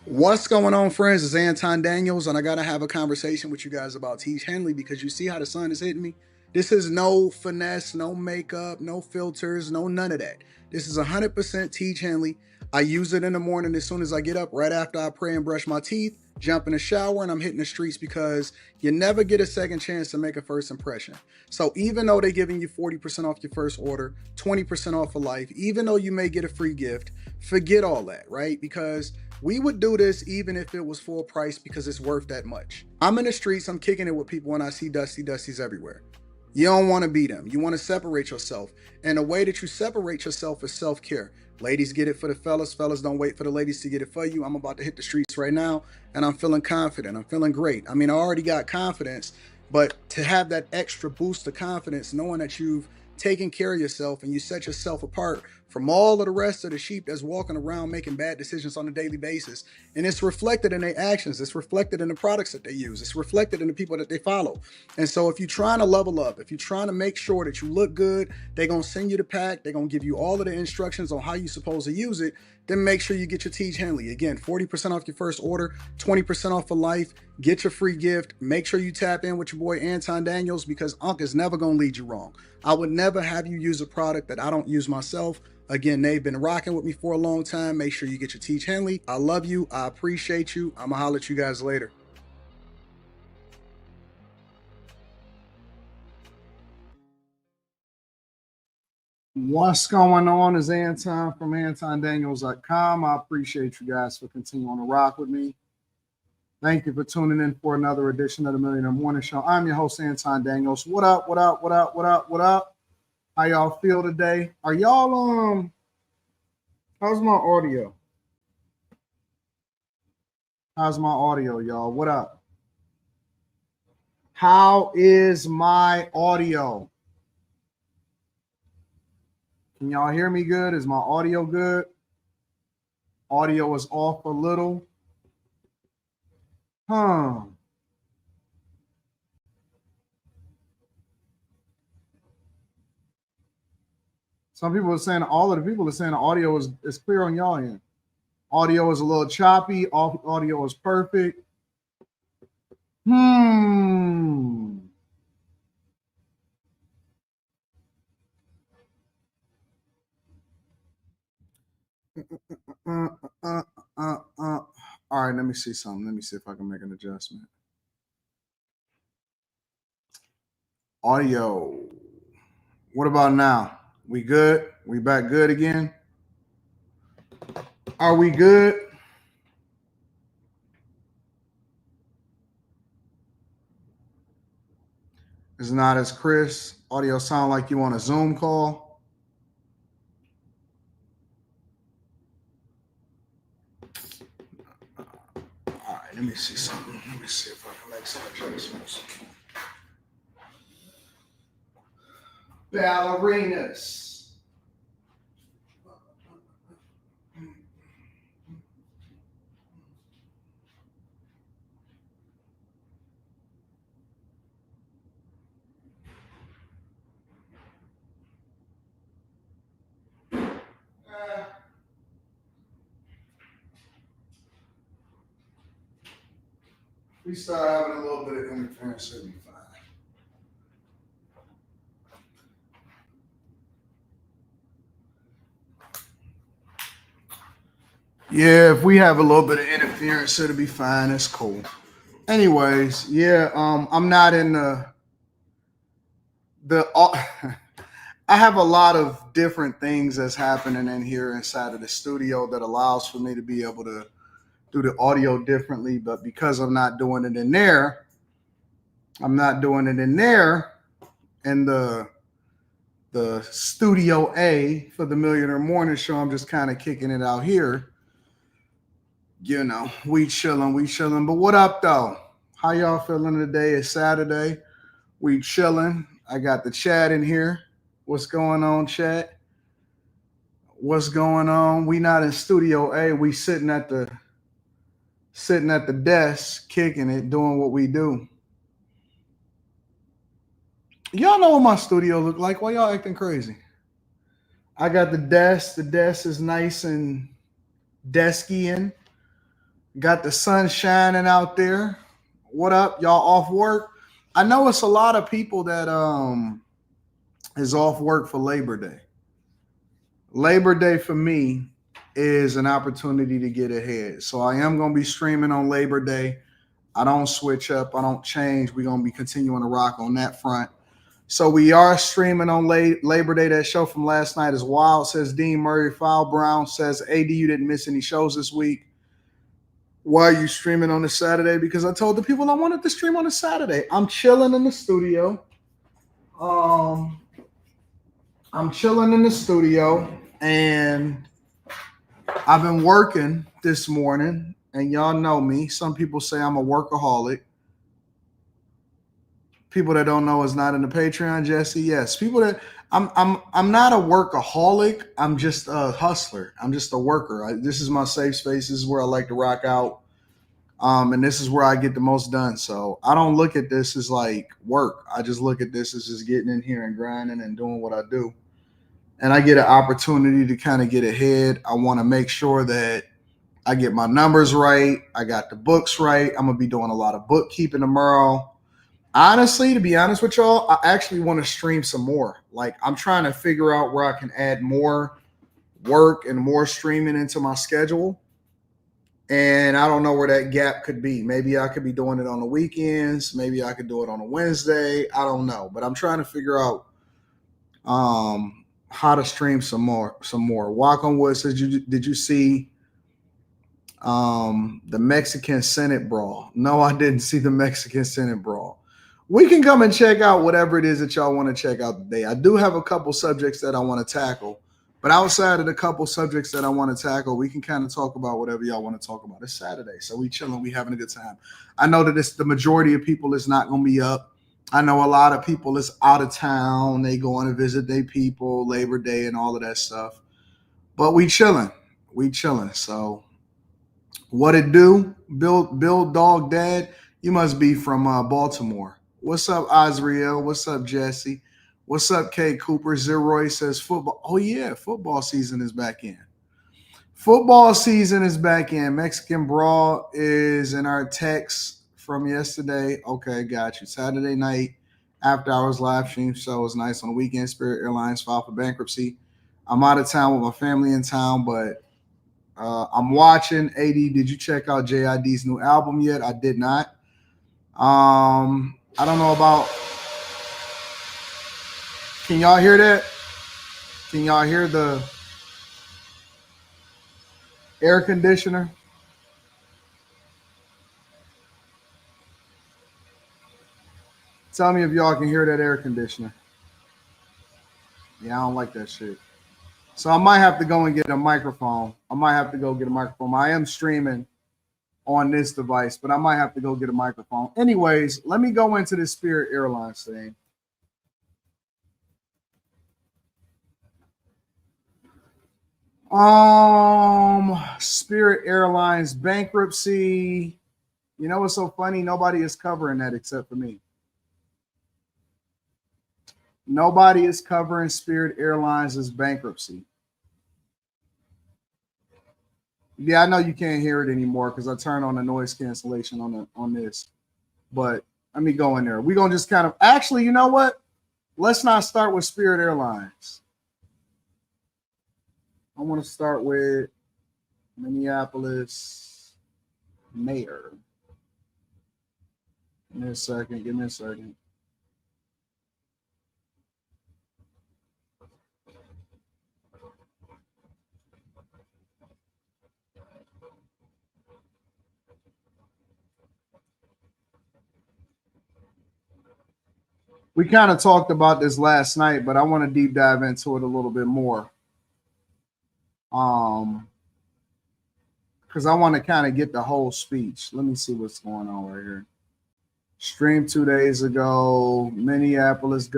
What's going on, friends? It's Anton Daniels, and I gotta have a conversation with you guys about Teach Henley because you see how the sun is hitting me. This is no finesse, no makeup, no filters, no none of that. This is 100% Teach Henley. I use it in the morning as soon as I get up, right after I pray and brush my teeth, jump in the shower, and I'm hitting the streets because you never get a second chance to make a first impression. So even though they're giving you 40% off your first order, 20% off for life, even though you may get a free gift, forget all that, right? Because we would do this even if it was full price because it's worth that much. I'm in the streets, I'm kicking it with people, and I see Dusties everywhere. You don't want to be them. You want to separate yourself. And the way that you separate yourself is self-care. Ladies get it for the fellas. Fellas don't wait for the ladies to get it for you. I'm about to hit the streets right now, and I'm feeling confident. I'm feeling great. I mean, I already got confidence, but to have that extra boost of confidence, knowing that you've taken care of yourself and you set yourself apart from all of the rest of the sheep that's walking around making bad decisions on a daily basis. And it's reflected in their actions. It's reflected in the products that they use. It's reflected in the people that they follow. And so if you're trying to level up, if you're trying to make sure that you look good, they're going to send you the pack. They're going to give you all of the instructions on how you're supposed to use it. Then make sure you get your Teach Henley. Again, 40% off your first order, 20% off for life. Get your free gift. Make sure you tap in with your boy Anton Daniels because Unc is never going to lead you wrong. I would never have you use a product that I don't use myself. Again, they've been rocking with me for a long time. Make sure you get your Teach Henley. I love you. I appreciate you. I'm going to holler at you guys later. What's going on is Anton from AntonDaniels.com. I appreciate you guys for continuing to rock with me. Thank you for tuning in for another edition of the Millionaire Morning Show. I'm your host, Anton Daniels. What up, what up, what up, what up, what up? How y'all feel today? Are y'all, how's my audio? How's my audio, y'all? What up? How is my audio? Can y'all hear me good? Is my audio good? Audio is off a little. Huh. Some people are saying, all of the people are saying the audio is clear on y'all end. Audio is a little choppy. Audio is perfect. Uh, uh, All right, let me see something. Let me see if I can make an adjustment. Audio. What about now? We good? We back good again? Are we good? It's not as crisp. Audio sound like you on a Zoom call. All right, let me see something. Let me see if I can make some adjustments. Ballerinas. We start having a little bit of interference, it'll be fine. Yeah, if we have a little bit of interference, it'll be fine. It's cool. Anyways, yeah, I'm not in the I have a lot of different things that's happening in here inside of the studio that allows for me to be able to do the audio differently, but because I'm not doing it in there, I'm not doing it in there in the studio A for the Millionaire Morning Show. I'm just kind of kicking it out here. You know, we chilling. But what up though? How y'all feeling today? It's Saturday. We chilling. I got the chat in here. What's going on, chat? What's going on? We not in studio A. We sitting at the desk, kicking it, doing what we do. Y'all know what my studio look like. Why y'all acting crazy? I got the desk. The desk is nice and desky-in. Got the sun shining out there. What up? Y'all off work? I know it's a lot of people that is off work for Labor Day. Labor Day for me is an opportunity to get ahead. So I am going to be streaming on Labor Day. I don't switch up. I don't change. We're going to be continuing to rock on that front. So we are streaming on Labor Day. That show from last night is wild, says Dean Murray. File Brown says, AD, you didn't miss any shows this week. Why are you streaming on a Saturday? Because I told the people I wanted to stream on a Saturday. I'm chilling in the studio. Um, I'm chilling in the studio, and I've been working this morning. And y'all know me. Some people say I'm a workaholic. People that don't know is not in the Patreon, Jesse. Yes, people that I'm not a workaholic. I'm just a hustler. I'm just a worker. This is my safe space. This is where I like to rock out. And this is where I get the most done. So I don't look at this as like work. I just look at this as just getting in here and grinding and doing what I do. And I get an opportunity to kind of get ahead. I want to make sure that I get my numbers right. I got the books right. I'm going to be doing a lot of bookkeeping tomorrow. Honestly, to be honest with y'all, I actually want to stream some more. Like, I'm trying to figure out where I can add more work and more streaming into my schedule. And I don't know where that gap could be. Maybe I could be doing it on the weekends. Maybe I could do it on a Wednesday. I don't know. But I'm trying to figure out how to stream some more. Walk on Wood says, did you see the Mexican Senate brawl? No, I didn't see the Mexican Senate brawl. We can come and check out whatever it is that y'all want to check out today. I do have a couple subjects that I want to tackle. But outside of the couple subjects that I want to tackle, we can kind of talk about whatever y'all want to talk about. It's Saturday, so we chilling, we having a good time. I know that the majority of people is not going to be up. I know a lot of people is out of town. They going to visit their people, Labor Day and all of that stuff. But we chilling. We chilling. So what it do? Bill Dog Dad, you must be from Baltimore. What's up, Azriel? What's up, Jesse? What's up, K Cooper? Zeroy says football. Oh, yeah, football season is back in. Football season is back in. Mexican Brawl is in our text from yesterday. Okay, got you. Saturday night, after hours live stream show was nice on the weekend. Spirit Airlines filed for bankruptcy. I'm out of town with my family in town, but I'm watching. AD, did you check out JID's new album yet? I did not. I don't know about. Can y'all hear that? Can y'all hear the air conditioner? Tell me if y'all can hear that air conditioner. Yeah, I don't like that shit. So I might have to go and get a microphone. I might have to go get a microphone. I am streaming on this device, but I might have to go get a microphone. Anyways, let me go into this Spirit Airlines thing. Spirit Airlines bankruptcy. You know what's so funny? Nobody is covering that except for me. Nobody is covering Spirit Airlines' bankruptcy. Yeah, I know you can't hear it anymore because I turned on the noise cancellation on this. But let me go in there. We're gonna just kind of actually, you know what? Let's not start with Spirit Airlines. I want to start with Minneapolis mayor. Give me a second. We kind of talked about this last night, but I want to deep dive into it a little bit more. Because I want to kind of get the whole speech. Let me see what's going on right here. Streamed 2 days ago, Minneapolis.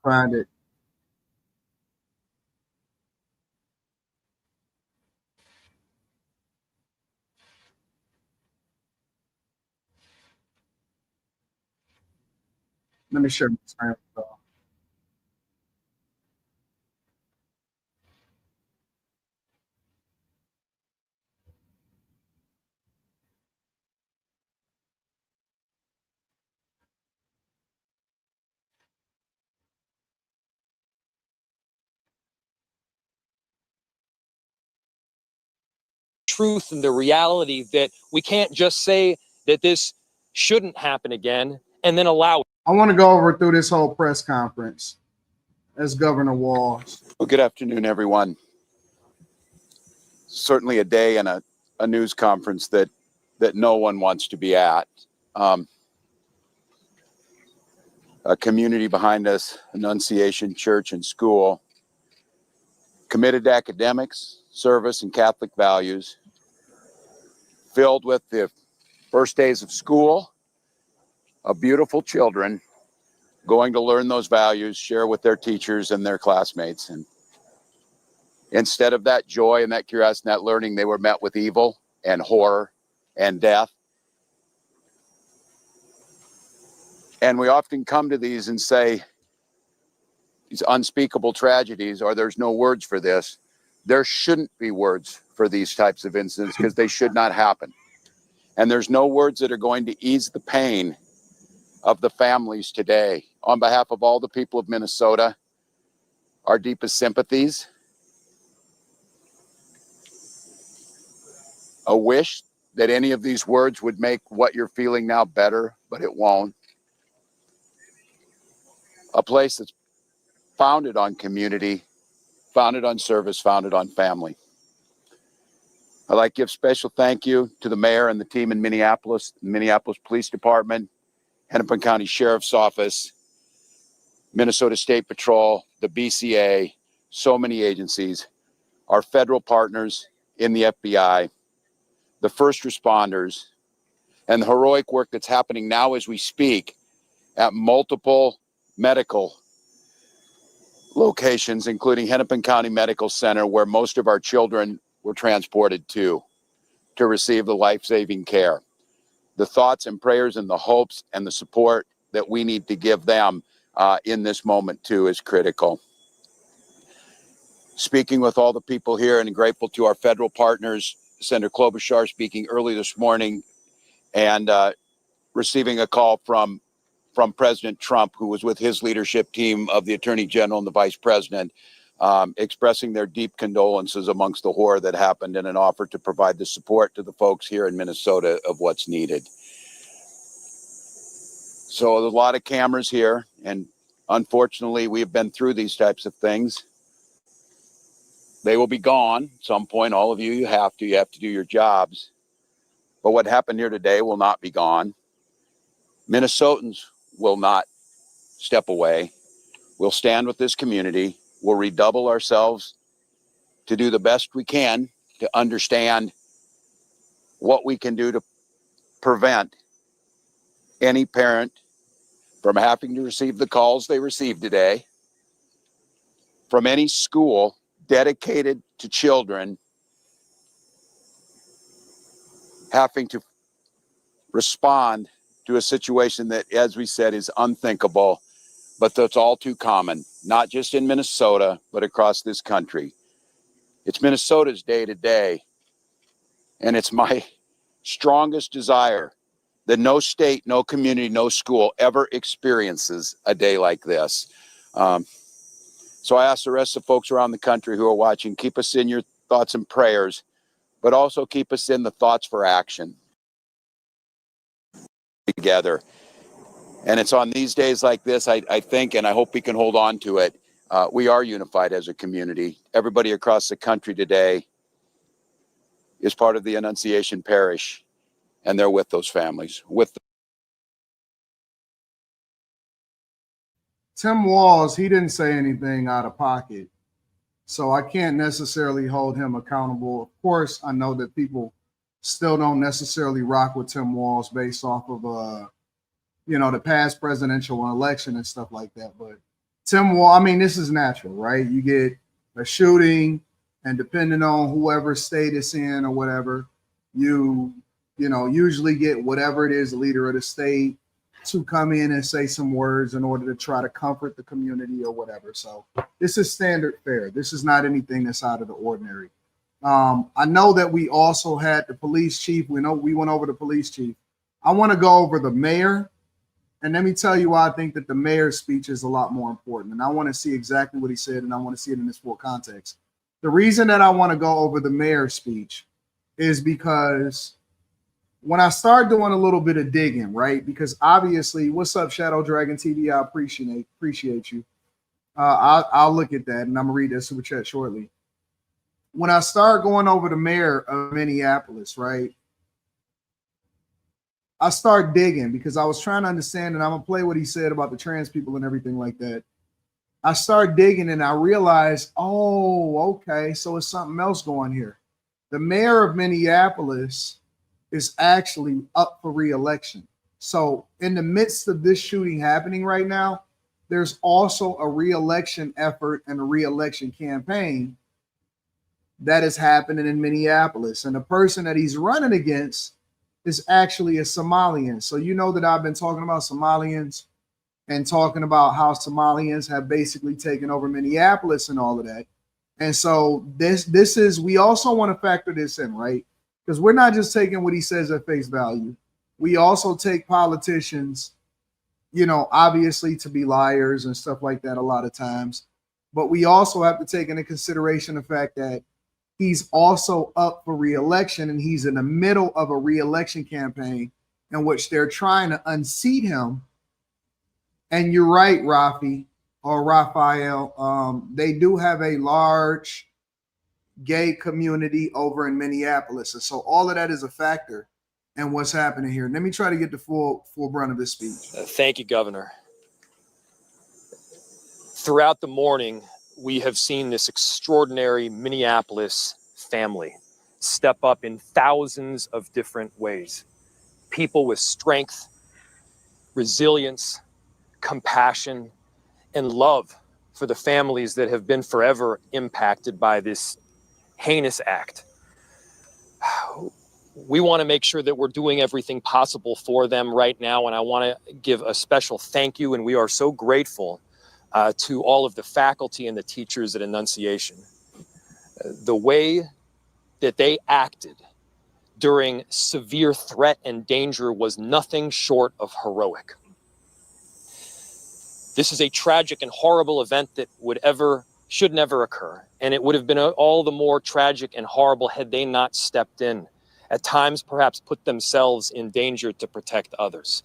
Find it. Let me share my screen. Truth and the reality that we can't just say that this shouldn't happen again and then allow it. I want to go over through this whole press conference as Governor Walz. Well, good afternoon, everyone. Certainly a day and a news conference that no one wants to be at. A community behind us, Annunciation Church and School, committed to academics, service, and Catholic values, filled with the first days of school of beautiful children going to learn those values, share with their teachers and their classmates. And instead of that joy and that curiosity and that learning, they were met with evil and horror and death. And we often come to these and say, these unspeakable tragedies, or there's no words for this. There shouldn't be words for these types of incidents because they should not happen. And there's no words that are going to ease the pain of the families today. On behalf of all the people of Minnesota, our deepest sympathies. A wish that any of these words would make what you're feeling now better, but it won't. A place that's founded on community, founded on service, founded on family. I'd like to give special thank you to the mayor and the team in Minneapolis, the Minneapolis Police Department, Hennepin County Sheriff's Office, Minnesota State Patrol, the BCA, so many agencies, our federal partners in the FBI, the first responders, and the heroic work that's happening now as we speak at multiple medical locations, including Hennepin County Medical Center, where most of our children were transported to receive the life-saving care. The thoughts and prayers and the hopes and the support that we need to give them in this moment too is critical. Speaking with all the people here and grateful to our federal partners, Senator Klobuchar speaking early this morning and receiving a call from President Trump, who was with his leadership team of the Attorney General and the Vice President, expressing their deep condolences amongst the horror that happened and an offer to provide the support to the folks here in Minnesota of what's needed. So there's a lot of cameras here, and unfortunately, we've been through these types of things. They will be gone at some point. All of you, you have to do your jobs. But what happened here today will not be gone. Minnesotans will not step away. We'll stand with this community. We'll redouble ourselves to do the best we can to understand what we can do to prevent any parent from having to receive the calls they received today, from any school dedicated to children having to respond to a situation that, as we said, is unthinkable, but that's all too common, not just in Minnesota, but across this country. It's Minnesota's day to day, and it's my strongest desire that no state, no community, no school ever experiences a day like this. So I ask the rest of the folks around the country who are watching, keep us in your thoughts and prayers, but also keep us in the thoughts for action together. And it's on these days like this, I think, and I hope we can hold on to it. We are unified as a community. Everybody across the country today is part of the Annunciation Parish, and they're with those families. Tim Walz, he didn't say anything out of pocket, so I can't necessarily hold him accountable. Of course, I know that people still don't necessarily rock with Tim Walz based off of the past presidential election and stuff like that. But Tim Walz, I mean, this is natural, right? You get a shooting, and depending on whoever state it's in or whatever, you usually get whatever it is, the leader of the state, to come in and say some words in order to try to comfort the community or whatever. So this is standard fare. This is not anything that's out of the ordinary. I know that we also had the police chief. We went over the police chief. I want to go over the mayor. And let me tell you why I think that the mayor's speech is a lot more important. And I want to see exactly what he said, and I want to see it in this full context. The reason that I want to go over the mayor's speech is because when I start doing a little bit of digging, right? Because obviously, what's up, Shadow Dragon TV? I appreciate you. I'll look at that, and I'm gonna read that super chat shortly. When I start going over the mayor of Minneapolis, right? I start digging because I was trying to understand, and I'm gonna play what he said about the trans people and everything like that. I start digging and I realize, oh, okay, so it's something else going here. The mayor of Minneapolis is actually up for re-election. So in the midst of this shooting happening right now, there's also a re-election effort and a re-election campaign that is happening in Minneapolis. And the person that he's running against is actually a Somalian. So you know that I've been talking about Somalians and talking about how Somalians have basically taken over Minneapolis and all of that. And so this is, we also want to factor this in, right? Because we're not just taking what he says at face value. We also take politicians, you know, obviously to be liars and stuff like that a lot of times. But we also have to take into consideration the fact that he's also up for re-election, and he's in the middle of a re-election campaign in which they're trying to unseat him. And you're right, Rafi or Raphael. They do have a large gay community over in Minneapolis. And so all of that is a factor in what's happening here. Let me try to get the full brunt of this speech. Thank you, Governor. Throughout the morning, we have seen this extraordinary Minneapolis family step up in thousands of different ways. People with strength, resilience, compassion, and love for the families that have been forever impacted by this heinous act. We want to make sure that we're doing everything possible for them right now, and I want to give a special thank you, and we are so grateful to all of the faculty and the teachers at Annunciation. The way that they acted during severe threat and danger was nothing short of heroic. This is a tragic and horrible event that should never occur. And it would have been all the more tragic and horrible had they not stepped in, at times perhaps put themselves in danger to protect others.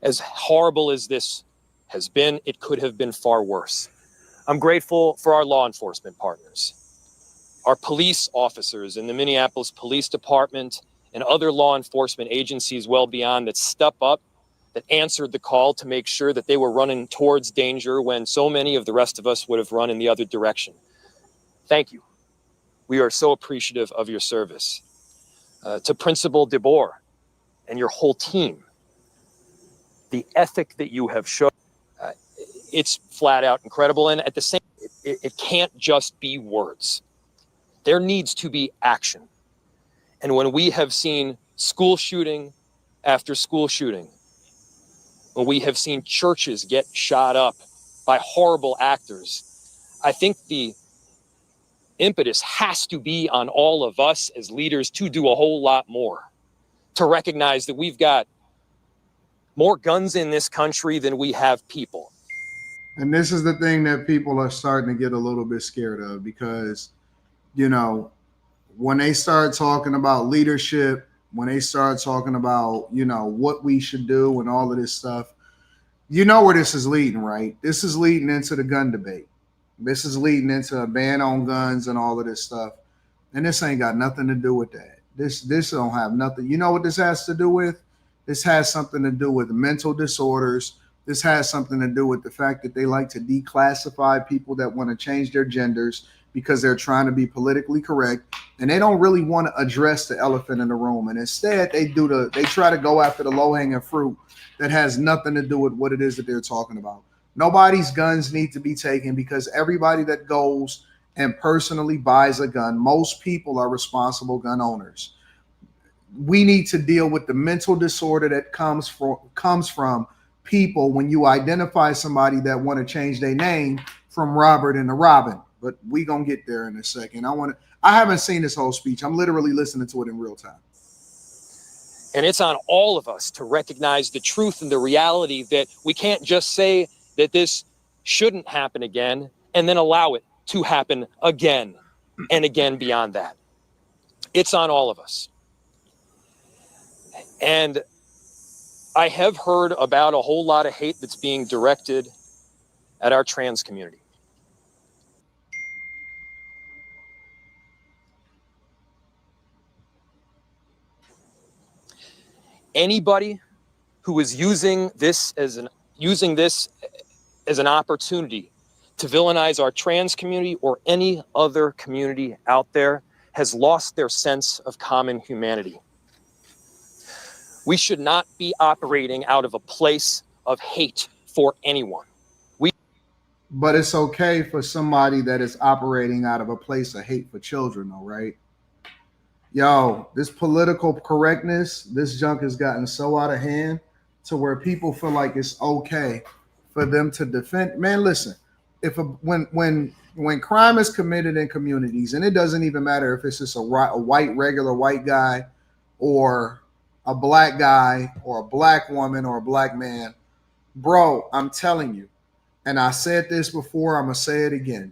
As horrible as this has been, it could have been far worse. I'm grateful for our law enforcement partners, our police officers in the Minneapolis Police Department and other law enforcement agencies well beyond that step up, that answered the call to make sure that they were running towards danger when so many of the rest of us would have run in the other direction. Thank you. We are so appreciative of your service. To Principal DeBoer and your whole team, the ethic that you have shown, it's flat out incredible. And at the same time, it can't just be words. There needs to be action. And when we have seen school shooting after school shooting, when we have seen churches get shot up by horrible actors, I think the impetus has to be on all of us as leaders to do a whole lot more, to recognize that we've got more guns in this country than we have people. And this is the thing that people are starting to get a little bit scared of, because, you know, when they start talking about leadership, when they start talking about, you know, what we should do and all of this stuff, you know where this is leading, right? This is leading into the gun debate. This is leading into a ban on guns and all of this stuff. And this ain't got nothing to do with that. This don't have nothing. You know what this has to do with? This has something to do with mental disorders. This has something to do with the fact that they like to declassify people that want to change their genders because they're trying to be politically correct, and they don't really want to address the elephant in the room. And instead, they try to go after the low-hanging fruit that has nothing to do with what it is that they're talking about. Nobody's guns need to be taken, because everybody that goes and personally buys a gun, most people are responsible gun owners. We need to deal with the mental disorder that comes from people when you identify somebody that want to change their name from Robert into Robin. But we gonna get there in a second. I haven't seen this whole speech. I'm literally listening to it in real time. And it's on all of us to recognize the truth and the reality that we can't just say that this shouldn't happen again and then allow it to happen again and again beyond that. It's on all of us. And I have heard about a whole lot of hate that's being directed at our trans community. Anybody who is using this as an opportunity to villainize our trans community or any other community out there has lost their sense of common humanity. We should not be operating out of a place of hate for anyone. But it's okay for somebody that is operating out of a place of hate for children, though, right? Yo, this political correctness, this junk has gotten so out of hand to where people feel like it's okay for them to defend. Man, listen, when crime is committed in communities, and it doesn't even matter if it's just a white, regular white guy or a black guy or a black woman or a black man, bro, I'm telling you, and I said this before, I'm gonna say it again.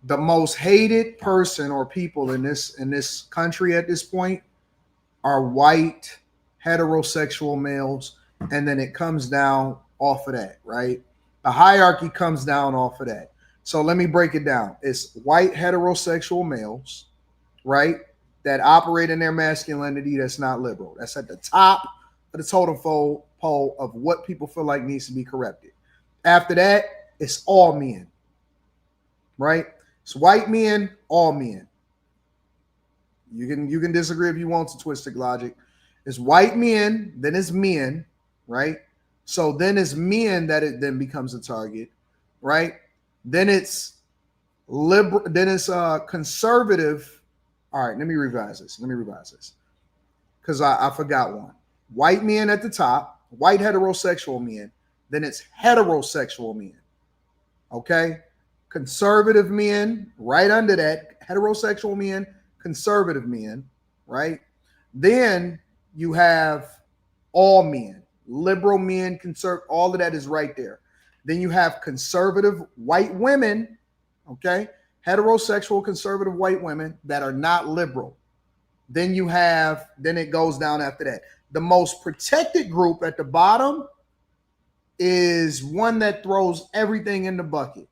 The most hated person or people in this country at this point are white heterosexual males, and then it comes down off of that, right? The hierarchy comes down off of that. So let me break it down. It's white heterosexual males, right, that operate in their masculinity that's not liberal. That's at the top of the totem pole of what people feel like needs to be corrected. After that, it's all men, right? It's white men, all men. You can disagree if you want to, twisted logic. It's white men, then it's men, right? So then it's men that it then becomes a target, right? Then it's liberal, then it's conservative. All right, let me revise this. Because I forgot one. White men at the top, white heterosexual men, then it's heterosexual men. Okay? Conservative men, right under that, heterosexual men, conservative men, right? Then you have all men, liberal men, all of that is right there. Then you have conservative white women, okay? Heterosexual conservative white women that are not liberal. Then it goes down after that. The most protected group at the bottom is one that throws everything in the bucket.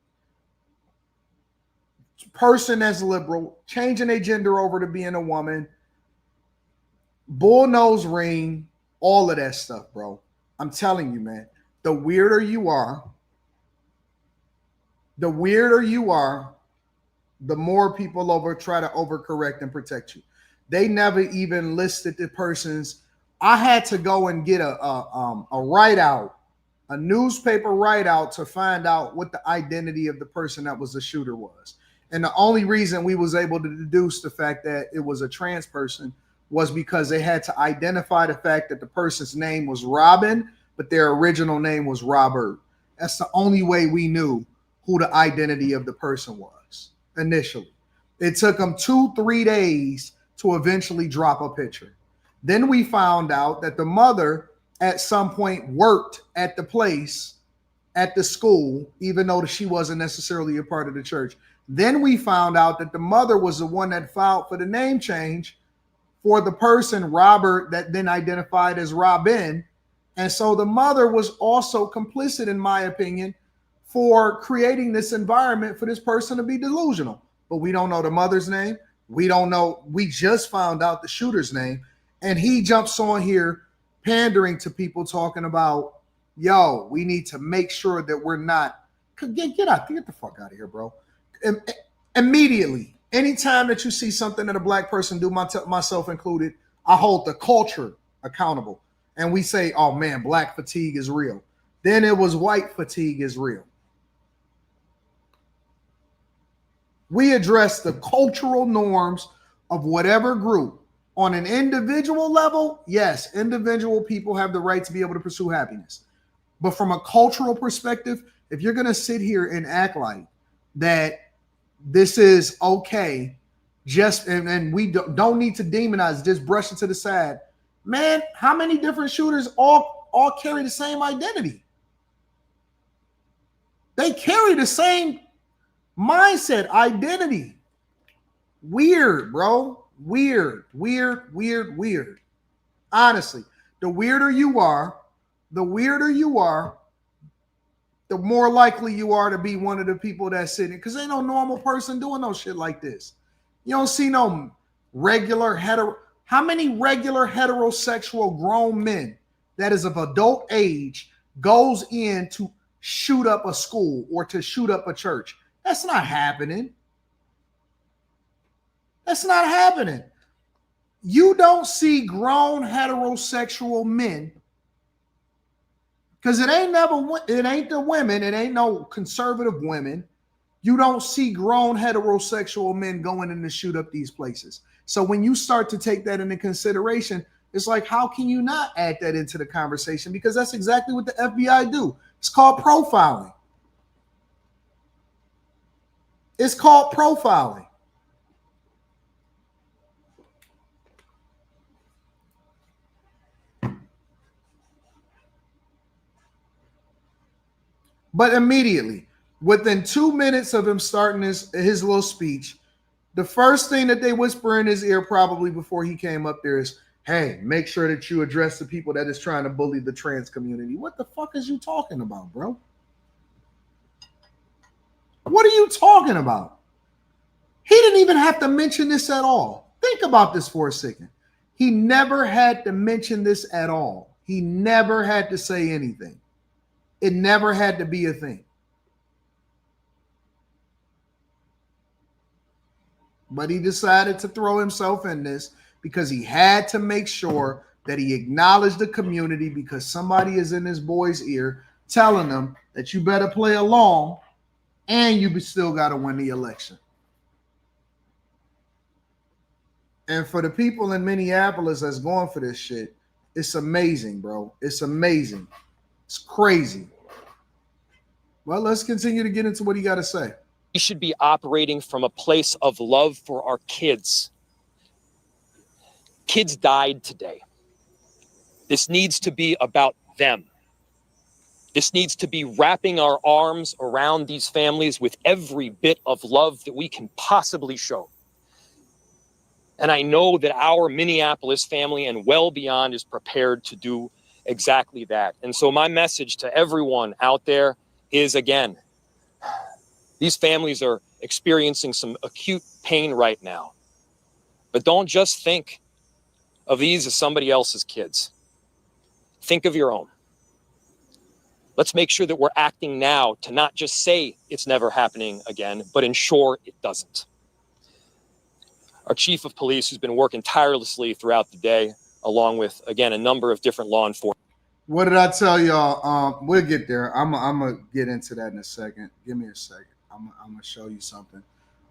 Person that's liberal, changing their gender over to being a woman, bull nose ring, all of that stuff, bro. I'm telling you, man, the weirder you are, the more people try to overcorrect and protect you. They never even listed the person's. I had to go and get a write-out, a newspaper write-out to find out what the identity of the person that was the shooter was. And the only reason we was able to deduce the fact that it was a trans person was because they had to identify the fact that the person's name was Robin, but their original name was Robert. That's the only way we knew who the identity of the person was initially. It took them 2-3 days to eventually drop a picture. Then we found out that the mother at some point worked at the place, at the school, even though she wasn't necessarily a part of the church. Then we found out that the mother was the one that filed for the name change for the person, Robert, that then identified as Robin. And so the mother was also complicit, in my opinion, for creating this environment for this person to be delusional. But we don't know the mother's name. We don't know. We just found out the shooter's name. And he jumps on here pandering to people talking about, yo, we need to make sure that we're not. Get the fuck out of here, bro. Immediately, anytime that you see something that a black person do, myself included, I hold the culture accountable. And we say, oh man, black fatigue is real. Then it was white fatigue is real. We address the cultural norms of whatever group. On an individual level, yes, individual people have the right to be able to pursue happiness. But from a cultural perspective, if you're going to sit here and act like that this is okay, just and we don't need to demonize, just brush it to the side. Man, how many different shooters all carry the same identity? They carry the same mindset, identity. Weird, bro. Weird. Honestly, the weirder you are, the more likely you are to be one of the people that's sitting. Because ain't no normal person doing no shit like this. You don't see no regular hetero. How many regular heterosexual grown men that is of adult age goes in to shoot up a school or to shoot up a church? That's not happening. That's not happening. You don't see grown heterosexual men, because it ain't the women, it ain't no conservative women. You don't see grown heterosexual men going in to shoot up these places. So when you start to take that into consideration, it's like, how can you not add that into the conversation? Because that's exactly what the FBI do. It's called profiling. It's called profiling. But immediately, within 2 minutes of him starting his little speech, the first thing that they whisper in his ear probably before he came up there is, hey, make sure that you address the people that is trying to bully the trans community. What the fuck is you talking about, bro? What are you talking about? He didn't even have to mention this at all. Think about this for a second. He never had to mention this at all. He never had to say anything. It never had to be a thing. But he decided to throw himself in this because he had to make sure that he acknowledged the community, because somebody is in his boy's ear telling them that you better play along and you still got to win the election. And for the people in Minneapolis that's going for this shit, it's amazing, bro. It's amazing. It's crazy. Well, let's continue to get into what he got to say. We should be operating from a place of love for our kids. Kids died today. This needs to be about them. This needs to be wrapping our arms around these families with every bit of love that we can possibly show. And I know that our Minneapolis family and well beyond is prepared to do exactly that. And so my message to everyone out there is, again, these families are experiencing some acute pain right now. But don't just think of these as somebody else's kids. Think of your own. Let's make sure that we're acting now to not just say it's never happening again, but ensure it doesn't. Our chief of police, who's been working tirelessly throughout the day, along with, again, a number of different law enforcement. What did I tell y'all? We'll get there. I'm gonna get into that in a second. Give me a second. I'm gonna show you something.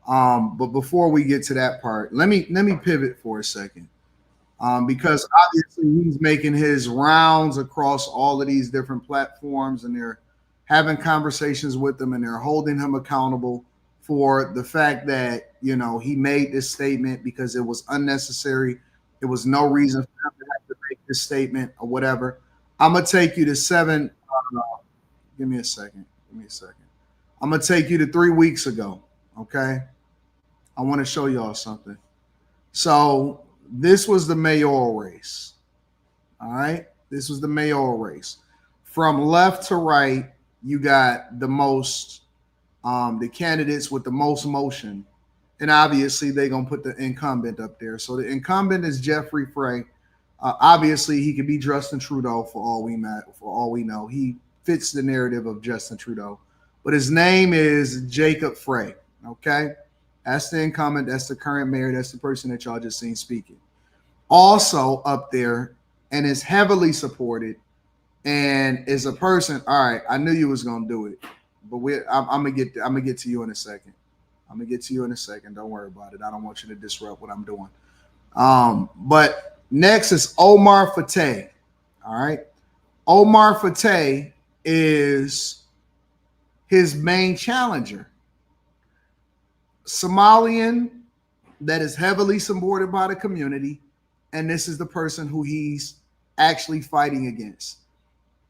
But before we get to that part, let me pivot for a second. Because obviously he's making his rounds across all of these different platforms, and they're having conversations with them, and they're holding him accountable for the fact that, you know, he made this statement because it was unnecessary. There was no reason for him to have to make this statement or whatever. I'm gonna take you to give me a second. I'm gonna take you to 3 weeks ago. Okay, I want to show y'all something. So this was the mayoral race. All right, this was the mayoral race. From left to right, you got the most, the candidates with the most motion, and obviously they're gonna put the incumbent up there. So the incumbent is Jeffrey Frey. Obviously, he could be Justin Trudeau for all we know. He fits the narrative of Justin Trudeau, but his name is Jacob Frey. Okay, that's the incumbent. That's the current mayor. That's the person that y'all just seen speaking. Also up there, and is heavily supported, and is a person. All right, I knew you was gonna do it, but I'm gonna get to you in a second. Don't worry about it. I don't want you to disrupt what I'm doing. But next is Omar Fateh. All right. Omar Fateh is his main challenger. Somalian that is heavily supported by the community, and this is the person who he's actually fighting against.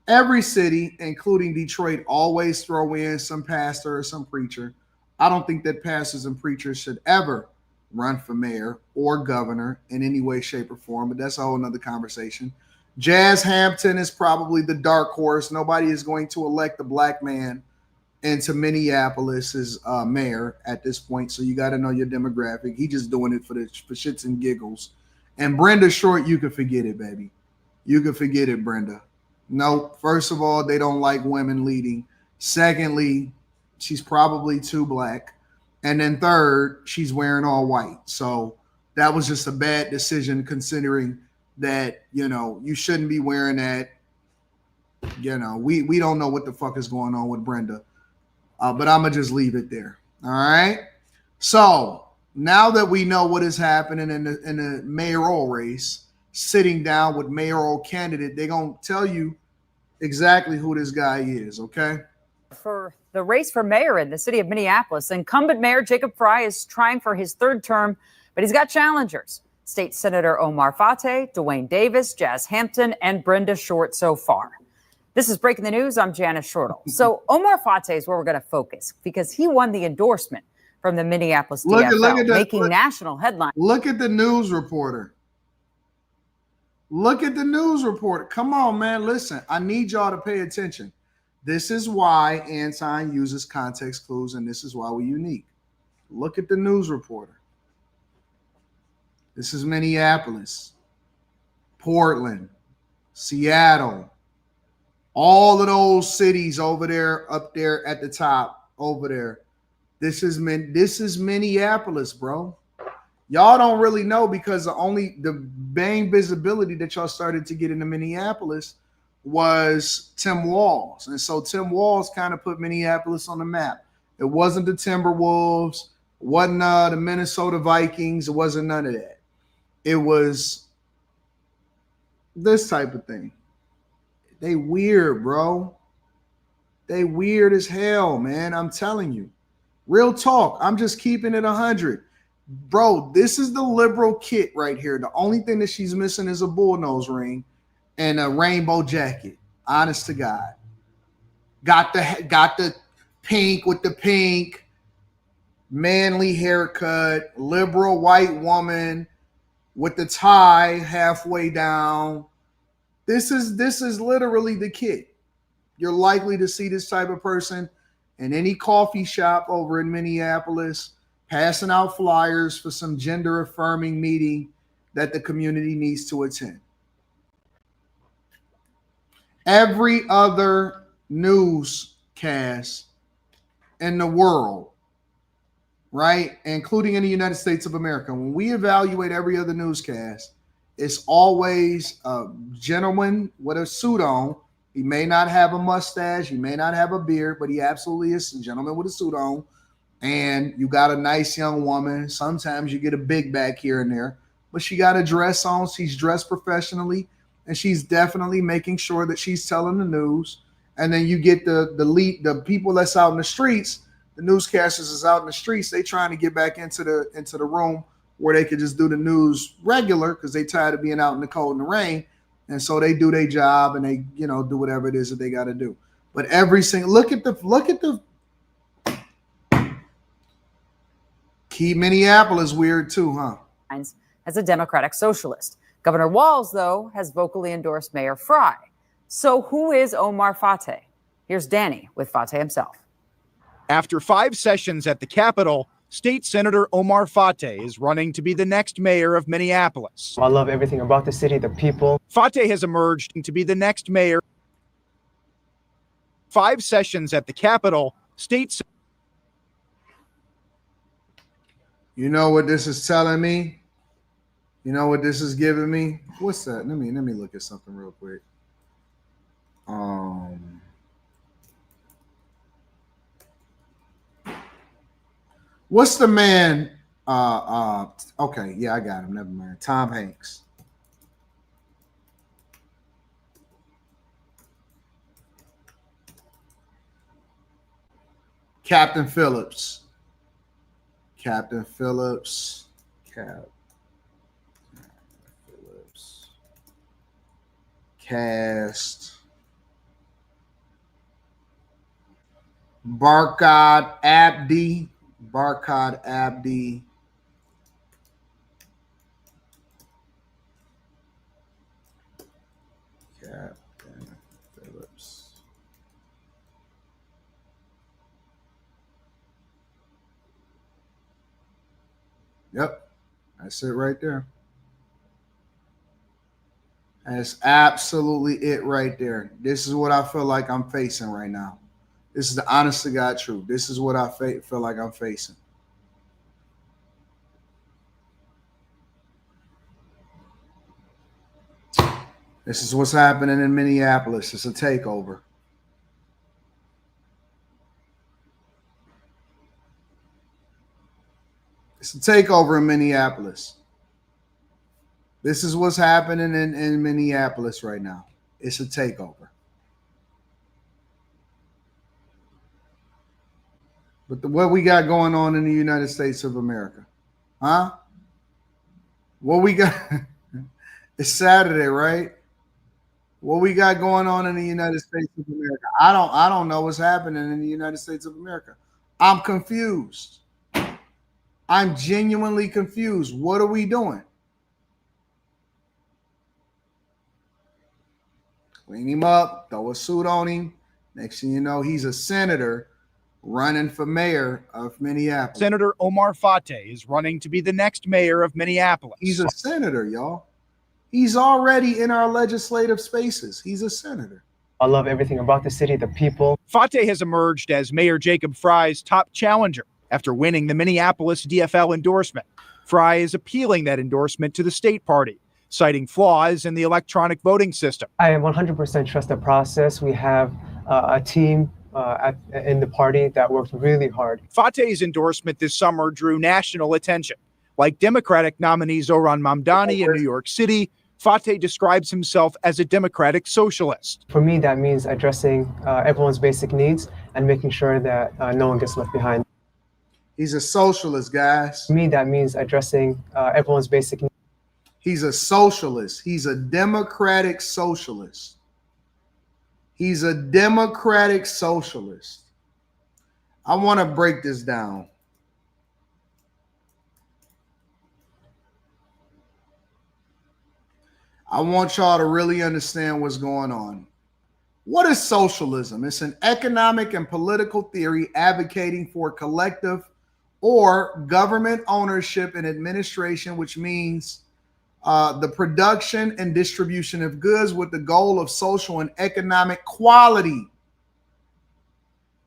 Every city, including Detroit, always throw in some pastor or some preacher. I don't think that pastors and preachers should ever run for mayor or governor in any way, shape, or form, but that's a whole nother conversation. Jazz Hampton is probably the dark horse. Nobody is going to elect a black man into Minneapolis as mayor at this point, so you got to know your demographic. He just doing it for shits and giggles. And Brenda Short, you can forget it, baby. You can forget it, Brenda. No, first of all, they don't like women leading. Secondly, she's probably too black. And then third, she's wearing all white. So that was just a bad decision considering that, you shouldn't be wearing that. We don't know what the fuck is going on with Brenda. But I'm going to just leave it there. All right. So now that we know what is happening in the mayoral race, sitting down with mayoral candidate, they're going to tell you exactly who this guy is. Okay. For the race for mayor in the city of Minneapolis, incumbent Mayor Jacob Frey is trying for his third term, but he's got challengers. State Senator Omar Fateh, Dwayne Davis, Jazz Hampton, and Brenda Short so far. This is Breaking the News. I'm Janice Shortle. So Omar Fateh is where we're going to focus because he won the endorsement from the Minneapolis DFL, making national headlines. Look at the news reporter. Look at the news reporter. Come on, man. Listen, I need y'all to pay attention. This is why Anton uses context clues, and this is why we're unique. Look at the news reporter. This is Minneapolis, Portland, Seattle, all of those cities over there, up there at the top, over there. This is Minneapolis, bro. Y'all don't really know because the main visibility that y'all started to get into Minneapolis was Tim Walz. And so Tim Walz kind of put Minneapolis on the map. It wasn't the Timberwolves, wasn't the Minnesota Vikings, it wasn't none of that. It was this type of thing. They weird, bro. They weird as hell, man. I'm telling you. Real talk. I'm just keeping it 100. Bro, this is the liberal kit right here. The only thing that she's missing is a bullnose ring and a rainbow jacket. Honest to God. Got the pink with the pink, manly haircut, liberal white woman with the tie halfway down. This is literally the kit. You're likely to see this type of person in any coffee shop over in Minneapolis, passing out flyers for some gender affirming meeting that the community needs to attend. Every other newscast in the world, right, including in the United States of America, when we evaluate every other newscast, it's always a gentleman with a suit on. He may not have a mustache, he may not have a beard, but he absolutely is a gentleman with a suit on. And you got a nice young woman. Sometimes you get a big back here and there, but she got a dress on. She's dressed professionally, and she's definitely making sure that she's telling the news. And then you get the people that's out in the streets, the newscasters is out in the streets. They trying to get back into the room where they could just do the news regular because they tired of being out in the cold and the rain. And so they do their job and they, do whatever it is that they got to do. But every single look at the keep Minneapolis weird too, huh? As a Democratic socialist. Governor Walz, though, has vocally endorsed Mayor Frey. So who is Omar Fateh? Here's Danny with Fateh himself. After 5 sessions at the Capitol, State Senator Omar Fateh is running to be the next mayor of Minneapolis. I love everything about the city, the people. Fateh has emerged to be the next mayor. 5 sessions at the Capitol, State. You know what this is telling me? You know what this is giving me? What's that? Let me look at something real quick. What's the man? Okay, yeah, I got him. Never mind. Tom Hanks. Captain Phillips. Captain Phillips. Cap Phillips. Cast. Barkhad Abdi. Barkhad Abdi. Captain Phillips. Yep. That's it right there. That's absolutely it right there. This is what I feel like I'm facing right now. This is the honest to God truth. This is what I feel like I'm facing. This is what's happening in Minneapolis. It's a takeover. It's a takeover in Minneapolis. This is what's happening in Minneapolis right now. It's a takeover. But what we got going on in the United States of America? Huh? What we got? It's Saturday, right? What we got going on in the United States of America? I don't know what's happening in the United States of America. I'm confused. I'm genuinely confused. What are we doing? Clean him up, throw a suit on him. Next thing you know, he's a senator running for mayor of Minneapolis. Senator Omar Fateh is running to be the next mayor of Minneapolis. He's a senator, y'all. He's already in our legislative spaces. He's a senator. I love everything about the city, the people. Fateh has emerged as Mayor Jacob Frye's top challenger after winning the Minneapolis DFL endorsement. Frye is appealing that endorsement to the state party, citing flaws in the electronic voting system. I 100% trust the process. We have a team in the party that worked really hard. Fateh's endorsement this summer drew national attention. Like Democratic nominee Zohran Mamdani in New York City, Fateh describes himself as a democratic socialist. For me, that means addressing everyone's basic needs and making sure that no one gets left behind. He's a socialist, guys. For me, that means addressing everyone's basic needs. He's a socialist. He's a democratic socialist. He's a democratic socialist. I want to break this down. I want y'all to really understand what's going on. What is socialism? It's an economic and political theory advocating for collective or government ownership and administration, which means the production and distribution of goods with the goal of social and economic equality,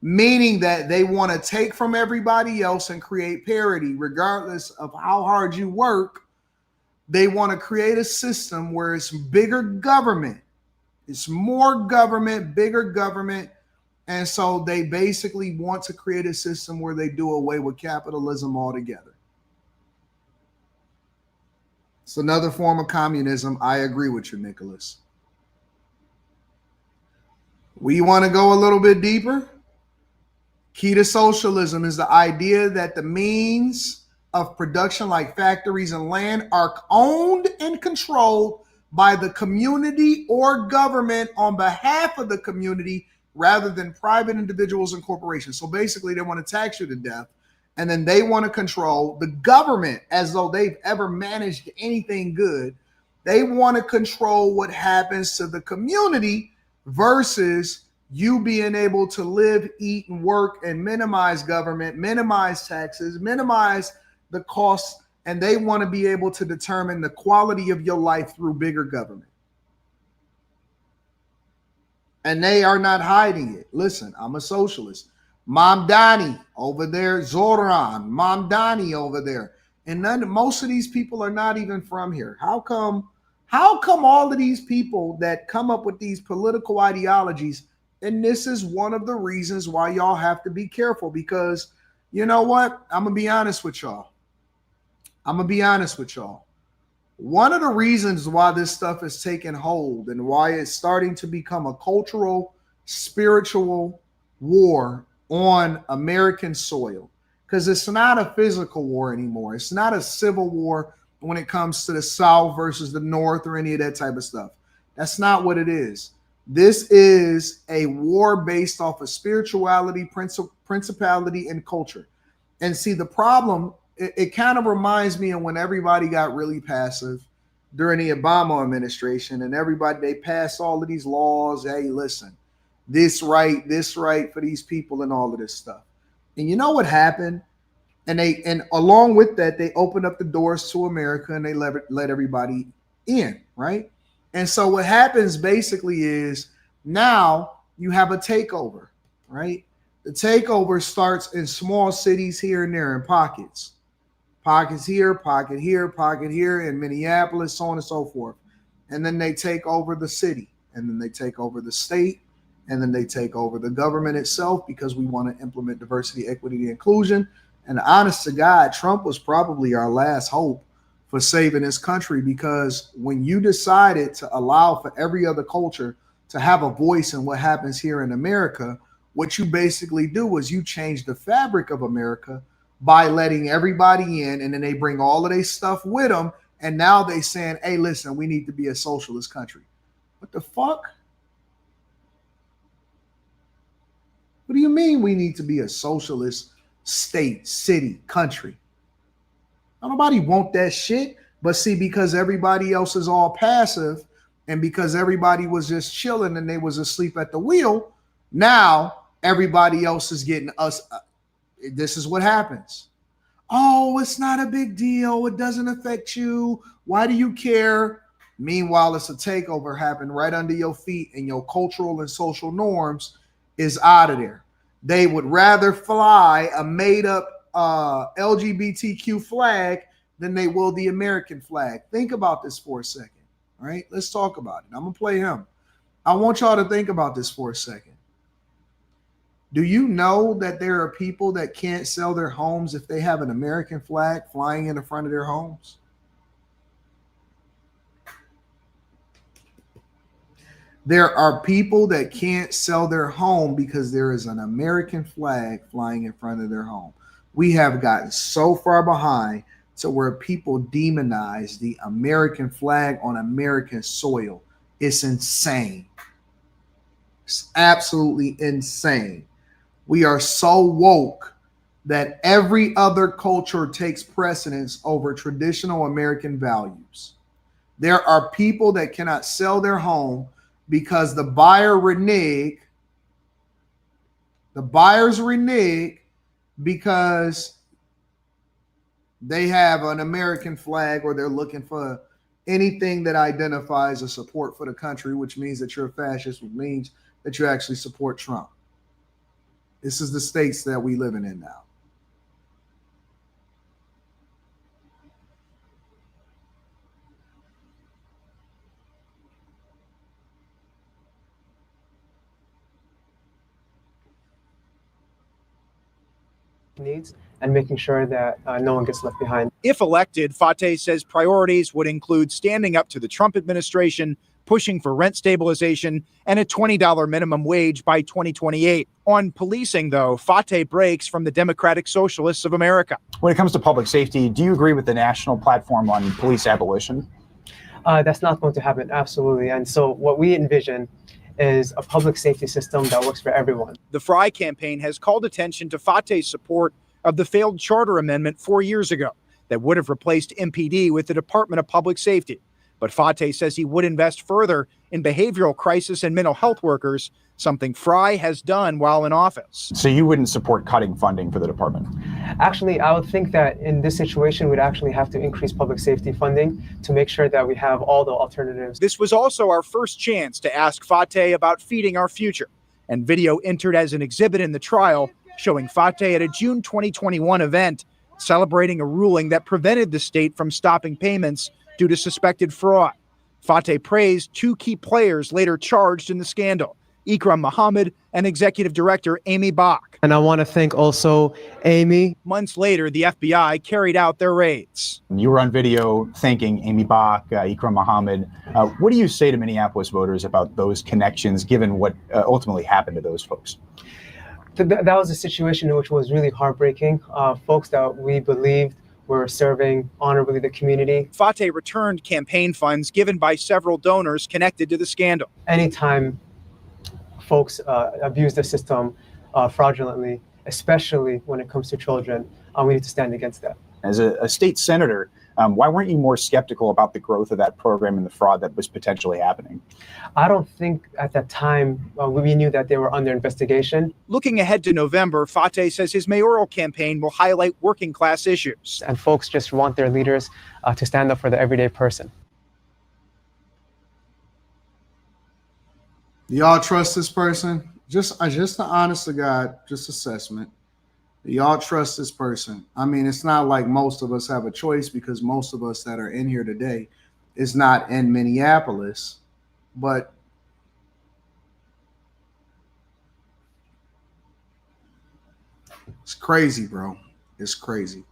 meaning that they want to take from everybody else and create parity, regardless of how hard you work. They want to create a system where it's bigger government. It's more government, bigger government. And so they basically want to create a system where they do away with capitalism altogether. It's another form of communism. I agree with you, Nicholas. We want to go a little bit deeper. Key to socialism is the idea that the means of production, like factories and land, are owned and controlled by the community or government on behalf of the community rather than private individuals and corporations. So basically, they want to tax you to death, and then they want to control the government as though they've ever managed anything good. They want to control what happens to the community versus you being able to live, eat, and work and minimize government, minimize taxes, minimize the costs, and they want to be able to determine the quality of your life through bigger government. And they are not hiding it. Listen, I'm a socialist. Mamdani over there, Zohran, Mamdani over there. And most of these people are not even from here. How come all of these people that come up with these political ideologies, and this is one of the reasons why y'all have to be careful, because you know what? I'm going to be honest with y'all. One of the reasons why this stuff is taking hold and why it's starting to become a cultural, spiritual war on American soil, because it's not a physical war anymore. It's not a civil war when it comes to the South versus the North or any of that type of stuff. That's not what it is. This is a war based off of spirituality, principality, and culture. And see, the problem, it kind of reminds me of when everybody got really passive during the Obama administration, and they passed all of these laws. Hey, listen, this right for these people and all of this stuff. And you know what happened? And along with that, they opened up the doors to America and they let everybody in, right? And so what happens basically is now you have a takeover, right? The takeover starts in small cities here and there in pockets. Pockets here, pocket here, pocket here, in Minneapolis, so on and so forth. And then they take over the city, and then they take over the state, and then they take over the government itself, because we want to implement diversity, equity, and inclusion. And honest to God, Trump was probably our last hope for saving this country, because when you decided to allow for every other culture to have a voice in what happens here in America, what you basically do is you change the fabric of America by letting everybody in, and then they bring all of their stuff with them, and now they saying, hey, listen, we need to be a socialist country. What the fuck? What do you mean we need to be a socialist state, city, country? Nobody want that shit. But see, because everybody else is all passive, and because everybody was just chilling and they was asleep at the wheel, now everybody else is getting us. This is what happens. Oh, it's not a big deal. It doesn't affect you. Why do you care? Meanwhile, it's a takeover happened right under your feet, and your cultural and social norms is out of there. They would rather fly a made-up LGBTQ flag than they will the American flag. Think about this for a second. All right, let's talk about it. I'm gonna play him. I want y'all to think about this for a second. Do you know that there are people that can't sell their homes if they have an American flag flying in the front of their homes? There are people that can't sell their home because there is an American flag flying in front of their home. We have gotten so far behind to where people demonize the American flag on American soil. It's insane. It's absolutely insane. We are so woke that every other culture takes precedence over traditional American values. There are people that cannot sell their home because the buyers renege because they have an American flag, or they're looking for anything that identifies a support for the country, which means that you're a fascist, which means that you actually support Trump. This is the states that we living in now. Needs and making sure that no one gets left behind. If elected, Fateh says priorities would include standing up to the Trump administration, pushing for rent stabilization, and a $20 minimum wage by 2028. On policing, though, Fateh breaks from the Democratic Socialists of America. When it comes to public safety, do you agree with the national platform on police abolition? That's not going to happen, absolutely. And so what we envision is a public safety system that works for everyone. The Fry campaign has called attention to Fateh's support of the failed charter amendment 4 years ago that would have replaced MPD with the Department of Public Safety. But Fateh says he would invest further in behavioral crisis and mental health workers, something Fry has done while in office. So you wouldn't support cutting funding for the department? Actually, I would think that in this situation, we'd actually have to increase public safety funding to make sure that we have all the alternatives. This was also our first chance to ask Fateh about feeding our future, and video entered as an exhibit in the trial showing Fateh at a June 2021 event celebrating a ruling that prevented the state from stopping payments due to suspected fraud. Fateh praised two key players later charged in the scandal, Ikram Muhammad and Executive Director Amy Bach. And I want to thank also Amy. Months later, the FBI carried out their raids. You were on video thanking Amy Bach, Ikram Muhammad. What do you say to Minneapolis voters about those connections, given what ultimately happened to those folks? That was a situation which was really heartbreaking. Folks that we believed were serving honorably the community. Fate returned campaign funds given by several donors connected to the scandal. Anytime folks abuse the system fraudulently, especially when it comes to children, we need to stand against that. As a state senator, why weren't you more skeptical about the growth of that program and the fraud that was potentially happening? I don't think at that time we knew that they were under investigation. Looking ahead to November, Fate says his mayoral campaign will highlight working class issues. And folks just want their leaders to stand up for the everyday person. Do y'all trust this person? Just an honest to God, just assessment. Do y'all trust this person? I mean, it's not like most of us have a choice, because most of us that are in here today is not in Minneapolis, but it's crazy, bro. It's crazy.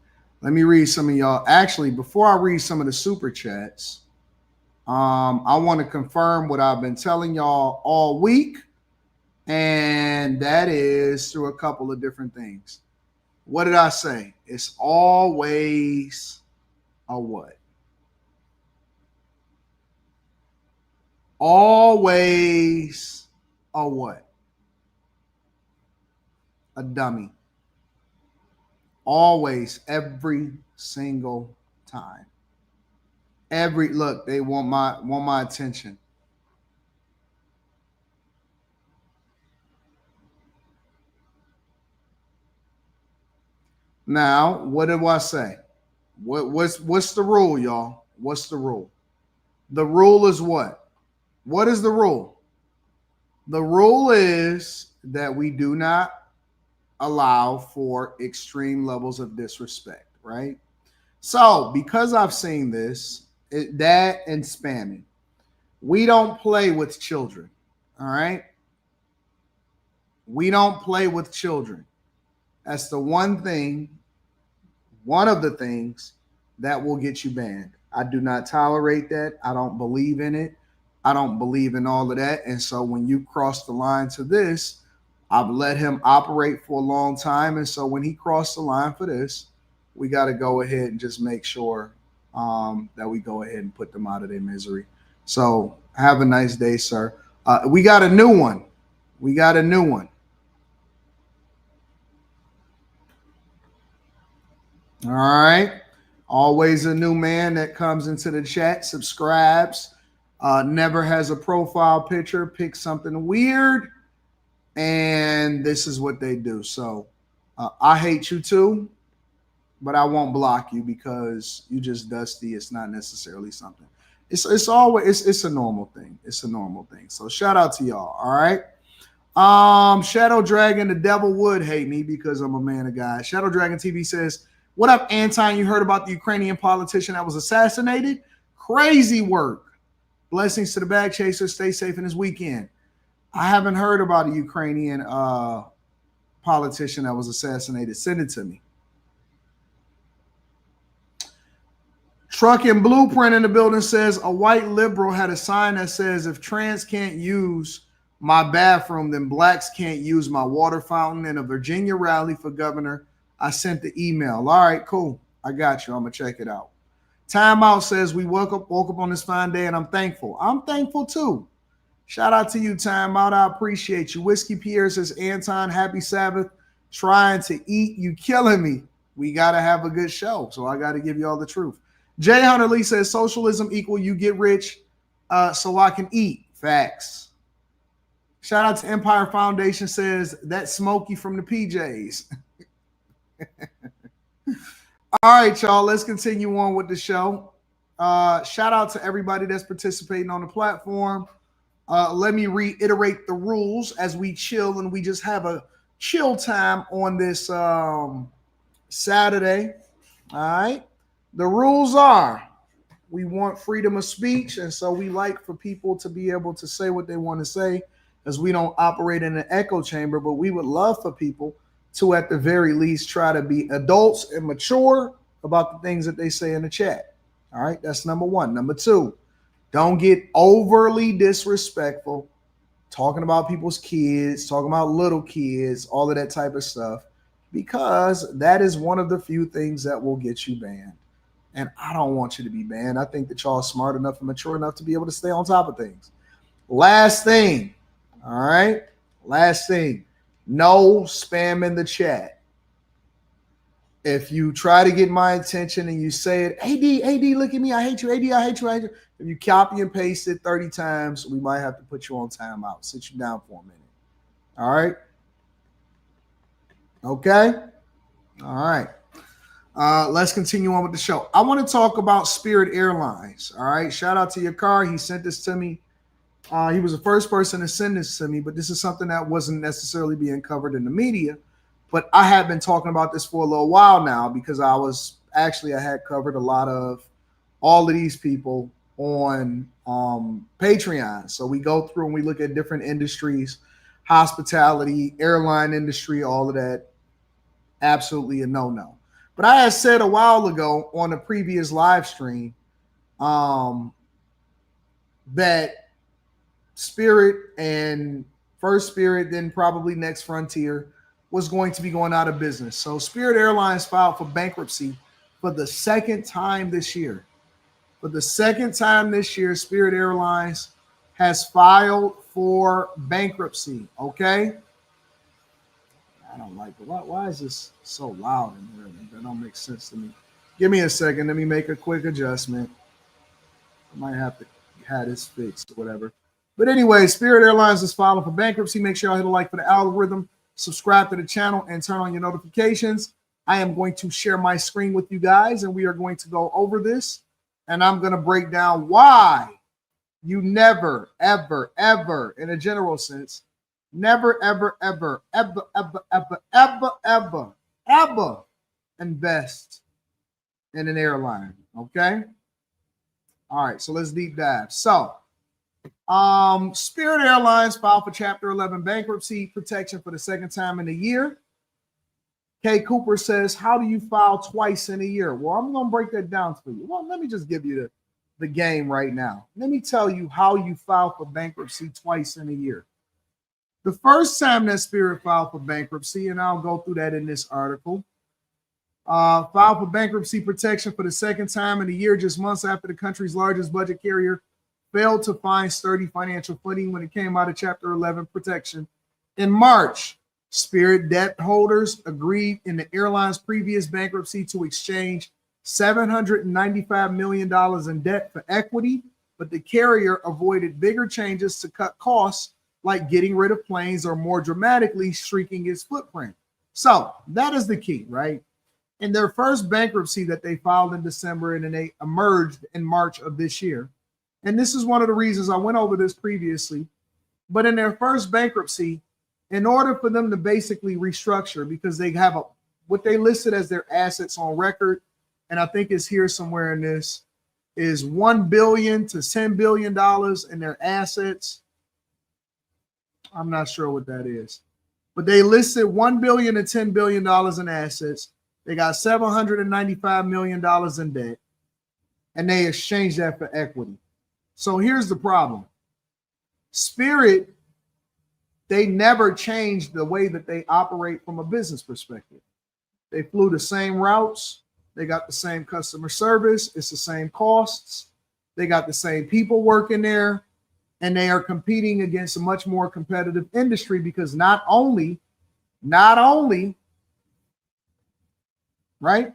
Let me read some of y'all. Actually, before I read some of the super chats, I want to confirm what I've been telling y'all all week, and that is through a couple of different things. What did I say? It's always a what? Always a what? A dummy. Always, every single time. Look, they want my attention. Now, what do I say? What's the rule, y'all? What's the rule? The rule is what? What is the rule? The rule is that we do not allow for extreme levels of disrespect, right? So, because I've seen this, that and spamming, we don't play with children, all right? We don't play with children. That's the one of the things that will get you banned. I do not tolerate that. I don't believe in it. I don't believe in all of that. And so when you cross the line to this, I've let him operate for a long time. And so when he crossed the line for this, we got to go ahead and just make sure that we go ahead and put them out of their misery. So have a nice day, sir. We got a new one. All right. Always a new man that comes into the chat, subscribes, never has a profile picture, picks something weird, and this is what they do. So I hate you too, but I won't block you because you just dusty. It's not necessarily something. It's a normal thing. It's a normal thing. So shout out to y'all. All right. Shadow Dragon, the devil would hate me because I'm a man of God. Shadow Dragon TV says, what up, Anton? You heard about the Ukrainian politician that was assassinated? Crazy work. Blessings to the bag chaser. Stay safe in this weekend. I haven't heard about a Ukrainian politician that was assassinated. Send it to me. Truck and Blueprint in the building says a white liberal had a sign that says, if trans can't use my bathroom, then blacks can't use my water fountain. In a Virginia rally for governor, I sent the email. All right, cool. I got you. I'm going to check it out. Timeout says we woke up on this fine day and I'm thankful. I'm thankful too. Shout out to you, Timeout. I appreciate you. Whiskey Pierre says, Anton, happy Sabbath. Trying to eat. You killing me. We got to have a good show. So I got to give you all the truth. Jay Hunter Lee says socialism equal you get rich so I can eat. Facts. Shout out to Empire Foundation says that's Smokey from the PJs. All right, y'all, let's continue on with the show. Shout out to everybody that's participating on the platform. Let me reiterate the rules as we chill and we just have a chill time on this Saturday. All right. The rules are we want freedom of speech, and so we like for people to be able to say what they want to say, as we don't operate in an echo chamber, but we would love for people to, at the very least, try to be adults and mature about the things that they say in the chat. All right, that's number one. Number two, don't get overly disrespectful talking about people's kids, talking about little kids, all of that type of stuff, because that is one of the few things that will get you banned. And I don't want you to be banned. I think that y'all are smart enough and mature enough to be able to stay on top of things. Last thing, all right? Last thing, no spam in the chat. If you try to get my attention and you say it, AD, look at me, I hate you, AD, I hate you, I hate you. If you copy and paste it 30 times, we might have to put you on timeout, sit you down for a minute. All right? Okay? All right. Let's continue on with the show. I want to talk about Spirit Airlines. All right. Shout out to your car. He sent this to me. He was the first person to send this to me, but this is something that wasn't necessarily being covered in the media. But I have been talking about this for a little while now because I had covered a lot of all of these people on Patreon. So we go through and we look at different industries, hospitality, airline industry, all of that. Absolutely a no-no. But I had said a while ago on a previous live stream that Spirit and First Spirit, then probably Next Frontier, was going to be going out of business. So Spirit Airlines filed for bankruptcy for the second time this year. For the second time this year, Spirit Airlines has filed for bankruptcy, okay? I don't like it. Why is this so loud in here? That don't make sense to me. Give me a second. Let me make a quick adjustment. I might have to have this fixed or whatever. But anyway, Spirit Airlines is filing for bankruptcy. Make sure y'all hit a like for the algorithm, subscribe to the channel, and turn on your notifications. I am going to share my screen with you guys, and we are going to go over this. And I'm going to break down why you never, ever, ever, in a general sense, never, ever, ever, ever, ever, ever, ever, ever, ever invest in an airline. Okay. All right. So let's deep dive. So, Spirit Airlines filed for Chapter 11 bankruptcy protection for the second time in a year. Kay Cooper says, how do you file twice in a year? Well, I'm going to break that down for you. Well, let me just give you the game right now. Let me tell you how you file for bankruptcy twice in a year. The first time that Spirit filed for bankruptcy, and I'll go through that in this article, filed for bankruptcy protection for the second time in a year, just months after the country's largest budget carrier failed to find sturdy financial footing when it came out of Chapter 11 protection. In March, Spirit debt holders agreed in the airline's previous bankruptcy to exchange $795 million in debt for equity, but the carrier avoided bigger changes to cut costs, like getting rid of planes or more dramatically shrinking its footprint. So that is the key, right? In their first bankruptcy that they filed in December, and then they emerged in March of this year. And this is one of the reasons I went over this previously. But in their first bankruptcy, in order for them to basically restructure, because they have what they listed as their assets on record, and I think it's here somewhere in this, is $1 billion to $10 billion in their assets. I'm not sure what that is, but they listed $1 billion to $10 billion in assets. They got $795 million in debt, and they exchanged that for equity. So here's the problem. Spirit, they never changed the way that they operate from a business perspective. They flew the same routes. They got the same customer service. It's the same costs. They got the same people working there. And they are competing against a much more competitive industry because not only, right?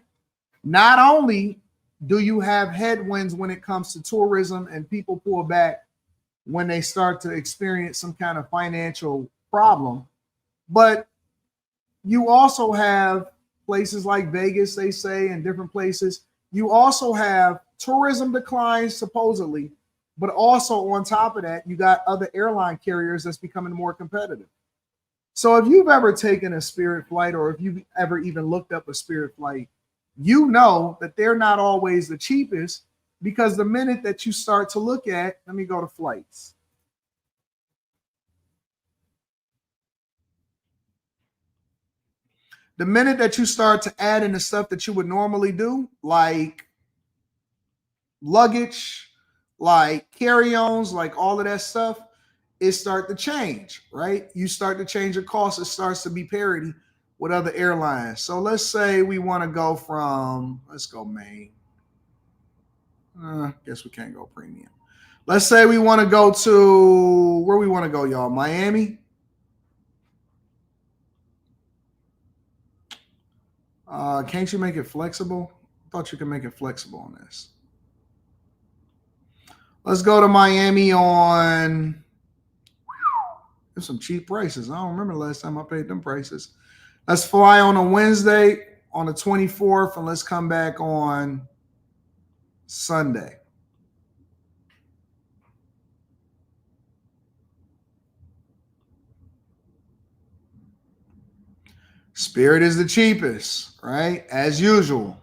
Not only do you have headwinds when it comes to tourism and people pull back when they start to experience some kind of financial problem, but you also have places like Vegas, they say, and different places. You also have tourism declines, supposedly, but also on top of that, you got other airline carriers that's becoming more competitive. So if you've ever taken a Spirit flight, or if you've ever even looked up a Spirit flight, you know that they're not always the cheapest, because the minute that you start to look at, let me go to flights. The minute that you start to add in the stuff that you would normally do, like luggage, like carry-ons, like all of that stuff, it start to change, right? You start to change your costs. It starts to be parity with other airlines. So let's say we want to go from, let's go main. Guess we can't go premium. Let's say we want to go to, where we want to go, y'all? Miami? Can't you make it flexible? I thought you could make it flexible on this. Let's go to Miami on, there's some cheap prices. I don't remember the last time I paid them prices. Let's fly on a Wednesday on the 24th, and let's come back on Sunday. Spirit is the cheapest, right? As usual.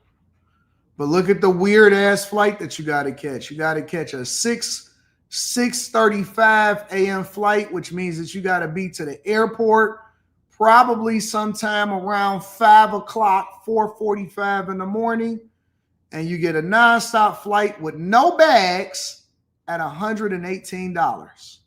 But look at the weird ass flight that you got to catch. You got to catch a 6:35 a.m. flight, which means that you got to be to the airport probably sometime around 5 o'clock, 4:45 in the morning. And you get a nonstop flight with no bags at $118.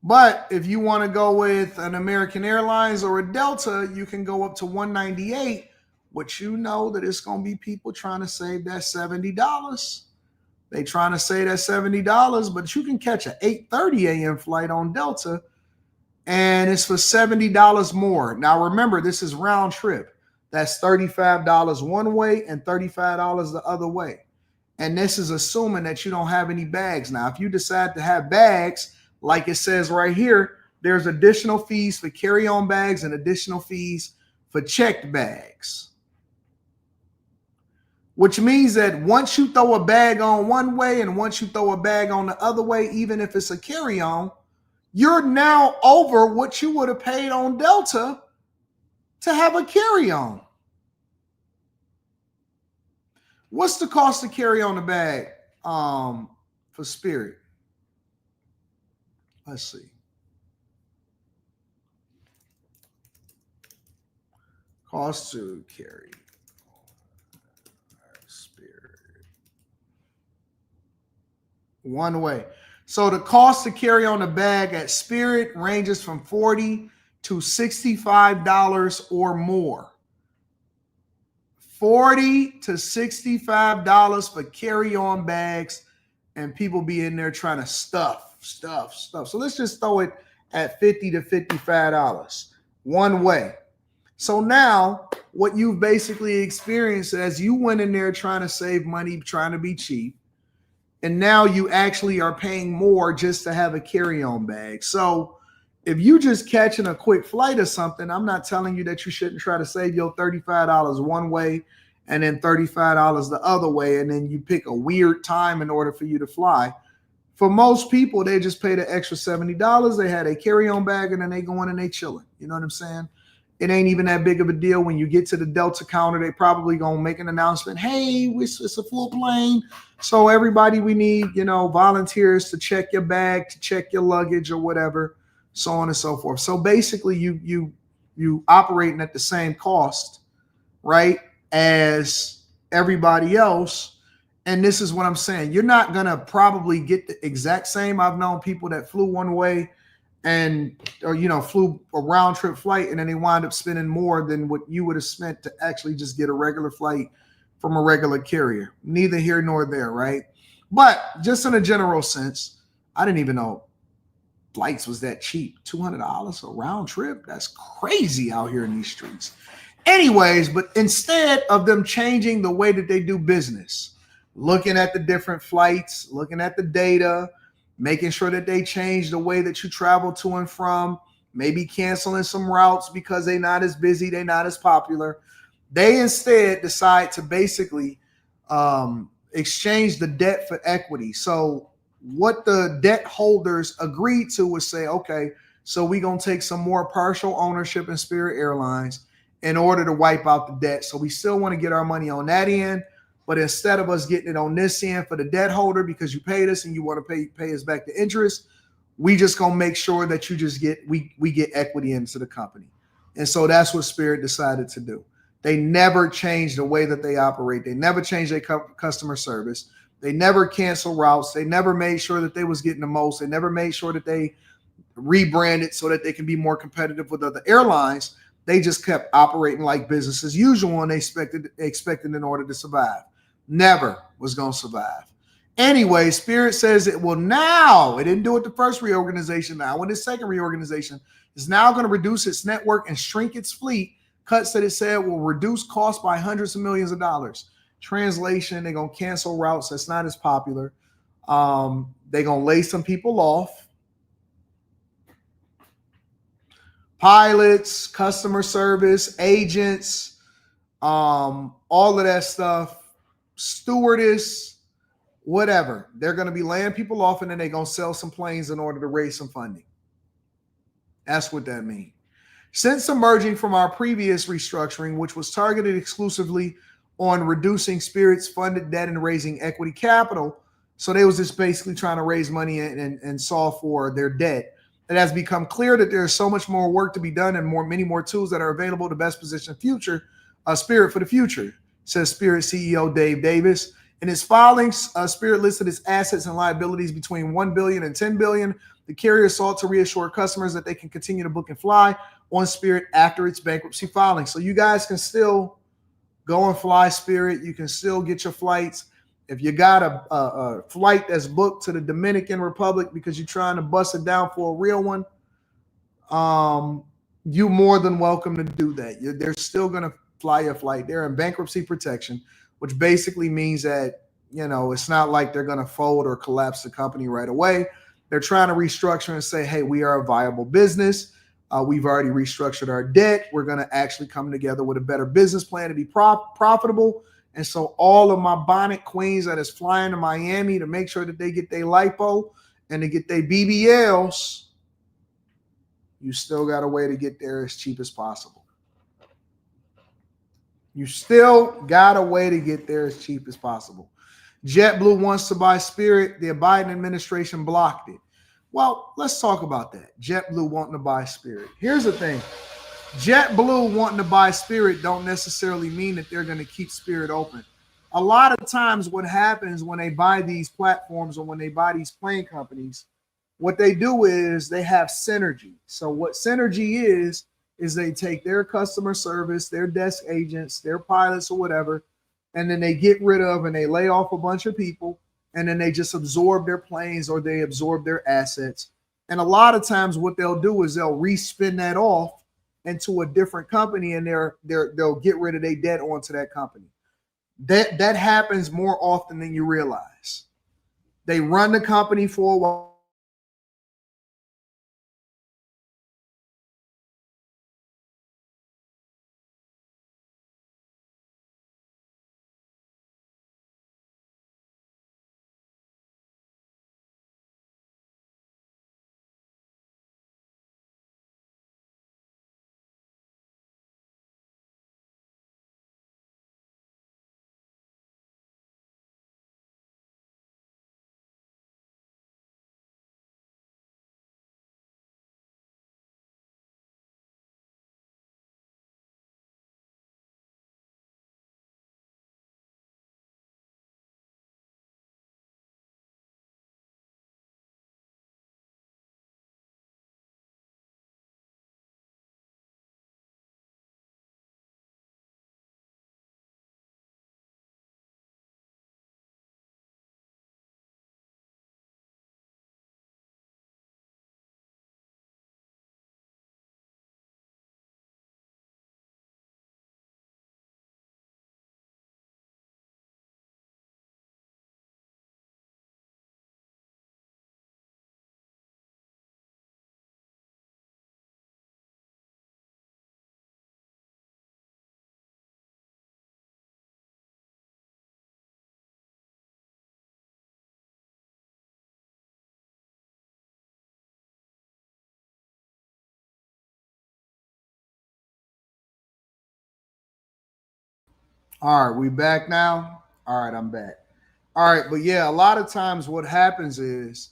But if you want to go with an American Airlines or a Delta, you can go up to $198, which you know that it's going to be people trying to save that $70. They trying to save that $70, but you can catch an 8:30 a.m. flight on Delta, and it's for $70 more. Now, remember, this is round trip. That's $35 one way and $35 the other way. And this is assuming that you don't have any bags. Now, if you decide to have bags, like it says right here, there's additional fees for carry-on bags and additional fees for checked bags. Which means that once you throw a bag on one way and once you throw a bag on the other way, even if it's a carry-on, you're now over what you would have paid on Delta to have a carry-on. What's the cost to carry on the bag for Spirit? Let's see. Cost to carry Spirit. One way. So the cost to carry on the bag at Spirit ranges from $40 to $65 or more. $40 to $65 for carry-on bags, and people be in there trying to stuff. So let's just throw it at $50 to $55 one way. So now what you've basically experienced as you went in there trying to save money, trying to be cheap, and now you actually are paying more just to have a carry-on bag. So if you just catching a quick flight or something, I'm not telling you that you shouldn't try to save your $35 one way and then $35 the other way, and then you pick a weird time in order for you to fly. For most people, they just pay the extra $70. They had a carry-on bag, and then they go in and they chilling. You know what I'm saying? It ain't even that big of a deal. When you get to the Delta counter, they probably gonna make an announcement. Hey, it's a full plane. So everybody, we need, volunteers to check your bag, to check your luggage or whatever, so on and so forth. So basically you operating at the same cost, right, as everybody else. And this is what I'm saying. You're not going to probably get the exact same. I've known people that flew one way and, flew a round trip flight, and then they wind up spending more than what you would have spent to actually just get a regular flight from a regular carrier. Neither here nor there, right? But just in a general sense, I didn't even know flights was that cheap. $200 a round trip? That's crazy out here in these streets. Anyways, but instead of them changing the way that they do business, looking at the different flights, looking at the data, making sure that they change the way that you travel to and from, maybe canceling some routes because they're not as busy, they're not as popular. They instead decide to basically exchange the debt for equity. So what the debt holders agreed to was say, okay, so we're going to take some more partial ownership in Spirit Airlines in order to wipe out the debt. So we still want to get our money on that end. But instead of us getting it on this end for the debt holder because you paid us and you want to pay us back the interest, we just gonna make sure that you just we get equity into the company. And so that's what Spirit decided to do. They never changed the way that they operate. They never changed their customer service. They never canceled routes. They never made sure that they was getting the most. They never made sure that they rebranded so that they can be more competitive with other airlines. They just kept operating like business as usual, and they expected in order to survive. Never was going to survive. Anyway, Spirit says it will now, it didn't do it the first reorganization. Now, in this second reorganization, is now going to reduce its network and shrink its fleet. Cuts that it said will reduce costs by hundreds of millions of dollars. Translation, they're going to cancel routes that's not as popular. They're going to lay some people off. Pilots, customer service, agents, all of that stuff, stewardess, whatever. They're going to be laying people off, and then they're going to sell some planes in order to raise some funding. That's what that means. Since emerging from our previous restructuring, which was targeted exclusively on reducing Spirit's funded debt and raising equity capital, so they was just basically trying to raise money and solve for their debt. It has become clear that there's so much more work to be done and many more tools that are available to best position Spirit for the future, says Spirit CEO Dave Davis. In his filings, Spirit listed its assets and liabilities between $1 billion and $10 billion. The carrier sought to reassure customers that they can continue to book and fly on Spirit after its bankruptcy filing. So you guys can still go and fly Spirit. You can still get your flights. If you got a flight that's booked to the Dominican Republic because you're trying to bust it down for a real one, you're more than welcome to do that. They're still going to fly your flight. They're in bankruptcy protection, which basically means that, it's not like they're going to fold or collapse the company right away. They're trying to restructure and say, hey, we are a viable business. We've already restructured our debt. We're going to actually come together with a better business plan to be profitable. And so all of my bonnet queens that is flying to Miami to make sure that they get their lipo and to get their BBLs, you still got a way to get there as cheap as possible. You still got a way to get there as cheap as possible. JetBlue wants to buy Spirit. The Biden administration blocked it. Well, let's talk about that. JetBlue wanting to buy Spirit. Here's the thing. JetBlue wanting to buy Spirit don't necessarily mean that they're going to keep Spirit open. A lot of times what happens when they buy these platforms or when they buy these plane companies, what they do is they have synergy. So what synergy is they take their customer service, their desk agents, their pilots or whatever, and then they get rid of and they lay off a bunch of people, and then they just absorb their planes or they absorb their assets. And a lot of times what they'll do is they'll respin that off into a different company, and they'll get rid of their debt onto that company. That happens more often than you realize. They run the company for a while. All right, we back now? All right, I'm back. All right, but yeah, a lot of times what happens is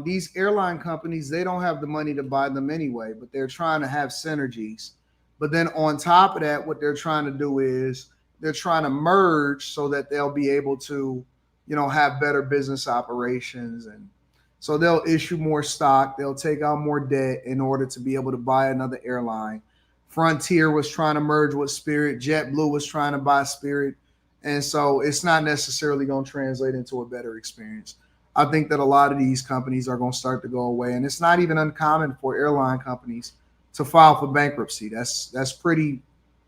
these airline companies, they don't have the money to buy them anyway, but they're trying to have synergies. But then on top of that, what they're trying to do is they're trying to merge so that they'll be able to, have better business operations. And so they'll issue more stock. They'll take out more debt in order to be able to buy another airline. Frontier was trying to merge with Spirit. JetBlue was trying to buy Spirit. And so it's not necessarily going to translate into a better experience. I think that a lot of these companies are going to start to go away. And it's not even uncommon for airline companies to file for bankruptcy. That's pretty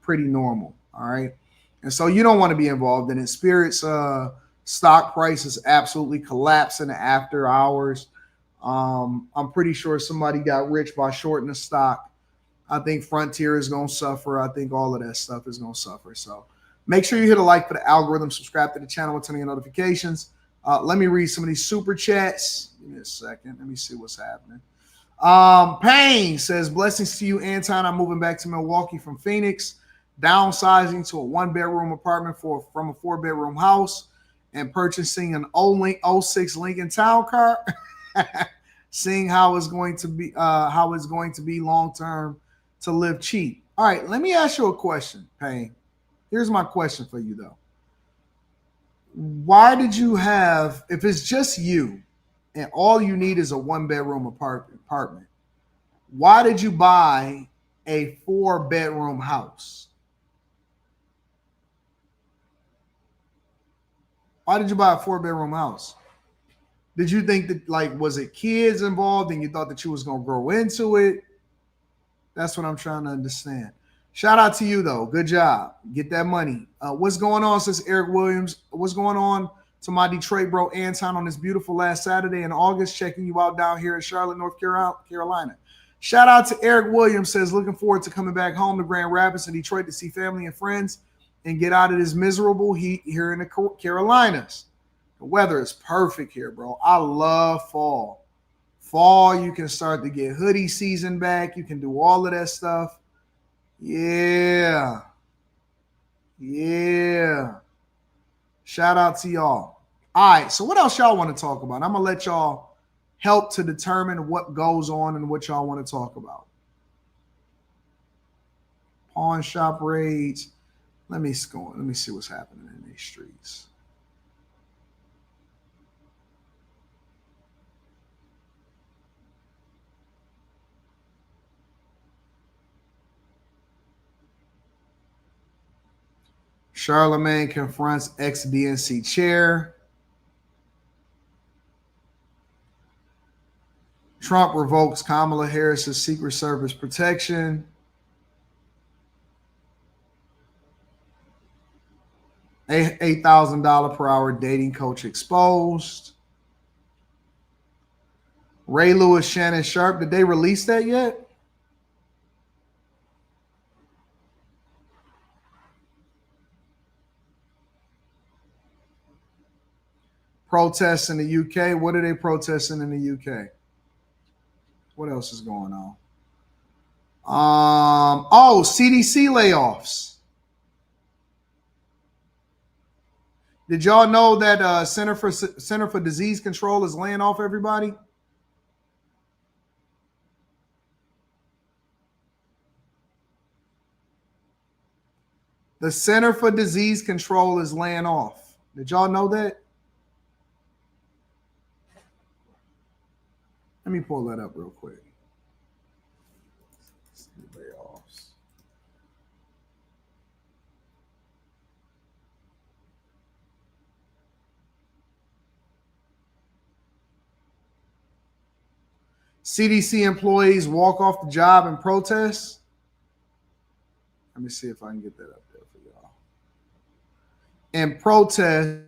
normal. All right. And so you don't want to be involved in it. Spirit's stock price is absolutely collapsing after hours. I'm pretty sure somebody got rich by shorting the stock. I think Frontier is going to suffer. I think all of that stuff is going to suffer. So make sure you hit a like for the algorithm, subscribe to the channel with turn on your notifications. Let me read some of these super chats. Give me a second. Let me see what's happening. Payne says, blessings to you, Anton. I'm moving back to Milwaukee from Phoenix, downsizing to a 1-bedroom apartment from a 4-bedroom house and purchasing an 06 Lincoln Town Car. Seeing how it's going to be long term to live cheap. All right, let me ask you a question, Payne. Here's my question for you, though. Why did you have, if it's just you and all you need is a 1-bedroom apartment, why did you buy a 4-bedroom house? Why did you buy a 4-bedroom house? Did you think that, was it kids involved and you thought that you was going to grow into it? That's what I'm trying to understand. Shout out to you, though. Good job. Get that money. What's going on, says Eric Williams? What's going on to my Detroit bro, Anton, on this beautiful last Saturday in August? Checking you out down here in Charlotte, North Carolina. Shout out to Eric Williams, says, looking forward to coming back home to Grand Rapids and Detroit to see family and friends and get out of this miserable heat here in the Carolinas. The weather is perfect here, bro. I love fall. Fall, you can start to get hoodie season back. You can do all of that stuff. Yeah. Shout out to y'all. All right, so what else y'all want to talk about? I'm going to let y'all help to determine what goes on and what y'all want to talk about. Pawn shop raids. Let me see what's happening in these streets. Charlemagne confronts ex-DNC chair. Trump revokes Kamala Harris's Secret Service protection. $8,000 per hour dating coach exposed. Ray Lewis, Shannon, Sharpe. Did they release that yet? Protests in the UK. What are they protesting in the UK? What else is going on? CDC layoffs. Did y'all know that Center for Disease Control is laying off everybody? The Center for Disease Control is laying off. Did y'all know that? Let me pull that up real quick. Layoffs. CDC employees walk off the job in protest. Let me see if I can get that up there for y'all. In protest.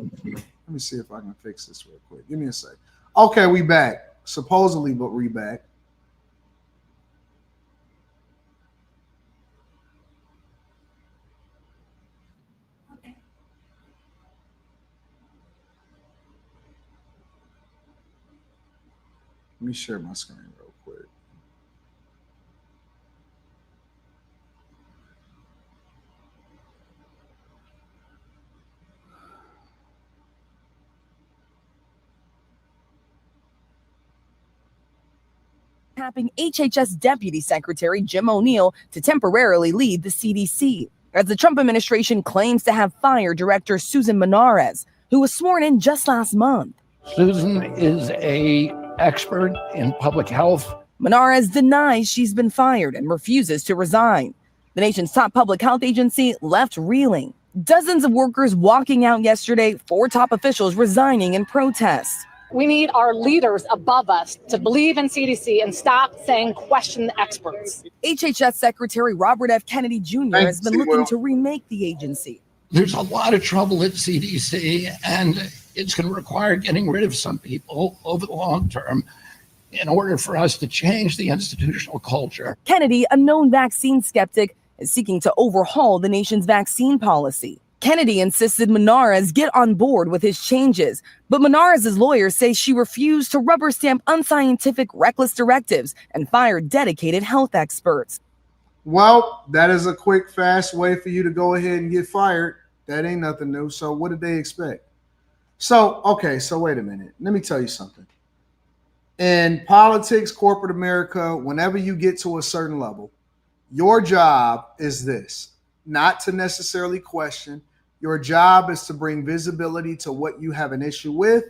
Let me see if I can fix this real quick. Give me a sec. Okay, we back. Supposedly, but we back. Let me share my screen real quick. tapping HHS Deputy Secretary Jim O'Neill to temporarily lead the CDC, as the Trump administration claims to have fired Director Susan Menares, who was sworn in just last month. Susan is an expert in public health. Menares denies she's been fired and refuses to resign. The nation's top public health agency left reeling. Dozens of workers walking out yesterday, 4 top officials resigning in protest. We need our leaders above us to believe in CDC and stop saying question the experts. HHS Secretary Robert F. Kennedy Jr. has been looking to remake the agency. There's a lot of trouble at CDC, and it's going to require getting rid of some people over the long term in order for us to change the institutional culture. Kennedy, a known vaccine skeptic, is seeking to overhaul the nation's vaccine policy. Kennedy insisted Menares get on board with his changes, but Menares' lawyers say she refused to rubber stamp unscientific, reckless directives and fire dedicated health experts. Well, that is a quick, fast way for you to go ahead and get fired. That ain't nothing new. So what did they expect? So wait a minute. Let me tell you something. In politics, corporate America, whenever you get to a certain level, your job is this, not to necessarily question. Your job is to bring visibility to what you have an issue with,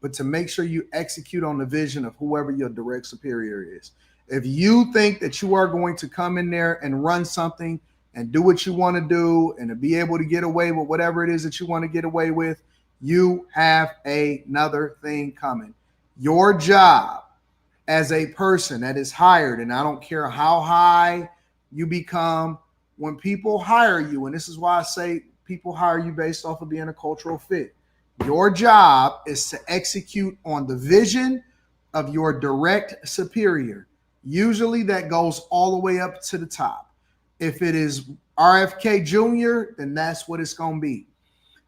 but to make sure you execute on the vision of whoever your direct superior is. If you think that you are going to come in there and run something and do what you want to do and to be able to get away with whatever it is that you want to get away with, you have another thing coming. Your job as a person that is hired, and I don't care how high you become, when people hire you, and this is why I say people hire you based off of being a cultural fit. Your job is to execute on the vision of your direct superior. Usually that goes all the way up to the top. If it is RFK Jr., then that's what it's going to be.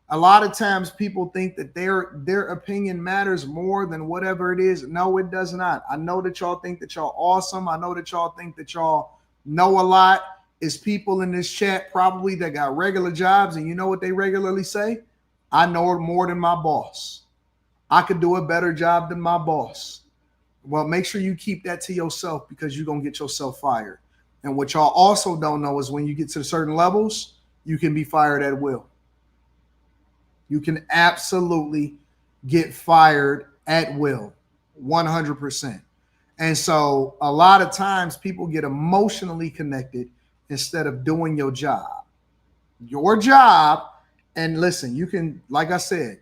A lot of times people think that their opinion matters more than whatever it is. No, it does not. I know that y'all think that y'all awesome. I know that y'all think that y'all know a lot. Is people in this chat probably that got regular jobs, and you know what they regularly say? I know more than my boss. I could do a better job than my boss. Well, make sure you keep that to yourself, because you're going to get yourself fired. And what y'all also don't know is when you get to certain levels, you can be fired at will. You can absolutely get fired at will, 100%. And so a lot of times people get emotionally connected instead of doing your job. Your job, and listen, you can, like I said,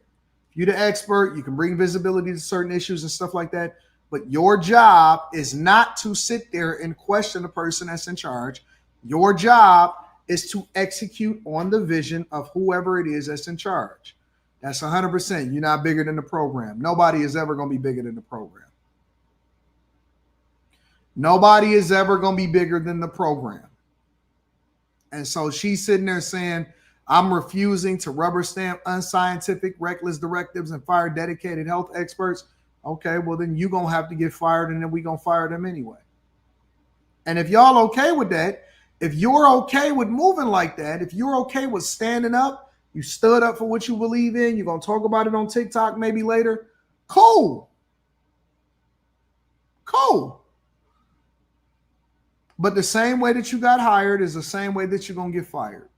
you're the expert, you can bring visibility to certain issues and stuff like that, but your job is not to sit there and question the person that's in charge. Your job is to execute on the vision of whoever it is that's in charge. That's 100%. You're not bigger than the program. Nobody is ever going to be bigger than the program. Nobody is ever going to be bigger than the program. And so she's sitting there saying, I'm refusing to rubber stamp unscientific, reckless directives and fire dedicated health experts. Okay, well, then you're going to have to get fired, and then we're going to fire them anyway. And if y'all okay with that, if you're okay with moving like that, if you're okay with standing up, you stood up for what you believe in, you're going to talk about it on TikTok maybe later, cool. Cool. But the same way that you got hired is the same way that you're going to get fired.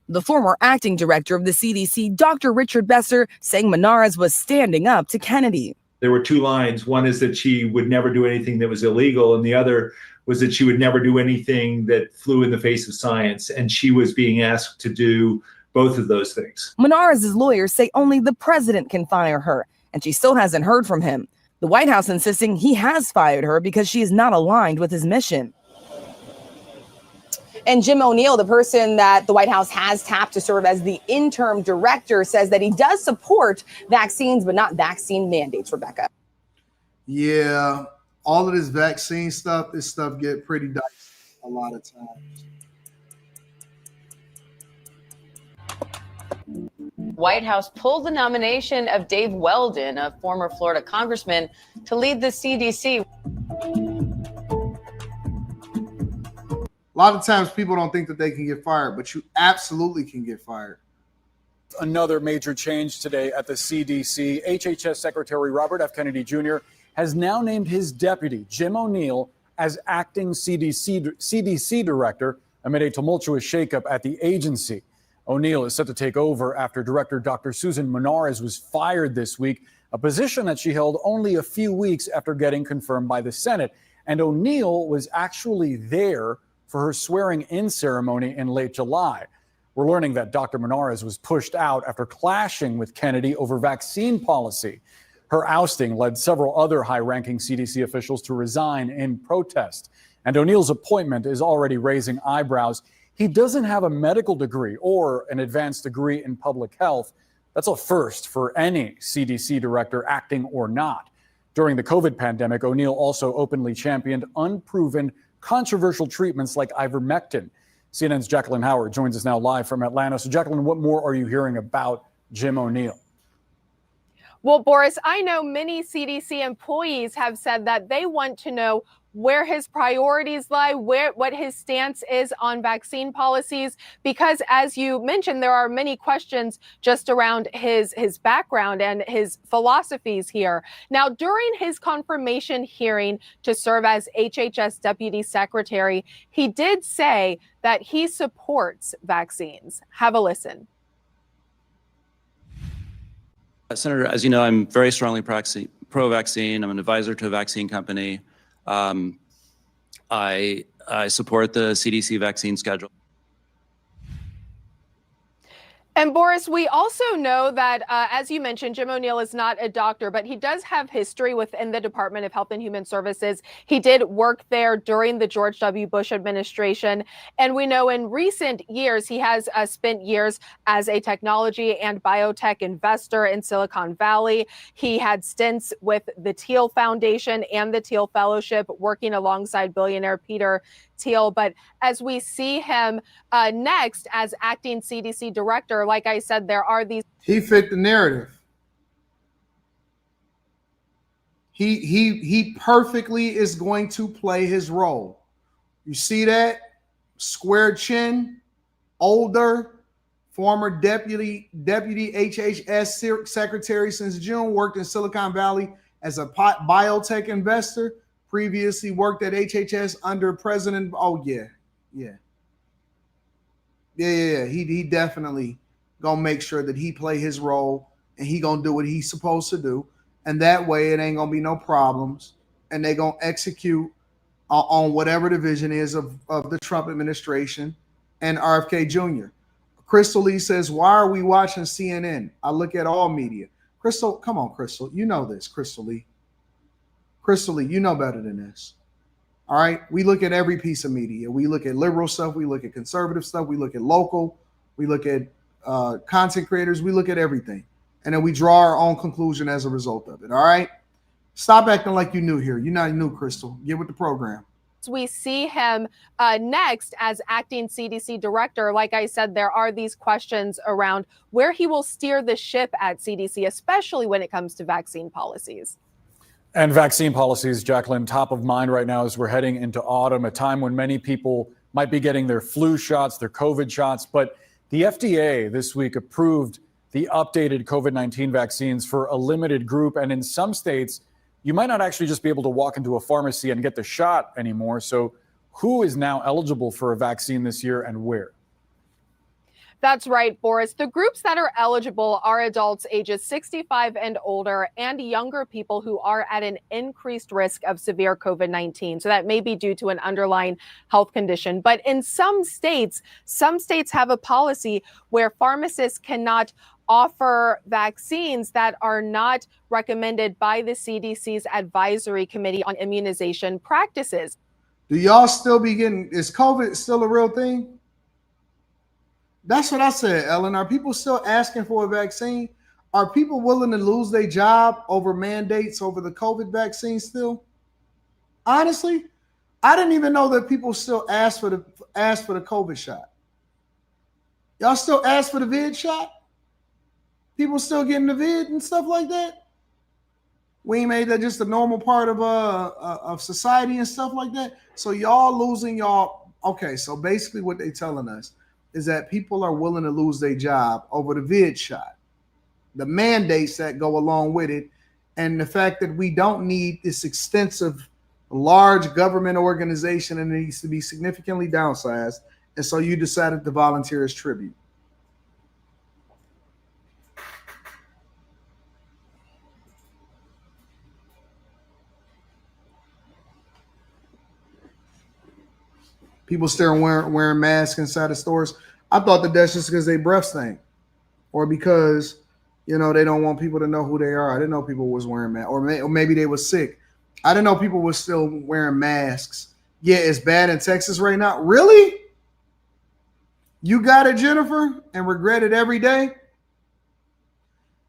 The former acting director of the CDC, Dr. Richard Besser, saying Menares was standing up to Kennedy. There were 2 lines. One is that she would never do anything that was illegal, and the other was that she would never do anything that flew in the face of science. And she was being asked to do both of those things. Menares' lawyers say only the president can fire her, and she still hasn't heard from him. The White House insisting he has fired her because she is not aligned with his mission. And Jim O'Neill, the person that the White House has tapped to serve as the interim director, says that he does support vaccines, but not vaccine mandates, Rebecca. Yeah, all of this vaccine stuff, this stuff get pretty dicey a lot of times. White House pulled the nomination of Dave Weldon, a former Florida congressman, to lead the CDC. A lot of times people don't think that they can get fired, but you absolutely can get fired. Another major change today at the CDC. HHS Secretary Robert F. Kennedy Jr. has now named his deputy, Jim O'Neill, as acting CDC director amid a tumultuous shakeup at the agency. O'Neill is set to take over after Director Dr. Susan Menares was fired this week, a position that she held only a few weeks after getting confirmed by the Senate. And O'Neill was actually there for her swearing-in ceremony in late July. We're learning that Dr. Menares was pushed out after clashing with Kennedy over vaccine policy. Her ousting led several other high-ranking CDC officials to resign in protest. And O'Neill's appointment is already raising eyebrows. He doesn't have a medical degree or an advanced degree in public health. That's a first for any CDC director, acting or not. During the COVID pandemic, O'Neill also openly championed unproven, controversial treatments like ivermectin. CNN's Jacqueline Howard joins us now live from Atlanta. So, Jacqueline, what more are you hearing about Jim O'Neill? Well, Boris, I know many CDC employees have said that they want to know where his priorities lie, what his stance is on vaccine policies, because as you mentioned, there are many questions just around his background and his philosophies here. Now, during his confirmation hearing to serve as HHS Deputy Secretary, he did say that he supports vaccines. Have a listen. Senator, as you know, I'm very strongly pro-vaccine. I'm an advisor to a vaccine company. I support the CDC vaccine schedule. And Boris, we also know that, as you mentioned, Jim O'Neill is not a doctor, but he does have history within the Department of Health and Human Services. He did work there during the George W. Bush administration. And we know in recent years, he has spent years as a technology and biotech investor in Silicon Valley. He had stints with the Thiel Foundation and the Thiel Fellowship, working alongside billionaire Peter Thiel. But as we see him next as acting CDC director, like I said, there are these. He fit the narrative. He perfectly is going to play his role. You see that? Square chin, older, former deputy HHS secretary since June, worked in Silicon Valley as a biotech investor. Previously worked at HHS under President. Oh yeah. He definitely gonna make sure that he play his role and he gonna do what he's supposed to do, and that way it ain't gonna be no problems, and they gonna execute on whatever the vision is of the Trump administration and RFK Jr. Crystal Lee says, "Why are we watching CNN? I look at all media." Crystal, come on, Crystal, you know this, Crystal Lee. Crystal Lee, you know better than this. All right. We look at every piece of media. We look at liberal stuff. We look at conservative stuff. We look at local. We look at content creators. We look at everything. And then we draw our own conclusion as a result of it. All right. Stop acting like you're new here. You're not new, Crystal. Get with the program. We see him next as acting CDC director. Like I said, there are these questions around where he will steer the ship at CDC, especially when it comes to vaccine policies. And vaccine policies, Jacqueline, top of mind right now as we're heading into autumn, a time when many people might be getting their flu shots, their COVID shots. But the FDA this week approved the updated COVID-19 vaccines for a limited group. And in some states, you might not actually just be able to walk into a pharmacy and get the shot anymore. So who is now eligible for a vaccine this year and where? That's right, Boris. The groups that are eligible are adults ages 65 and older and younger people who are at an increased risk of severe COVID-19. So that may be due to an underlying health condition. But in some states have a policy where pharmacists cannot offer vaccines that are not recommended by the CDC's Advisory Committee on Immunization Practices. Do y'all still be getting, is COVID still a real thing? That's what I said, Ellen. Are people still asking for a vaccine? Are people willing to lose their job over mandates over the COVID vaccine still? Honestly, I didn't even know that people still ask for the COVID shot. Y'all still ask for the vid shot? People still getting the vid and stuff like that? We made that just a normal part of society and stuff like that. So y'all losing y'all. Okay, so basically what they telling us is that people are willing to lose their job over the vid shot, the mandates that go along with it, and the fact that we don't need this extensive, large government organization, and it needs to be significantly downsized. And so you decided to volunteer as tribute. People still wearing masks inside of stores. I thought that that's just because they breath stink, or because, you know, they don't want people to know who they are. I didn't know people was wearing masks, or maybe they were sick. I didn't know people were still wearing masks. Yeah, it's bad in Texas right now. Really? You got it, Jennifer, and regret it every day?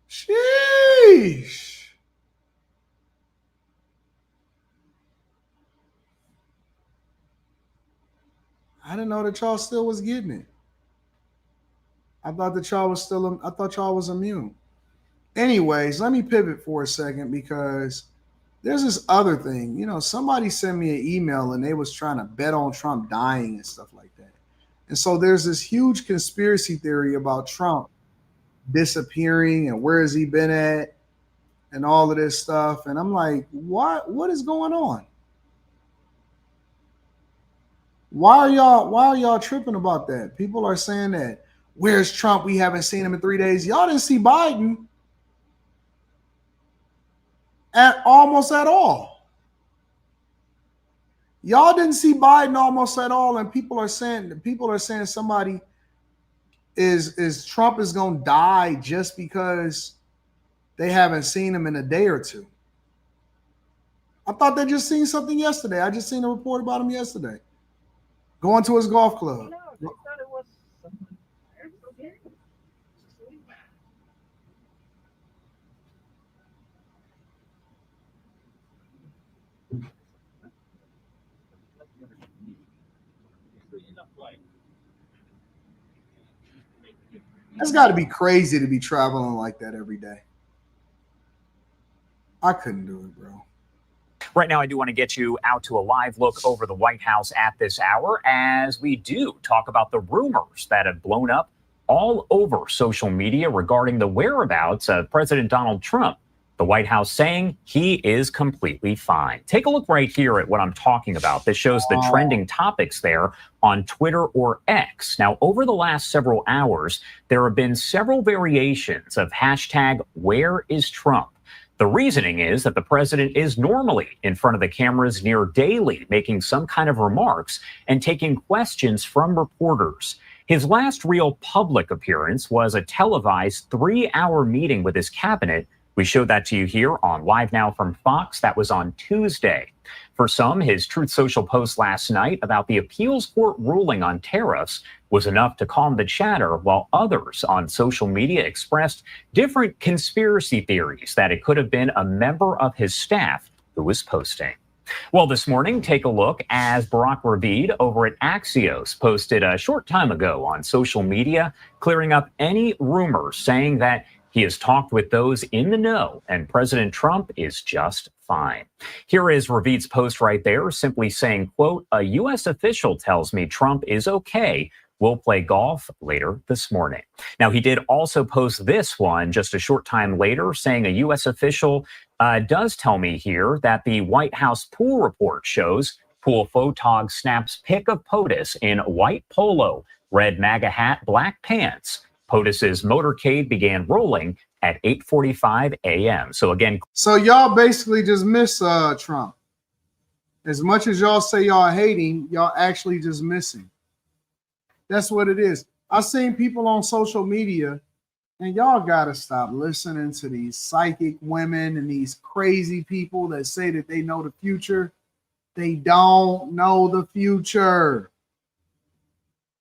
Sheesh. I didn't know that y'all still was getting it. I thought that y'all was still, I thought y'all was immune. Anyways, let me pivot for a second, because there's this other thing. You know, somebody sent me an email and they was trying to bet on Trump dying and stuff like that. And so there's this huge conspiracy theory about Trump disappearing and where has he been at and all of this stuff. And I'm like, what is going on? Why are y'all tripping about that? People are saying that, where's Trump? We haven't seen him in 3 days. Y'all didn't see Biden almost at all. Y'all didn't see Biden almost at all. And people are saying somebody is Trump is gonna die just because they haven't seen him in a day or two. I thought they just seen something yesterday. I just seen a report about him yesterday. Going to his golf club. That's got to be crazy to be traveling like that every day. I couldn't do it, bro. Right now, I do want to get you out to a live look over the White House at this hour, as we do talk about the rumors that have blown up all over social media regarding the whereabouts of President Donald Trump. The White House saying he is completely fine. Take a look right here at what I'm talking about. This shows the trending topics there on Twitter or X. Now, over the last several hours, there have been several variations of hashtag where is Trump. The reasoning is that the president is normally in front of the cameras near daily, making some kind of remarks and taking questions from reporters. His last real public appearance was a televised 3-hour meeting with his cabinet. We showed that to you here on Live Now from Fox. That was on Tuesday. For some, his Truth Social post last night about the appeals court ruling on tariffs was enough to calm the chatter, while others on social media expressed different conspiracy theories that it could have been a member of his staff who was posting. Well, this morning, take a look as Barack Ravid over at Axios posted a short time ago on social media, clearing up any rumors saying that he has talked with those in the know and President Trump is just fine. Here is Ravid's post right there, simply saying, quote, "A U.S. official tells me Trump is okay. We'll play golf later this morning." Now, he did also post this one just a short time later, saying a U.S. official does tell me here that the White House pool report shows pool photog snaps pic of POTUS in white polo, red MAGA hat, black pants. POTUS's motorcade began rolling at 8:45 a.m. So again, so y'all basically just miss Trump. As much as y'all say y'all hating, y'all actually just missing. That's what it is. I've seen people on social media, and y'all gotta stop listening to these psychic women and these crazy people that say that they know the future. They don't know the future.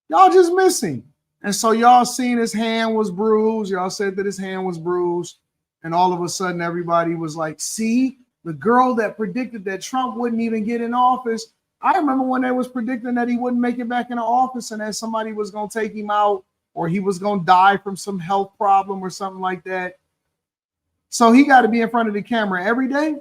Y'all just missing. And so y'all seen his hand was bruised. Y'all said that his hand was bruised. And all of a sudden, everybody was like, see, the girl that predicted that Trump wouldn't even get in office. I remember when they was predicting that he wouldn't make it back in the office and that somebody was going to take him out or he was going to die from some health problem or something like that. So he got to be in front of the camera every day.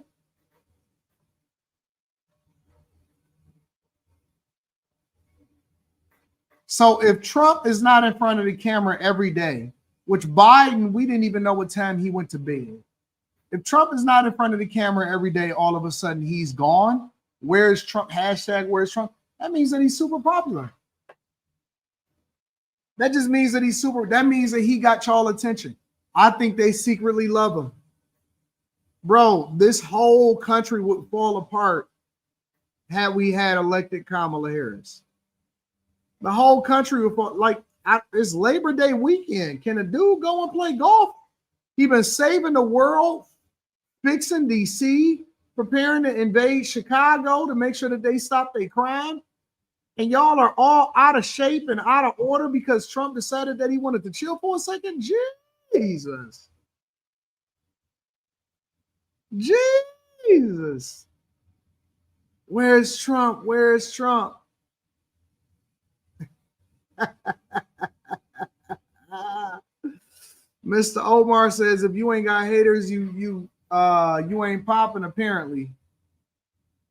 So if Trump is not in front of the camera every day, which Biden, we didn't even know what time he went to bed. If Trump is not in front of the camera every day, all of a sudden he's gone. Where's Trump? Hashtag where's Trump? That means that he's super popular. That just means that he's super. That means that he got y'all attention. I think they secretly love him. Bro, this whole country would fall apart had we had elected Kamala Harris. The whole country would fall. Like, it's Labor Day weekend. Can a dude go and play golf? He been saving the world, fixing DC, preparing to invade Chicago to make sure that they stop their crime. And y'all are all out of shape and out of order because Trump decided that he wanted to chill for a second. Jesus. Jesus. Where's Trump? Where's Trump? Mr. Omar says, if you ain't got haters, you ain't popping, apparently.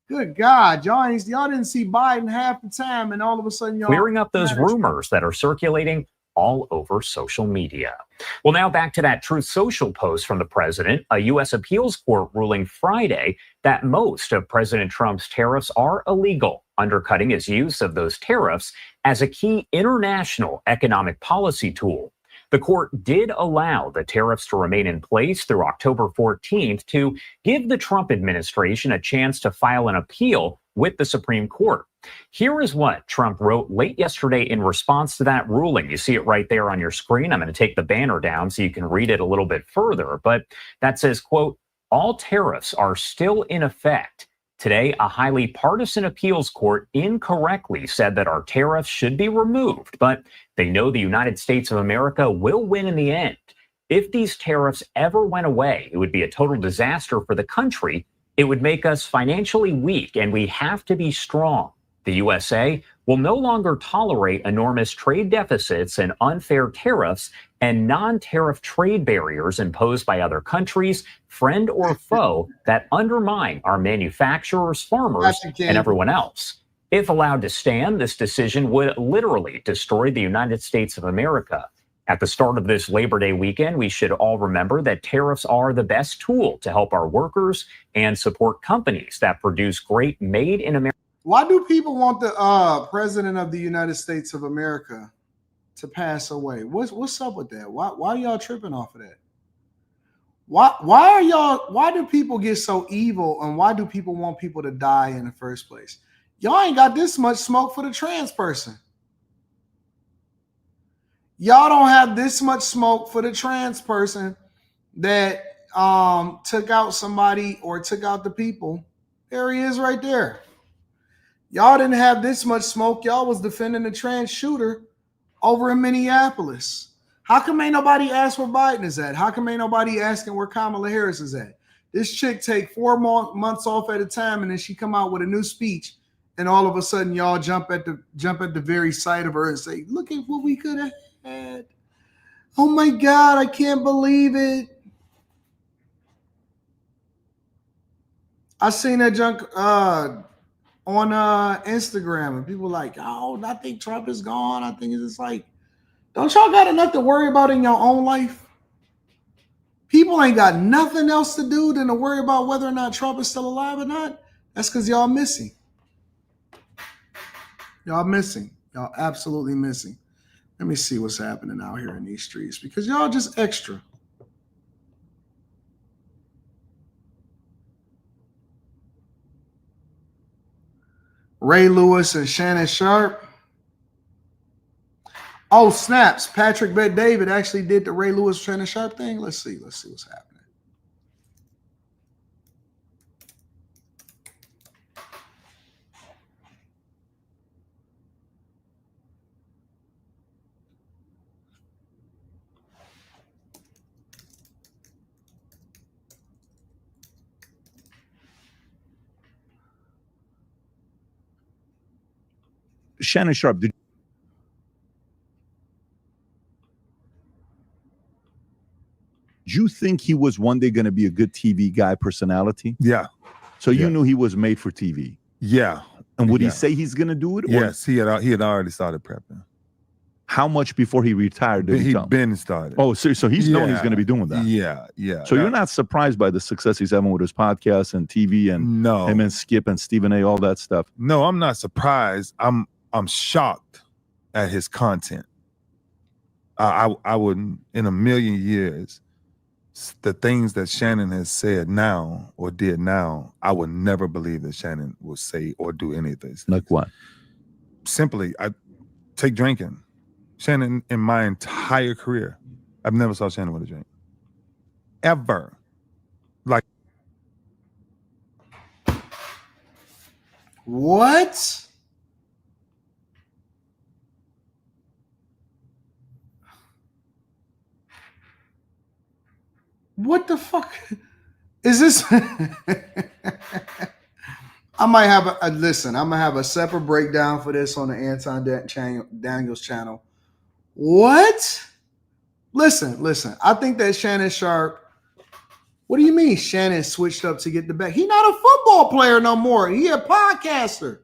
Good God, y'all didn't see Biden half the time, and all of a sudden y'all clearing up those rumors that are circulating all over social media. Well, now back to that Truth Social post from the president. A U.S. appeals court ruling Friday that most of President Trump's tariffs are illegal, undercutting his use of those tariffs as a key international economic policy tool. The court did allow the tariffs to remain in place through October 14th to give the Trump administration a chance to file an appeal with the Supreme Court. Here is what Trump wrote late yesterday in response to that ruling. You see it right there on your screen. I'm going to take the banner down so you can read it a little bit further. But that says, quote, all tariffs are still in effect. Today, a highly partisan appeals court incorrectly said that our tariffs should be removed, but they know the United States of America will win in the end. If these tariffs ever went away, it would be a total disaster for the country. It would make us financially weak, and we have to be strong. The USA will no longer tolerate enormous trade deficits and unfair tariffs and non-tariff trade barriers imposed by other countries, friend or foe, that undermine our manufacturers, farmers, and everyone else. If allowed to stand, this decision would literally destroy the United States of America. At the start of this Labor Day weekend, we should all remember that tariffs are the best tool to help our workers and support companies that produce great made in America. Why do people want the president of the United States of America to pass away? What's up with that? Why are y'all tripping off of that? Why do people get so evil, and why do people want people to die in the first place? Y'all ain't got this much smoke for the trans person. Y'all don't have this much smoke for the trans person that took out somebody or took out the people. There he is right there. Y'all didn't have this much smoke. Y'all was defending the trans shooter over in Minneapolis. How come ain't nobody asked where Biden is at? How come ain't nobody asking where Kamala Harris is at? This chick take 4 months off at a time, and then she come out with a new speech, and all of a sudden y'all jump at the very sight of her and say, look at what we could have had. Oh my God, I can't believe it. I seen that junk on Instagram, and people like, oh, I think Trump is gone. I think it's just like, don't y'all got enough to worry about in your own life? People ain't got nothing else to do than to worry about whether or not Trump is still alive or not. That's because y'all missing. Y'all missing. Y'all absolutely missing. Let me see what's happening out here in these streets, because y'all just extra. Ray Lewis and Shannon Sharpe. Oh, snaps. Patrick Bet David actually did the Ray Lewis Shannon Sharpe thing. Let's see what's happening. Shannon Sharpe, did you think he was one day going to be a good TV guy personality? Yeah. So you knew he was made for TV? Yeah. And would he say he's going to do it? Yes, he had already started prepping. How much before he retired did he tell? Been started. Oh, so he's known he's going to be doing that. Yeah. So you're not surprised by the success he's having with his podcast and TV and him and Skip and Stephen A. all that stuff. No, I'm not surprised. I'm shocked at his content. I wouldn't in a million years. The things that Shannon has said now or did now, I would never believe that Shannon will say or do any of this. Like what? Simply, I take drinking. Shannon, in my entire career, I've never saw Shannon with a drink. Ever. Like. What? What the fuck is this? I might have listen. I'm gonna have a separate breakdown for this on the Anton Daniels channel. What? Listen. I think that Shannon Sharpe. What do you mean Shannon switched up to get the back? He's not a football player no more. He a podcaster.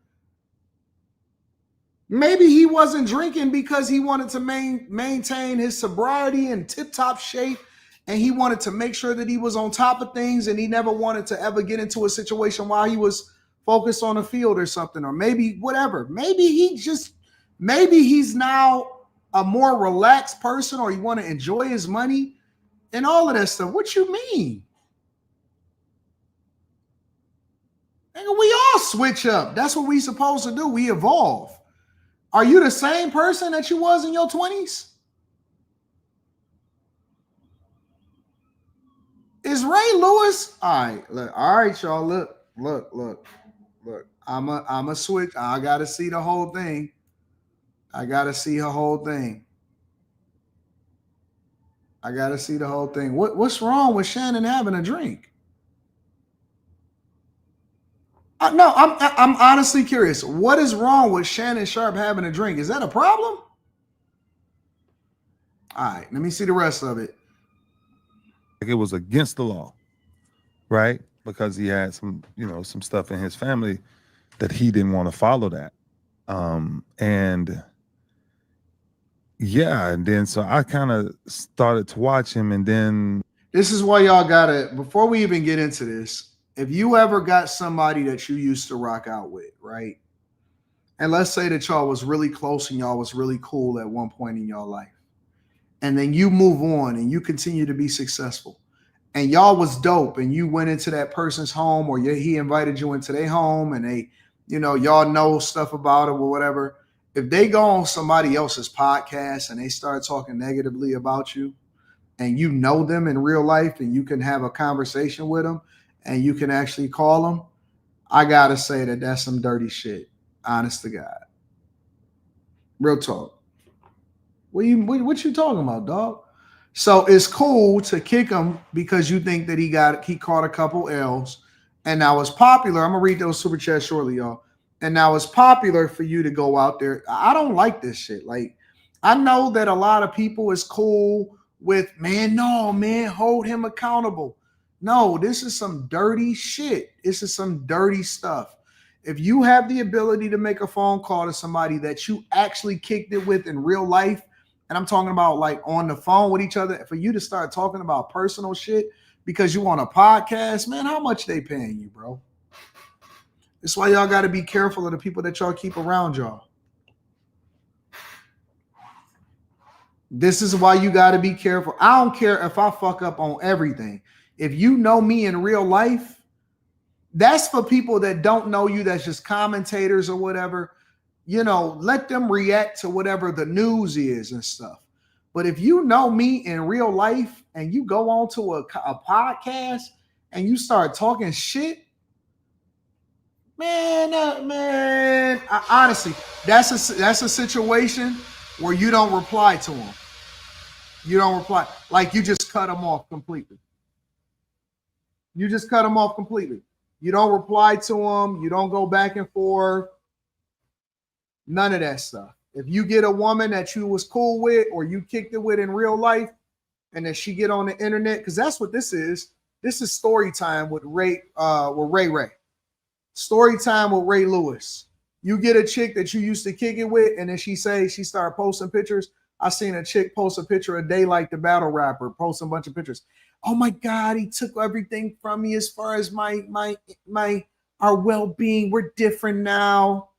Maybe he wasn't drinking because he wanted to maintain his sobriety and tip-top shape. And he wanted to make sure that he was on top of things, and he never wanted to ever get into a situation while he was focused on the field or something, or maybe whatever. Maybe he's now a more relaxed person, or you want to enjoy his money and all of that stuff. What you mean? Nigga, we all switch up. That's what we supposed to do. We evolve. Are you the same person that you was in your 20s? Is Ray Lewis? All right, y'all. Look. I'm a switch. I gotta see the whole thing. What's wrong with Shannon having a drink? No, I'm honestly curious. What is wrong with Shannon Sharpe having a drink? Is that a problem? All right, let me see the rest of it. Like it was against the law, right? Because he had some stuff in his family that he didn't want to follow that. And then so I kind of started to watch him, and then this is why y'all gotta, before we even get into this, if you ever got somebody that you used to rock out with, right? And let's say that y'all was really close and y'all was really cool at one point in your life. And then you move on and you continue to be successful, and y'all was dope, and you went into that person's home, or he invited you into their home, and they, y'all know stuff about it or whatever. If they go on somebody else's podcast and they start talking negatively about you, and you know them in real life, and you can have a conversation with them, and you can actually call them, I gotta say that that's some dirty shit. Honest to God, real talk. What you talking about, dog? So it's cool to kick him because you think that he caught a couple L's, and now it's popular. I'm gonna read those super chats shortly, y'all. And now it's popular for you to go out there. I don't like this shit. Like, I know that a lot of people is cool with, hold him accountable. No, this is some dirty shit. This is some dirty stuff. If you have the ability to make a phone call to somebody that you actually kicked it with in real life, and I'm talking about like on the phone with each other, for you to start talking about personal shit because you on a podcast, man, how much they paying you, bro? That's why y'all got to be careful of the people that y'all keep around y'all. This is why you got to be careful. I don't care if I fuck up on everything. If you know me in real life, that's for people that don't know you, that's just commentators or whatever. Let them react to whatever the news is and stuff. But if you know me in real life and you go on to a podcast and you start talking shit, honestly, that's a situation where you don't reply to them. You don't reply. Like, you just cut them off completely. You don't reply to them. You don't go back and forth. None of that stuff. If you get a woman that you was cool with or you kicked it with in real life, and then she get on the internet, because that's what this is. This is story time with Ray. Story time with Ray Lewis. You get a chick that you used to kick it with, and then she started posting pictures. I seen a chick post a picture a day like the battle rapper, post a bunch of pictures. Oh my God, he took everything from me as far as our well-being. We're different now.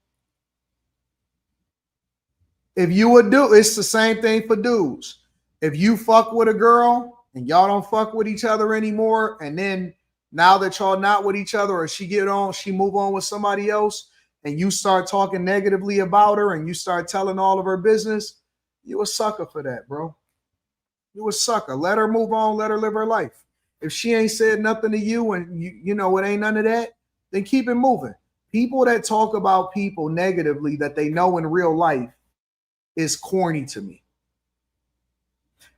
If you would do, it's the same thing for dudes. If you fuck with a girl and y'all don't fuck with each other anymore, and then now that y'all not with each other, or she move on with somebody else, and you start talking negatively about her and you start telling all of her business, you a sucker for that, bro. You a sucker. Let her move on. Let her live her life. If she ain't said nothing to you and you know it ain't none of that, then keep it moving. People that talk about people negatively that they know in real life is corny to me.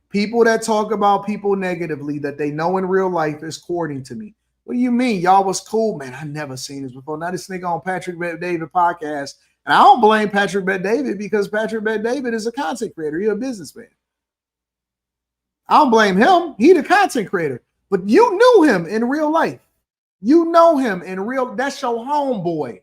People that talk about people negatively that they know in real life is corny to me. What do you mean? Y'all was cool, man. I never seen this before. Now this nigga on Patrick Bet-David podcast. And I don't blame Patrick Bet-David because Patrick Bet-David is a content creator. He's a businessman. I don't blame him. He the content creator. But you knew him in real life. You know him in real. That's your homeboy.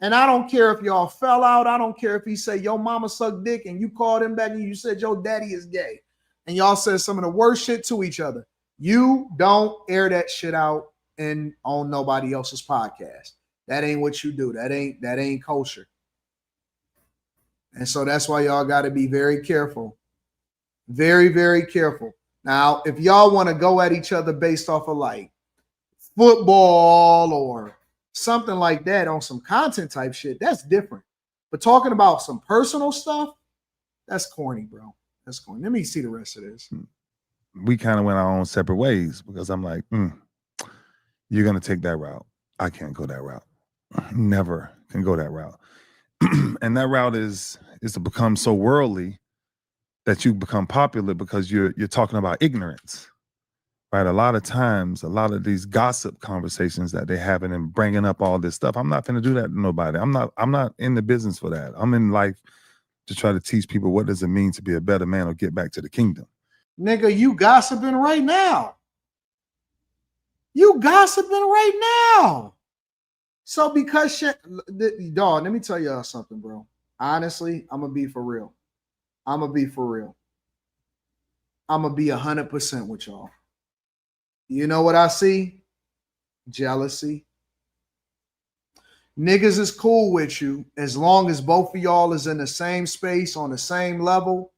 And I don't care if y'all fell out. I don't care if he said your mama sucked dick and you called him back and you said your daddy is gay. And y'all said some of the worst shit to each other. You don't air that shit out and on nobody else's podcast. That ain't what you do. That ain't kosher. And so that's why y'all got to be very careful. Very, very careful. Now, if y'all want to go at each other based off of like football or something like that on some content type shit, that's different. But talking about some personal stuff, that's corny, bro. That's corny. Let me see the rest of this. We kind of went our own separate ways because I'm like, you're going to take that route. I can't go that route. Never can go that route. And that route is to become so worldly that you become popular because you're talking about ignorance, right? A lot of times, a lot of these gossip conversations that they're having and bringing up all this stuff, I'm not going to do that to nobody. I'm not in the business for that. I'm in life to try to teach people what does it mean to be a better man or get back to the kingdom. Nigga, you gossiping right now. You gossiping right now. So because dog, let me tell y'all something, bro. Honestly, I'm going to be for real. I'm going to be for real. I'm going to be 100% with y'all. You know what I see? Jealousy. Niggas is cool with you as long as both of y'all is in the same space, on the same level.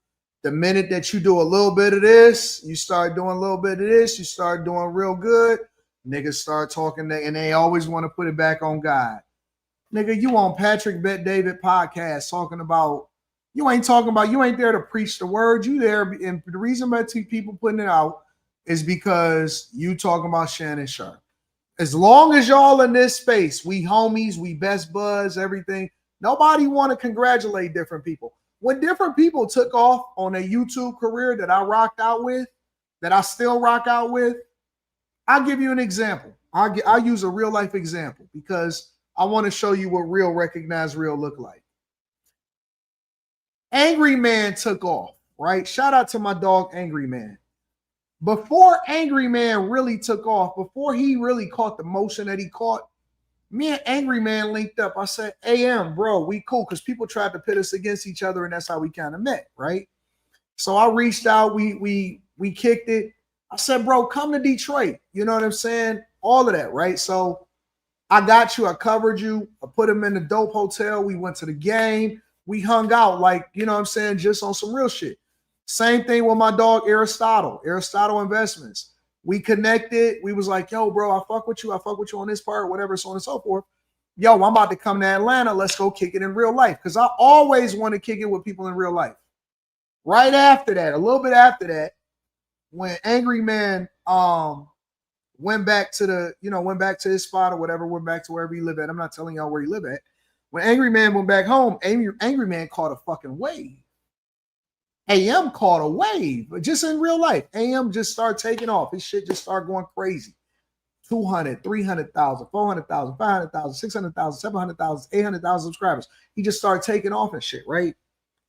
The minute that you do a little bit of this, you start doing a little bit of this, you start doing real good, niggas start talking, and they always want to put it back on God. Nigga, you on Patrick Bet-David podcast talking about, you ain't there to preach the word. You there, and the reason why people putting it out is because you talking about Shannon Sharpe. As long as y'all in this space, we homies, we best buds, everything. Nobody want to congratulate different people. When different people took off on a YouTube career that I rocked out with, that I still rock out with, I'll give you an example. I'll use a real life example because I want to show you what real recognized real look like. Angry Man took off, right? Shout out to my dog, Angry Man. Before Angry Man really took off, before he really caught the motion that he caught, me and Angry Man linked up. I said, AM, bro, we cool, because people tried to pit us against each other, and that's how we kind of met, right? So I reached out, we kicked it. I said, bro, come to Detroit. You know what I'm saying? All of that, right? So I got you, I covered you, I put him in the dope hotel. We went to the game, we hung out, like, you know what I'm saying, just on some real shit. Same thing with my dog, Aristotle Investments. We connected. We was like, yo, bro, I fuck with you on this part, whatever, so on and so forth. Yo, I'm about to come to Atlanta. Let's go kick it in real life. Because I always want to kick it with people in real life. Right after that, a little bit after that, when Angry Man went back to his spot or whatever, went back to wherever he lived at. I'm not telling y'all where he lived at. When Angry Man went back home, Angry Man caught a fucking wave. AM caught a wave, but just in real life. AM just started taking off. His shit just started going crazy. 200, 300,000, 400,000, 500,000, 600,000, 700,000, 800,000 subscribers. He just started taking off and shit, right?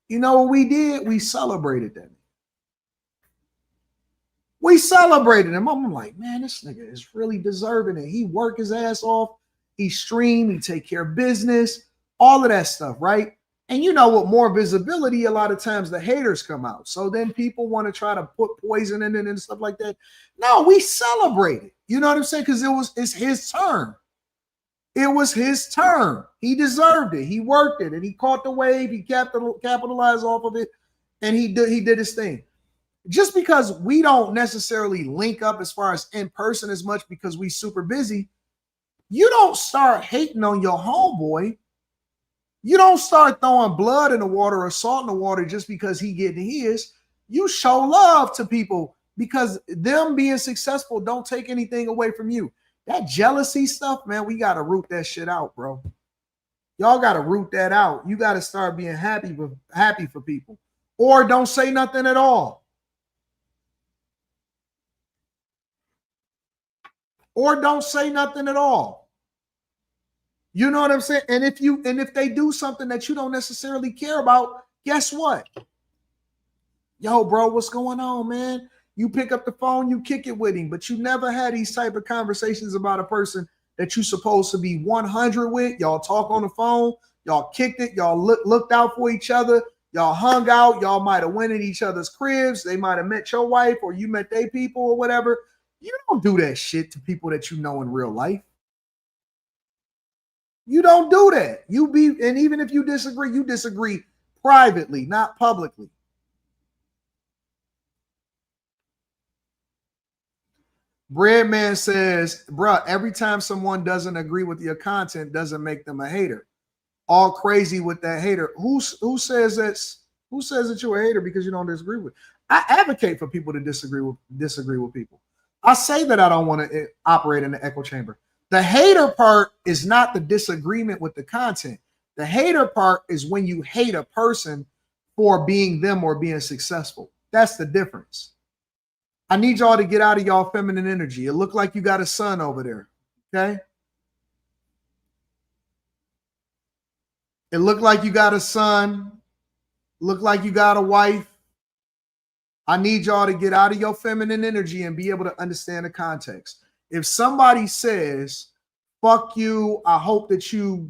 You know what we did? We celebrated that. We celebrated him. I'm like, man, this nigga is really deserving it. He work his ass off. He stream. He take care of business. all of that stuff, right? And you know, with more visibility, a lot of times the haters come out. So then people want to try to put poison in it and stuff like that. No, we celebrate it. You know what I'm saying? Because it's his turn. It was his turn. He deserved it. He worked it, and he caught the wave. He capitalized off of it, and he did his thing. Just because we don't necessarily link up as far as in person as much because we super busy, you don't start hating on your homeboy. You don't start throwing blood in the water or salt in the water just because he getting his. You show love to people because them being successful don't take anything away from you. That jealousy stuff, man, we got to root that shit out, bro. Y'all got to root that out. You got to start being happy for people, or don't say nothing at all. Or don't say nothing at all. You know what I'm saying? And if they do something that you don't necessarily care about, guess what? Yo, bro, what's going on, man? You pick up the phone, you kick it with him, but you never had these type of conversations about a person that you're supposed to be 100 with. Y'all talk on the phone, y'all kicked it, y'all looked out for each other, y'all hung out, y'all might have went in each other's cribs, they might have met your wife or you met their people or whatever. You don't do that shit to people that you know in real life. You don't do that. And even if you disagree privately, not publicly. Breadman says, bruh, every time someone doesn't agree with your content doesn't make them a hater. All crazy with that hater. Who says that you're a hater because you don't disagree with? I advocate for people to disagree with people. I say that I don't want to operate in the echo chamber. The hater part is not the disagreement with the content. The hater part is when you hate a person for being them or being successful. That's the difference. I need y'all to get out of y'all feminine energy. It looked like you got a son over there, okay? It looked like you got a son. Looked like you got a wife. I need y'all to get out of your feminine energy and be able to understand the context. If somebody says, fuck you, I hope that you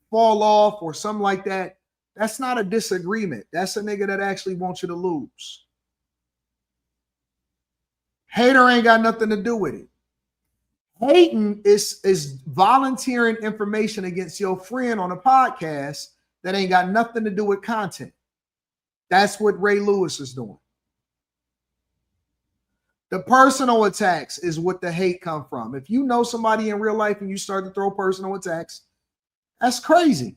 fall off or something like that, that's not a disagreement. That's a nigga that actually wants you to lose. Hater ain't got nothing to do with it. Hating is volunteering information against your friend on a podcast that ain't got nothing to do with content. That's what Ray Lewis is doing. The personal attacks is what the hate come from. If you know somebody in real life and you start to throw personal attacks, that's crazy.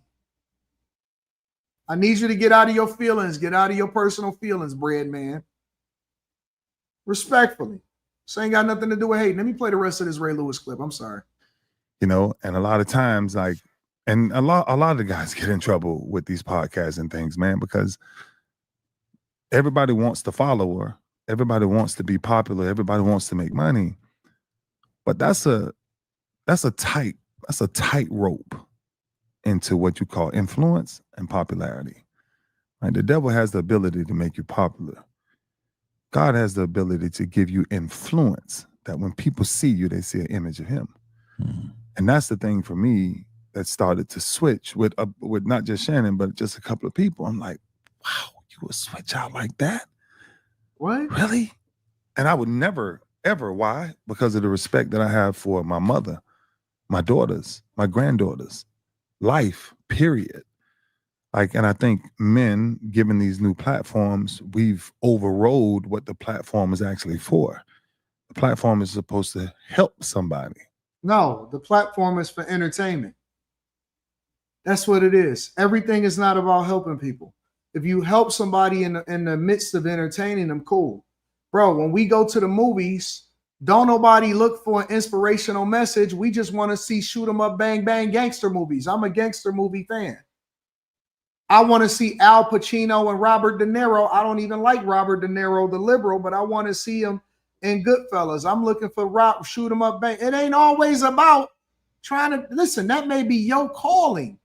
I need you to get out of your feelings, get out of your personal feelings, bread man. Respectfully. This ain't got nothing to do with hate. Let me play the rest of this Ray Lewis clip. I'm sorry. You know, and a lot of times, like, and a lot of the guys get in trouble with these podcasts and things, man, because everybody wants the follower. Everybody wants to be popular. Everybody wants to make money. But that's a tight rope into what you call influence and popularity. Right? The devil has the ability to make you popular. God has the ability to give you influence that when people see you, they see an image of him. And that's the thing for me that started to switch with not just Shannon, but just a couple of people. I'm like, wow, you would switch out like that? What? Really? And I would never, ever. Why? Because of the respect that I have for my mother, my daughters, my granddaughters, life, period. Like, and I think men, given these new platforms, we've overrode what the platform is actually for. The platform is supposed to help somebody. No, the platform is for entertainment. That's what it is. Everything is not about helping people. If you help somebody in the midst of entertaining them, cool. Bro, when we go to the movies, don't nobody look for an inspirational message. We just want to see shoot 'em up, bang, bang gangster movies. I'm a gangster movie fan. I want to see Al Pacino and Robert De Niro. I don't even like Robert De Niro, the liberal, but I want to see him in Goodfellas. I'm looking for shoot 'em up, bang. It ain't always about trying to listen. That may be your calling.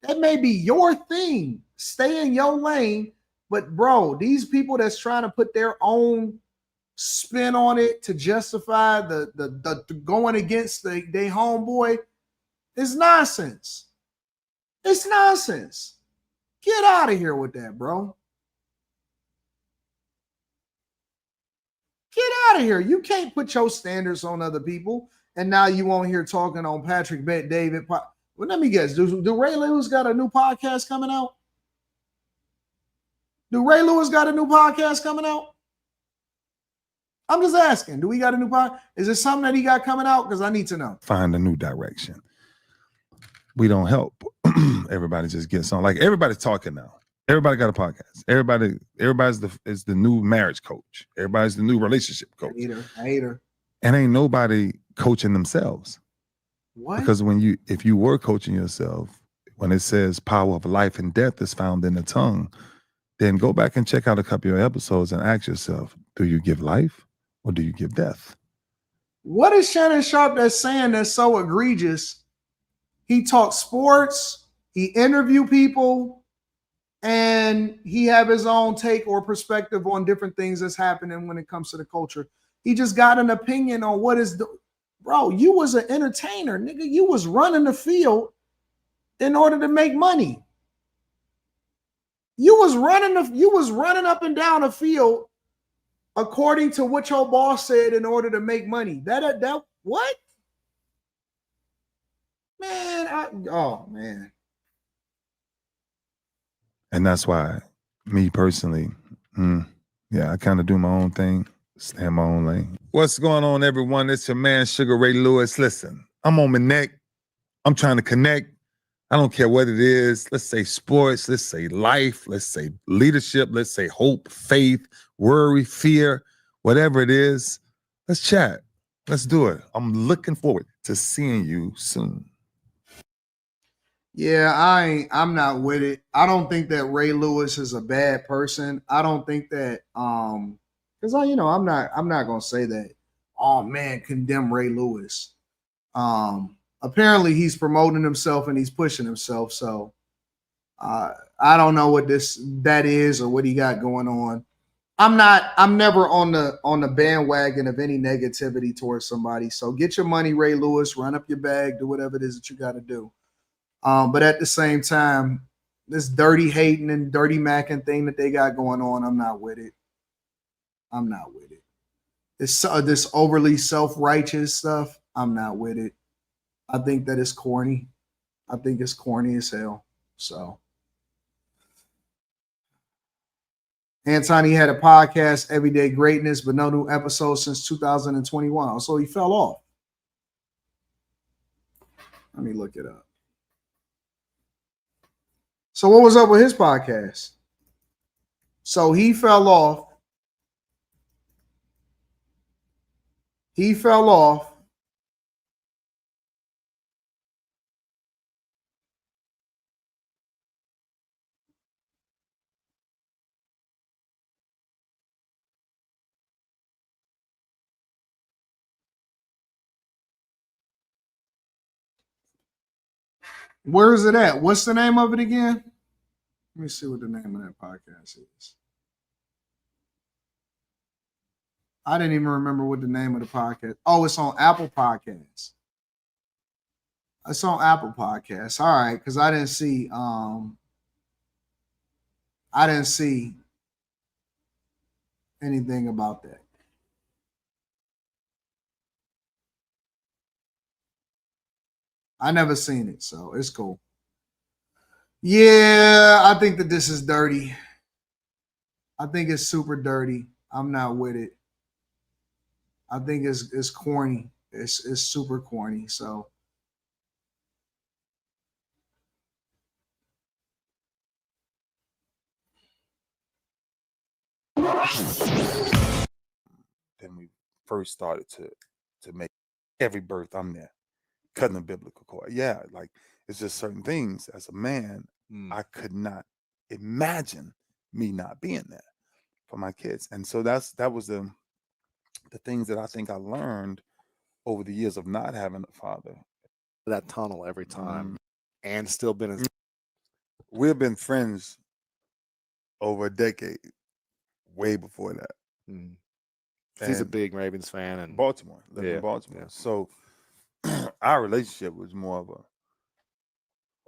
That may be your thing. Stay in your lane. But bro, these people that's trying to put their own spin on it to justify the going against their homeboy is nonsense. It's nonsense. Get out of here with that, bro. Get out of here. You can't put your standards on other people. And now you on here talking on Patrick Bet David. Well, let me guess. Do Ray Lewis got a new podcast coming out? Do Ray Lewis got a new podcast coming out? I'm just asking. Do we got a new podcast? Is it something that he got coming out? Because I need to know. Find a new direction. We don't help. Everybody just gets on. Like everybody's talking now. Everybody got a podcast. Everybody's the new marriage coach. Everybody's the new relationship coach. I hate her. And ain't nobody coaching themselves. What? Because if you were coaching yourself, when it says power of life and death is found in the tongue, then go back and check out a couple of episodes and ask yourself, do you give life or do you give death? What is Shannon Sharpe that's saying that's so egregious? He talks sports, he interview people, and he have his own take or perspective on different things that's happening when it comes to the culture. He just got an opinion on what is bro, you was an entertainer, nigga. You was running the field in order to make money. You was running up and down the field according to what your boss said in order to make money. That what? Man, oh man. And that's why me personally, I kind of do my own thing, stay in my own lane. What's going on, everyone? It's your man, Sugar Ray Lewis. Listen, I'm on my neck. I'm trying to connect. I don't care what it is. Let's say sports. Let's say life. Let's say leadership. Let's say hope, faith, worry, fear, whatever it is. Let's chat. Let's do it. I'm looking forward to seeing you soon. Yeah, I'm not with it. I don't think that Ray Lewis is a bad person. I don't think that because I'm not gonna say that, oh man, condemn Ray Lewis. Apparently he's promoting himself and he's pushing himself. So I don't know what that is or what he got going on. I'm never on the bandwagon of any negativity towards somebody. So get your money, Ray Lewis, run up your bag, do whatever it is that you got to do. But at the same time, this dirty hating and dirty macking thing that they got going on, I'm not with it. I'm not with it. This overly self-righteous stuff, I'm not with it. I think that it's corny. I think it's corny as hell. So Anton, he had a podcast, Everyday Greatness, but no new episodes since 2021. So he fell off. Let me look it up. So what was up with his podcast? So he fell off. He fell off. Where is it at? What's the name of it again? Let me see what the name of that podcast is. I didn't even remember what the name of the podcast. Oh, it's on Apple Podcasts. It's on Apple Podcasts. All right, because I didn't see anything about that. I never seen it, so it's cool. Yeah, I think that this is dirty. I think it's super dirty. I'm not with it. I think it's corny. It's super corny. So then we first started to make every birth, I'm there, cutting the biblical cord. Yeah, like it's just certain things as a man, I could not imagine me not being there for my kids. And so that was the things that I think I learned over the years of not having a father. That tunnel every time and still been as we've been friends over a decade, way before that. He's a big Ravens fan and Baltimore, lived in Baltimore. So our relationship was more of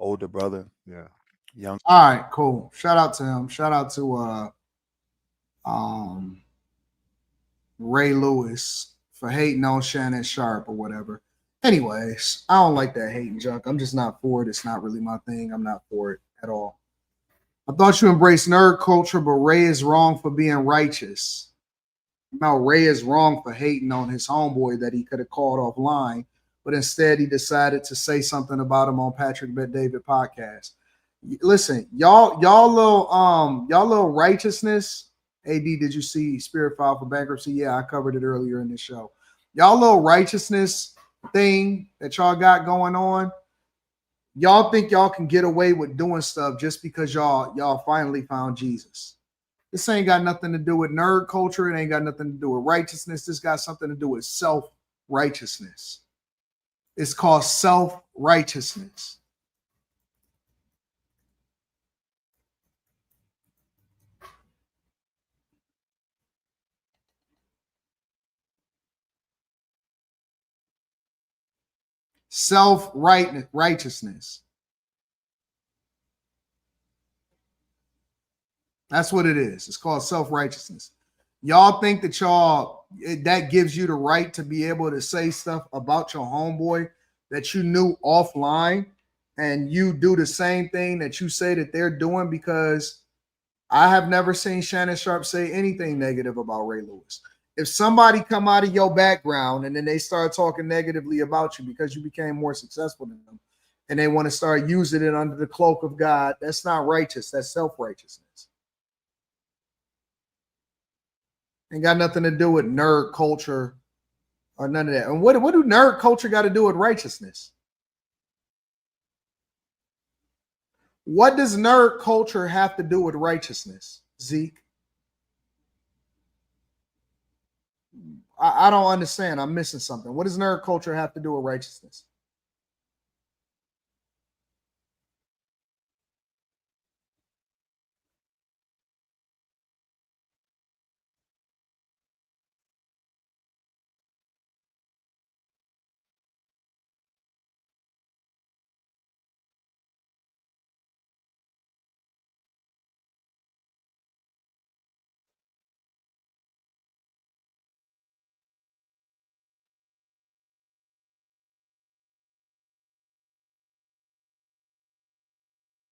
a older brother. Yeah. Young. All right, cool. Shout out to him. Shout out to Ray Lewis for hating on Shannon Sharpe or whatever. Anyways, I don't like that hating junk. I'm just not for it. It's not really my thing. I'm not for it at all. I thought you embraced nerd culture, but Ray is wrong for being righteous. No, Ray is wrong for hating on his homeboy that he could have called offline, but instead he decided to say something about him on Patrick Bet David podcast. Listen, y'all little righteousness. AD, did you see Spirit File for Bankruptcy? Yeah, I covered it earlier in this show. Y'all little righteousness thing that y'all got going on. Y'all think y'all can get away with doing stuff just because y'all finally found Jesus. This ain't got nothing to do with nerd culture. It ain't got nothing to do with righteousness. This got something to do with self-righteousness. It's called self-righteousness. Self-righteousness. That's what it is. It's called self-righteousness. Y'all think that that gives you the right to be able to say stuff about your homeboy that you knew offline, and you do the same thing that you say that they're doing, because I have never seen Shannon Sharpe say anything negative about Ray Lewis. If somebody come out of your background and then they start talking negatively about you because you became more successful than them, and they want to start using it under the cloak of God, that's not righteous. That's self-righteousness. Ain't got nothing to do with nerd culture or none of that. And what do nerd culture got to do with righteousness? What does nerd culture have to do with righteousness, Zeke? I don't understand. I'm missing something. What does nerd culture have to do with righteousness?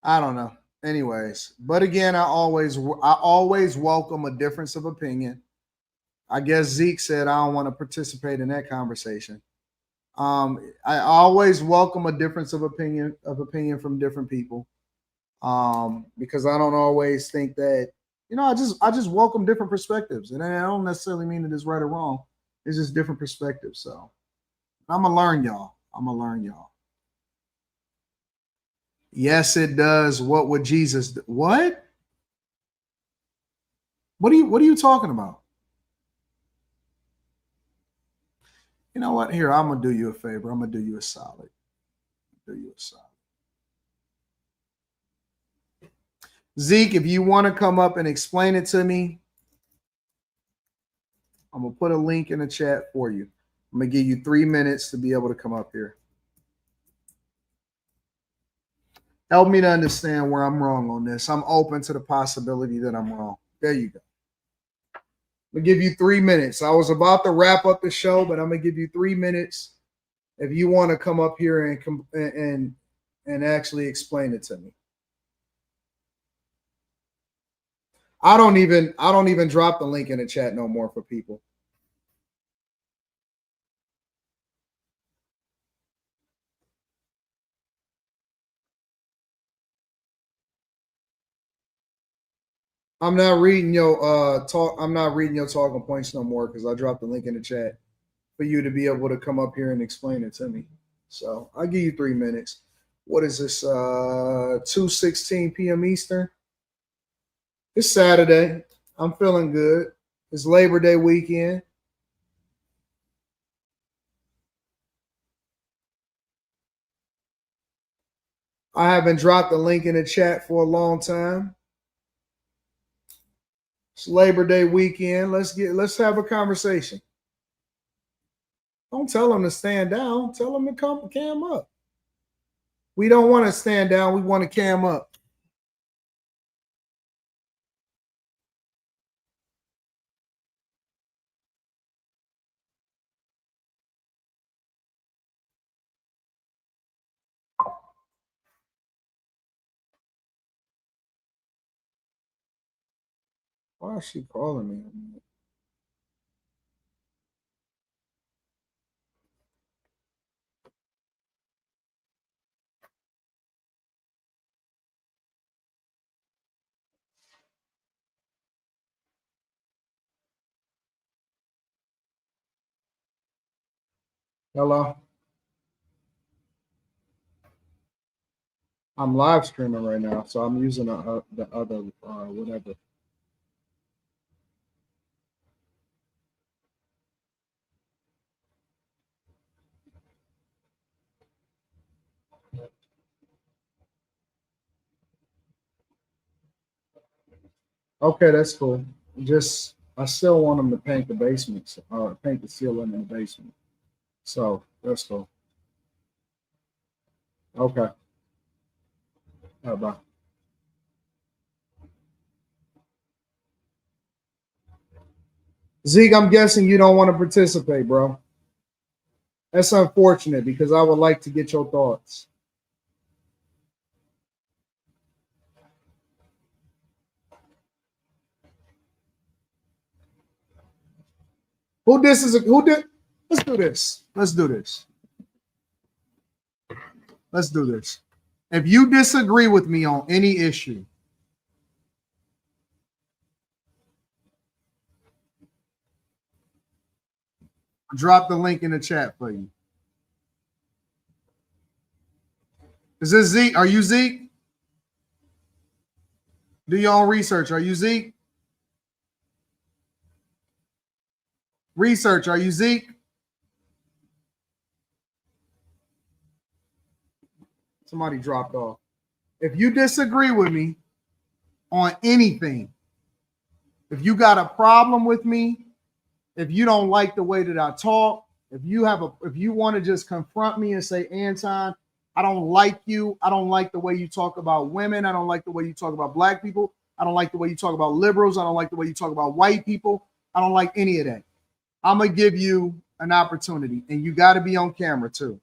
I don't know. Anyways, but again, I always welcome a difference of opinion. I guess Zeke said I don't want to participate in that conversation. I always welcome a difference of opinion from different people. Because I don't always think that, I just welcome different perspectives. And I don't necessarily mean that it's right or wrong. It's just different perspectives. So I'm gonna learn y'all. Yes, it does. What would Jesus do? What? What are you talking about? You know what? Here, I'm gonna do you a favor. I'm gonna do you a solid. Zeke, if you want to come up and explain it to me, I'm gonna put a link in the chat for you. I'm gonna give you 3 minutes to be able to come up here. Help me to understand where I'm wrong on this. I'm open to the possibility that I'm wrong. There you go. I'm gonna give you 3 minutes. I was about to wrap up the show, but I'm gonna give you 3 minutes if you want to come up here and actually explain it to me. I don't even drop the link in the chat no more for people. I'm not reading your talking points no more because I dropped the link in the chat for you to be able to come up here and explain it to me. So I'll give you 3 minutes. What is this? 2:16 p.m. Eastern. It's Saturday. I'm feeling good. It's Labor Day weekend. I haven't dropped the link in the chat for a long time. It's Labor Day weekend. Let's have a conversation. Don't tell them to stand down. Tell them to cam up. We don't want to stand down. We want to cam up. Why is she calling me? Hello? I'm live streaming right now, so I'm using the other whatever. Okay, that's cool. Just I still want them to paint the basement, paint the ceiling in the basement. So that's cool. Okay. All right, bye. Zeke, I'm guessing you don't want to participate, bro. That's unfortunate because I would like to get your thoughts. Who this is? Who did? Let's do this. Let's do this. Let's do this. If you disagree with me on any issue, drop the link in the chat for you. Is this Zeke? Are you Zeke? Do your own research. Are you Zeke? Research. Are you Zeke? Somebody dropped off. If you disagree with me on anything, if you got a problem with me, if you don't like the way that I talk, if you want to just confront me and say, Anton, I don't like you. I don't like the way you talk about women. I don't like the way you talk about black people. I don't like the way you talk about liberals. I don't like the way you talk about white people. I don't like any of that. I'm going to give you an opportunity, and you got to be on camera too.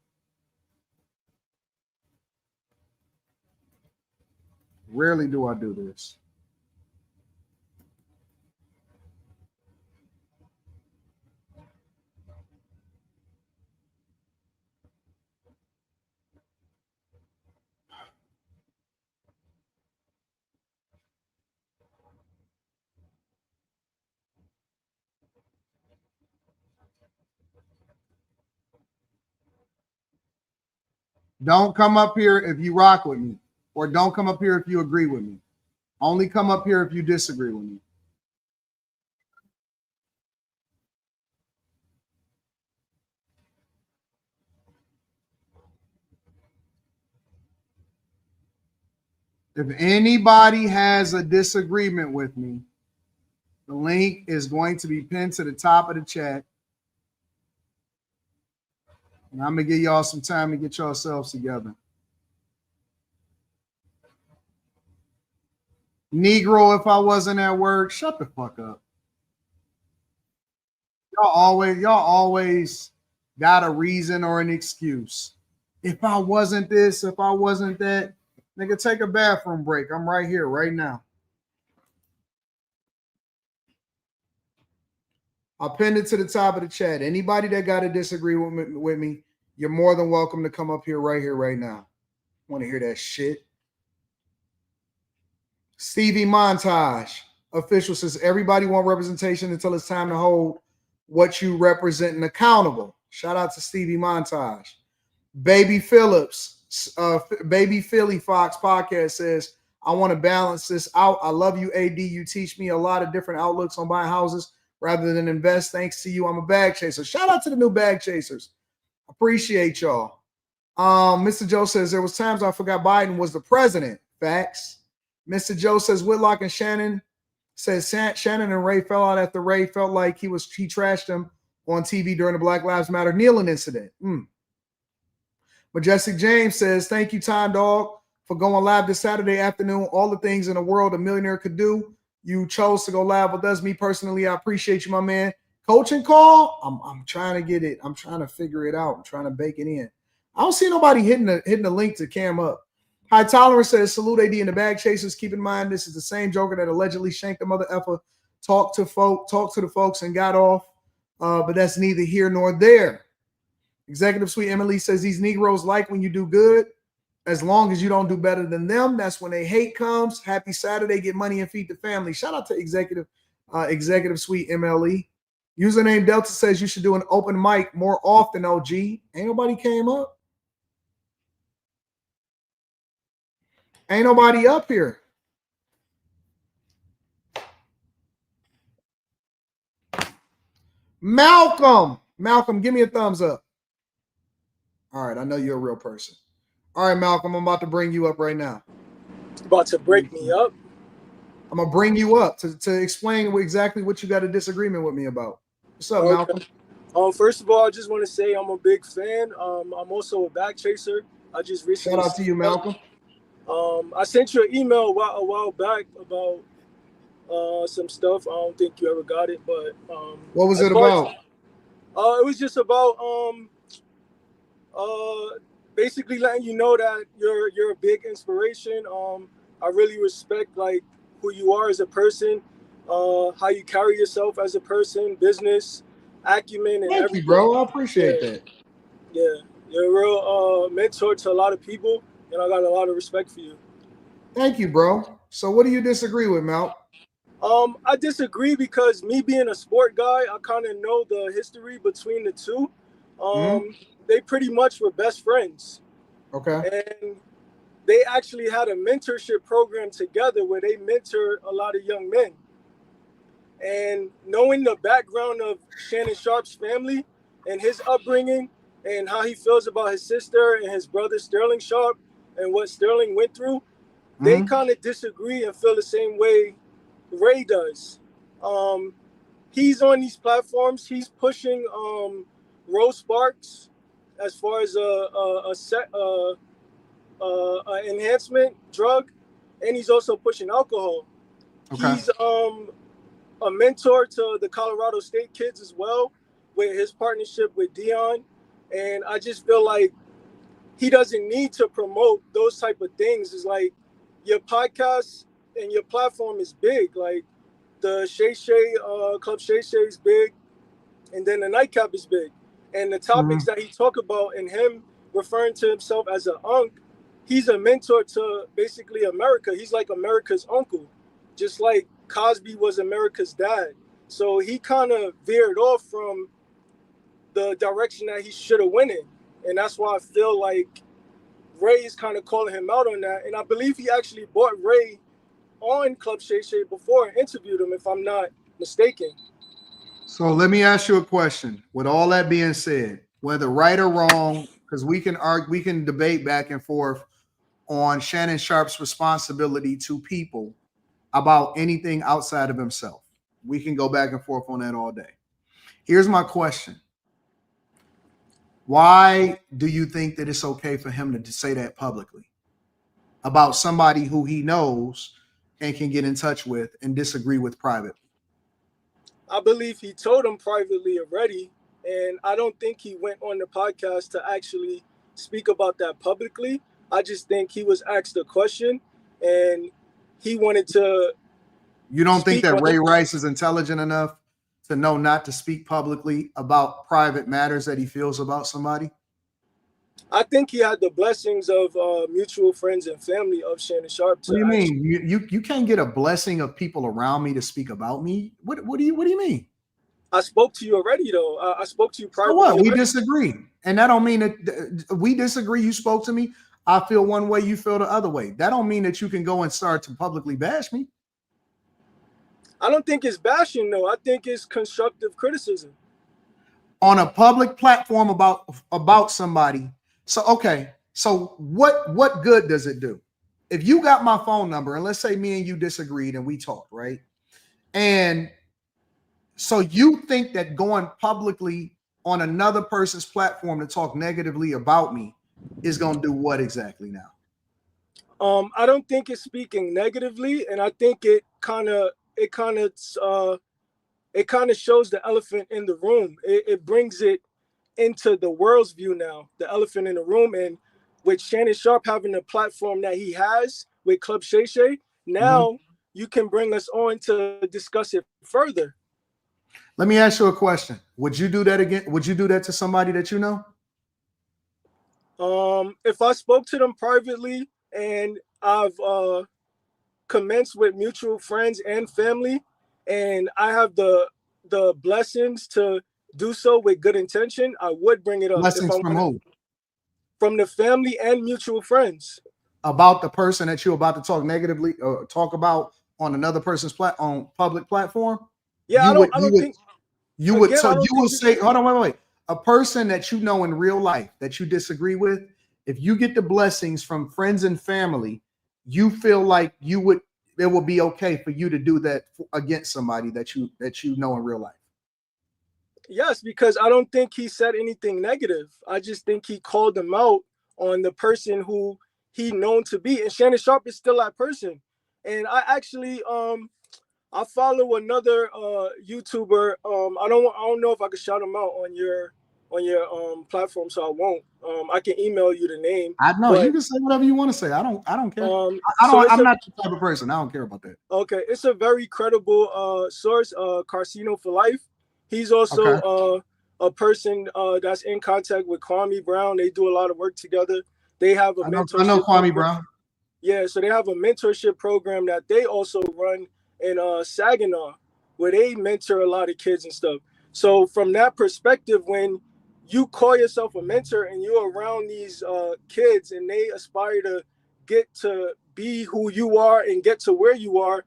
Rarely do I do this. Don't come up here if you rock with me, or don't come up here if you agree with me. Only come up here if you disagree with me. If anybody has a disagreement with me, the link is going to be pinned to the top of the chat. And I'm going to give y'all some time to get yourselves together. Negro, if I wasn't at work, shut the fuck up. Y'all always got a reason or an excuse. If I wasn't this, if I wasn't that, nigga, take a bathroom break. I'm right here, right now. I'll pin it to the top of the chat. Anybody that got to disagree with me, you're more than welcome to come up here, right now. Want to hear that shit? Stevie Montage official says everybody want representation until it's time to hold what you representing accountable. Shout out to Stevie Montage. Baby Phillips, Baby Philly Fox podcast says, I want to balance this out. I love you, AD. You teach me a lot of different outlooks on buying houses rather than invest. Thanks to you, I'm a bag chaser. Shout out to the new bag chasers. Appreciate y'all. Mr. Joe says there was times I forgot Biden was the president. Facts. Mr. Joe says Whitlock and Shannon says Shannon and Ray fell out after Ray felt like he trashed him on TV during the Black Lives Matter kneeling incident. Majestic James says, thank you, Time Dog, for going live this Saturday afternoon. All the things in the world a millionaire could do. You chose to go live with us. Me personally, I appreciate you, my man. Coaching call, I'm trying to get it. I'm trying to figure it out. I'm trying to bake it in. I don't see nobody hitting the link to Cam Up. High Tolerance says, salute AD and the Bag Chasers. Keep in mind, this is the same Joker that allegedly shanked the mother effer, talked to the folks and got off. But that's neither here nor there. Executive Suite Emily says, these Negroes like when you do good. As long as you don't do better than them, that's when they hate comes. Happy Saturday, get money and feed the family. Shout out to Executive Suite MLE. Username Delta says you should do an open mic more often, OG. Ain't nobody came up. Ain't nobody up here. Malcolm, give me a thumbs up. All right, I know you're a real person. All right, Malcolm, I'm about to bring you up right now. About to break me up? I'm going to bring you up to explain exactly what you got a disagreement with me about. What's up, Malcolm? First of all, I just want to say I'm a big fan. I'm also a back chaser. I just recently shout out to you, Malcolm. I sent you an email a while back about some stuff. I don't think you ever got it, but what was it about? It was just about basically letting you know that you're a big inspiration. I really respect like who you are as a person, how you carry yourself as a person, business acumen, and Thank everything. you, bro. I appreciate that. Yeah, you're a real mentor to a lot of people, and I got a lot of respect for you. Thank you, bro. So what do you disagree with, Mal? I disagree because me being a sport guy, I kind of know the history between the two. They pretty much were best friends. Okay. And they actually had a mentorship program together where they mentor a lot of young men. And knowing the background of Shannon Sharpe's family and his upbringing and how he feels about his sister and his brother Sterling Sharpe and what Sterling went through, they kind of disagree and feel the same way Ray does. He's on these platforms. He's pushing Rose Sparks as far as a enhancement drug, and he's also pushing alcohol. Okay. He's a mentor to the Colorado State kids as well with his partnership with Dion, and I just feel like he doesn't need to promote those type of things. It's like your podcast and your platform is big, like the Shay Club Shay is big, and then the Nightcap is big, and the topics that he talk about and him referring to himself as an unk, he's a mentor to basically America. He's like America's uncle, just like Cosby was America's dad. So he kind of veered off from the direction that he should have went in. And that's why I feel like Ray is kind of calling him out on that. And I believe he actually brought Ray on Club Shay Shay before and interviewed him, if I'm not mistaken. So let me ask you a question. With all that being said, whether right or wrong, because we can debate back and forth on Shannon Sharpe's responsibility to people about anything outside of himself. We can go back and forth on that all day. Here's my question. Why do you think that it's okay for him to say that publicly about somebody who he knows and can get in touch with and disagree with privately? I believe he told him privately already, and I don't think he went on the podcast to actually speak about that publicly. I just think he was asked a question, and he wanted to. You don't think that Ray Rice is intelligent enough to know not to speak publicly about private matters that he feels about somebody? I think he had the blessings of mutual friends and family of Shannon Sharpe. What do you mean? You can't get a blessing of people around me to speak about me? What do you mean? I spoke to you already, though. I spoke to you privately. So what? We disagree, and that don't mean that we disagree. You spoke to me. I feel one way. You feel the other way. That don't mean that you can go and start to publicly bash me. I don't think it's bashing, though. I think it's constructive criticism on a public platform about somebody. So okay, so what good does it do? If you got my phone number and let's say me and you disagreed and we talked, right? And so you think that going publicly on another person's platform to talk negatively about me is going to do what exactly now? I don't think it's speaking negatively, and I think it kind of shows the elephant in the room. It brings it into the world's view now, the elephant in the room. And with Shannon Sharpe having the platform that he has with Club Shay Shay, now you can bring us on to discuss it further. Let me ask you a question. Would you do that again? Would you do that to somebody that you know? If I spoke to them privately and I've commenced with mutual friends and family, and I have the blessings to do so with good intention, I would bring it up. Blessings from who? From the family and mutual friends. About the person that you're about to talk negatively or talk about on another person's on public platform? Yeah, you would say, hold on, wait. A person that you know in real life that you disagree with, if you get the blessings from friends and family, you feel like it will be okay for you to do that against somebody that you know in real life. Yes, because I don't think he said anything negative. I just think he called them out on the person who he known to be. And Shannon Sharpe is still that person. And I actually I follow another YouTuber. I don't know if I could shout him out on your platform, so I won't. I can email you the name. I know you can say whatever you want to say. I don't care. I'm not the type of person. I don't care about that. Okay, it's a very credible source. Carcino for Life. He's also a person that's in contact with Kwame Brown. They do a lot of work together. They have a mentorship. I know Kwame Brown. Yeah, so they have a mentorship program that they also run in Saginaw, where they mentor a lot of kids and stuff. So from that perspective, when you call yourself a mentor and you're around these kids and they aspire to get to be who you are and get to where you are,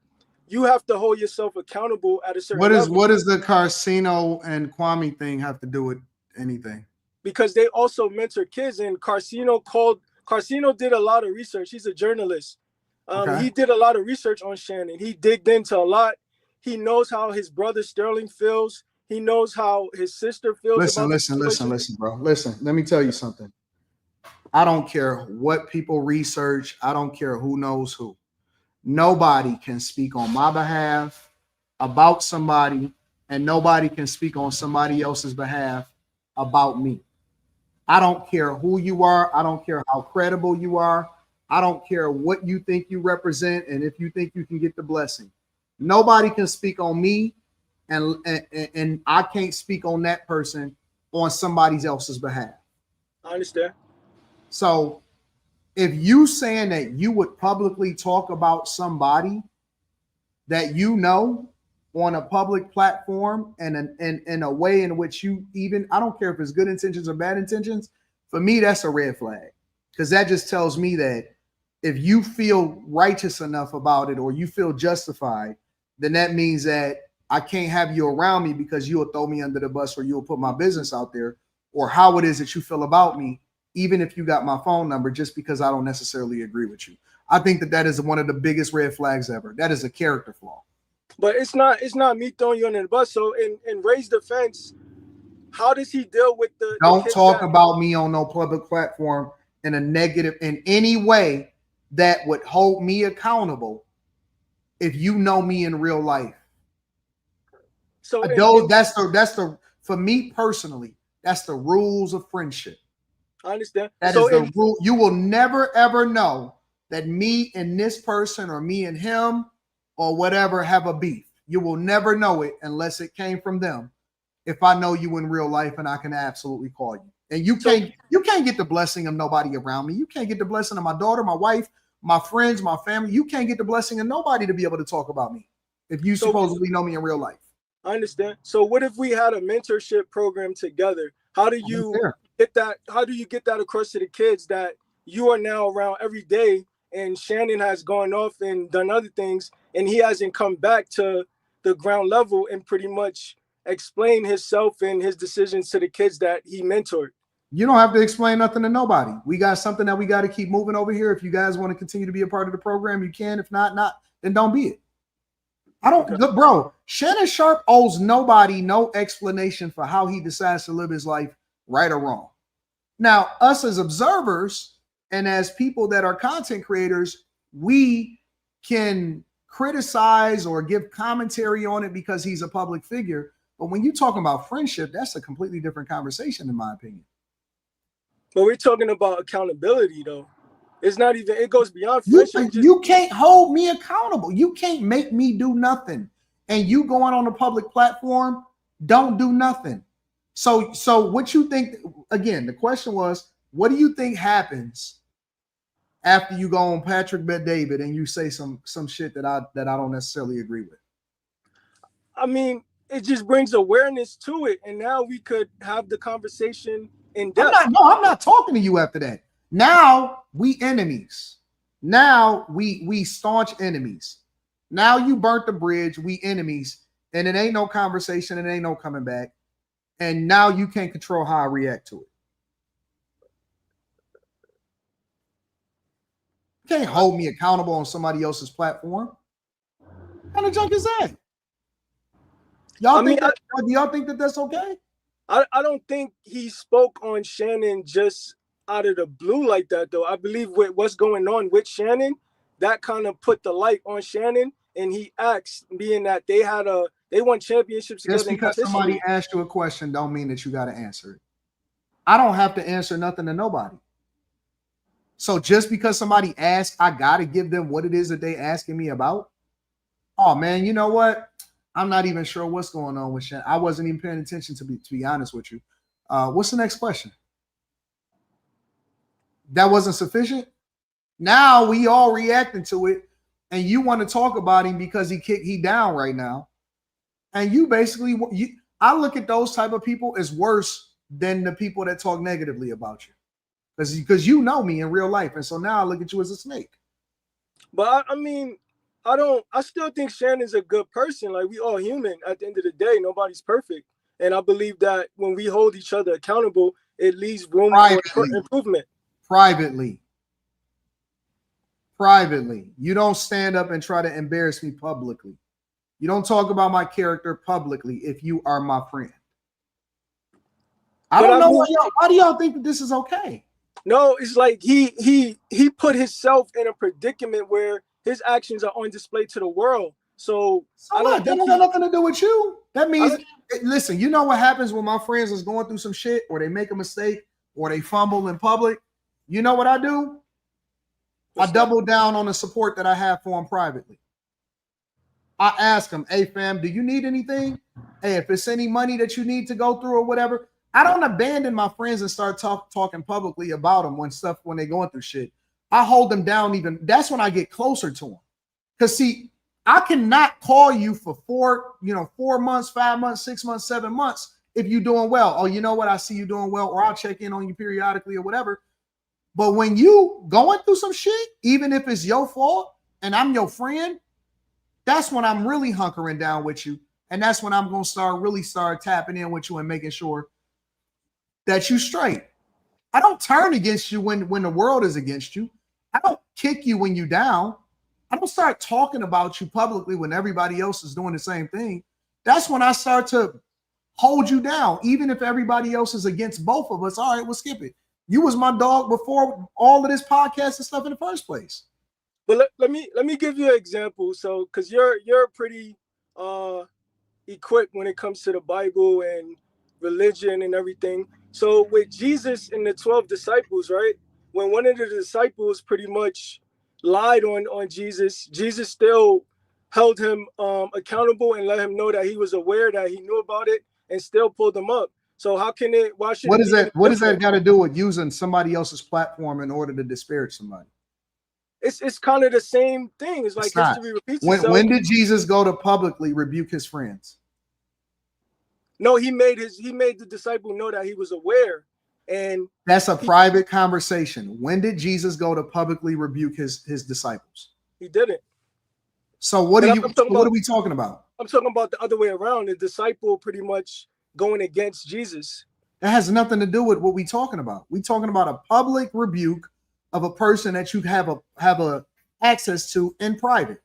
you have to hold yourself accountable at a certain level. What does the Carcino and Kwame thing have to do with anything? Because they also mentor kids, and Carcino did a lot of research. He's a journalist. He did a lot of research on Shannon. He digged into a lot. He knows how his brother Sterling feels. He knows how his sister feels. Listen, bro. Listen, let me tell you something. I don't care what people research. I don't care who knows who. Nobody can speak on my behalf about somebody, and nobody can speak on somebody else's behalf about me. I don't care who you are. I don't care how credible you are. I don't care what you think you represent, and if you think you can get the blessing. Nobody can speak on me, and I can't speak on that person on somebody else's behalf. I understand. So if you saying that you would publicly talk about somebody that you know on a public platform and in a way in which you even, I don't care if it's good intentions or bad intentions, for me, that's a red flag. Because that just tells me that if you feel righteous enough about it or you feel justified, then that means that I can't have you around me because you'll throw me under the bus or you'll put my business out there or how it is that you feel about me, even if you got my phone number, just because I don't necessarily agree with you. I think that is one of the biggest red flags ever. That is a character flaw. But it's not me throwing you under the bus. So in Ray's defense, how does he deal with the don't talk about me on no public platform in a negative in any way that would hold me accountable if you know me in real life. So that's the for me personally, that's the rules of friendship. I understand. That is the rule. You will never ever know that me and this person or me and him or whatever have a beef. You will never know it unless it came from them. If I know you in real life and I can absolutely call you. And you can't get the blessing of nobody around me. You can't get the blessing of my daughter, my wife, my friends, my family. You can't get the blessing of nobody to be able to talk about me if you supposedly know me in real life. I understand. So what if we had a mentorship program together? How do you get that? How do you get that across to the kids that you are now around every day and Shannon has gone off and done other things and he hasn't come back to the ground level and pretty much explain himself and his decisions to the kids that he mentored? You don't have to explain nothing to nobody. We got something that we got to keep moving over here. If you guys want to continue to be a part of the program, you can. If not, then don't be it. I don't, bro. Shannon Sharpe owes nobody no explanation for how he decides to live his life, right or wrong. Now, us as observers and as people that are content creators, we can criticize or give commentary on it because he's a public figure. But when you're talking about friendship, that's a completely different conversation, in my opinion. But we're talking about accountability, though. It's not even, it goes beyond You, friendship. you can't hold me accountable. You can't make me do nothing. And you going on a public platform, don't do nothing. So what you think, again, the question was, what do you think happens after you go on Patrick Bet David and you say some shit that I don't necessarily agree with? I mean, it just brings awareness to it. And now we could have the conversation in depth. I'm not talking to you after that. Now we enemies. Now we staunch enemies. Now you burnt the bridge. We enemies, and it ain't no conversation. It ain't no coming back. And now you can't control how I react to it. You can't hold me accountable on somebody else's platform. What kind of junk is that? Y'all do y'all think that that's okay? I don't think he spoke on Shannon just out of the blue like that, though. I believe with what's going on with Shannon, that kind of put the light on Shannon, and he asked, being that they won championships together. Just because somebody asked you a question don't mean that you got to answer it. I don't have to answer nothing to nobody. So just because somebody asks, I got to give them what it is that they asking me about. Oh man, you know what? I'm not even sure what's going on with Shannon. I wasn't even paying attention, to be honest with you. What's the next question? That wasn't sufficient. Now we all reacting to it, and you want to talk about him because he down right now. And you basically, I look at those type of people as worse than the people that talk negatively about you, because you know me in real life, and so now I look at you as a snake. But I mean, I still think Shannon's a good person. Like, we all human at the end of the day. Nobody's perfect. And I believe that when we hold each other accountable, it leaves room for improvement. Privately. You don't stand up and try to embarrass me publicly. You don't talk about my character publicly if you are my friend. I don't know why do y'all think that this is okay? No, it's like he put himself in a predicament where his actions are on display to the world. So I don't think that got nothing to do with you. That means, listen, you know what happens when my friends is going through some shit, or they make a mistake, or they fumble in public? You know what I do? I double down on the support that I have for them privately. I ask them, hey fam, do you need anything? Hey, if it's any money that you need to go through or whatever. I don't abandon my friends and start talking publicly about them when they're going through shit. I hold them down. That's when I get closer to them. Because see, I cannot call you for 4 months, 5 months, 6 months, 7 months if you're doing well. Oh, you know what? I see you doing well, or I'll check in on you periodically or whatever. But when you going through some shit, even if it's your fault and I'm your friend, that's when I'm really hunkering down with you. And that's when I'm going to really start tapping in with you and making sure that you straight. I don't turn against you when the world is against you. I don't kick you when you down. I don't start talking about you publicly when everybody else is doing the same thing. That's when I start to hold you down, even if everybody else is against both of us. All right, we'll skip it. You was my dog before all of this podcast and stuff in the first place. But let me give you an example. So, because you're pretty equipped when it comes to the Bible and religion and everything. So with Jesus and the 12 disciples, right? When one of the disciples pretty much lied on Jesus, Jesus still held him accountable and let him know that he was aware that he knew about it and still pulled him up. So why should what does that got to do with using somebody else's platform in order to disparage somebody? It's kind of the same thing. It's like history repeats itself. When did Jesus go to publicly rebuke his friends? No, he made the disciple know that he was aware. And that's a private conversation. When did Jesus go to publicly rebuke his disciples? He didn't. So what are we talking about? I'm talking about the other way around. The disciple pretty much going against Jesus. That has nothing to do with what we're talking about. We're talking about a public rebuke of a person that you have a access to in private.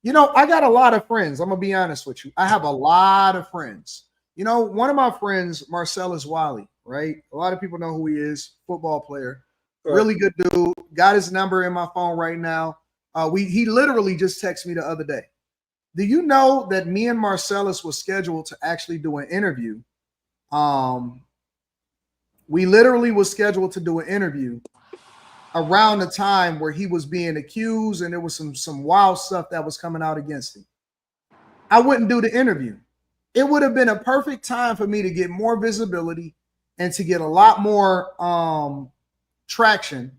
You know, I got a lot of friends. I'm gonna be honest with you. I have a lot of friends. You know, one of my friends, Marcellus Wiley, right? A lot of people know who he is, football player. Right. Really good dude. Got his number in my phone right now. He literally just texted me the other day. Do you know that me and Marcellus was scheduled to actually do an interview? We literally was scheduled to do an interview around the time where he was being accused, and there was some wild stuff that was coming out against him. I wouldn't do the interview. It would have been a perfect time for me to get more visibility and to get a lot more traction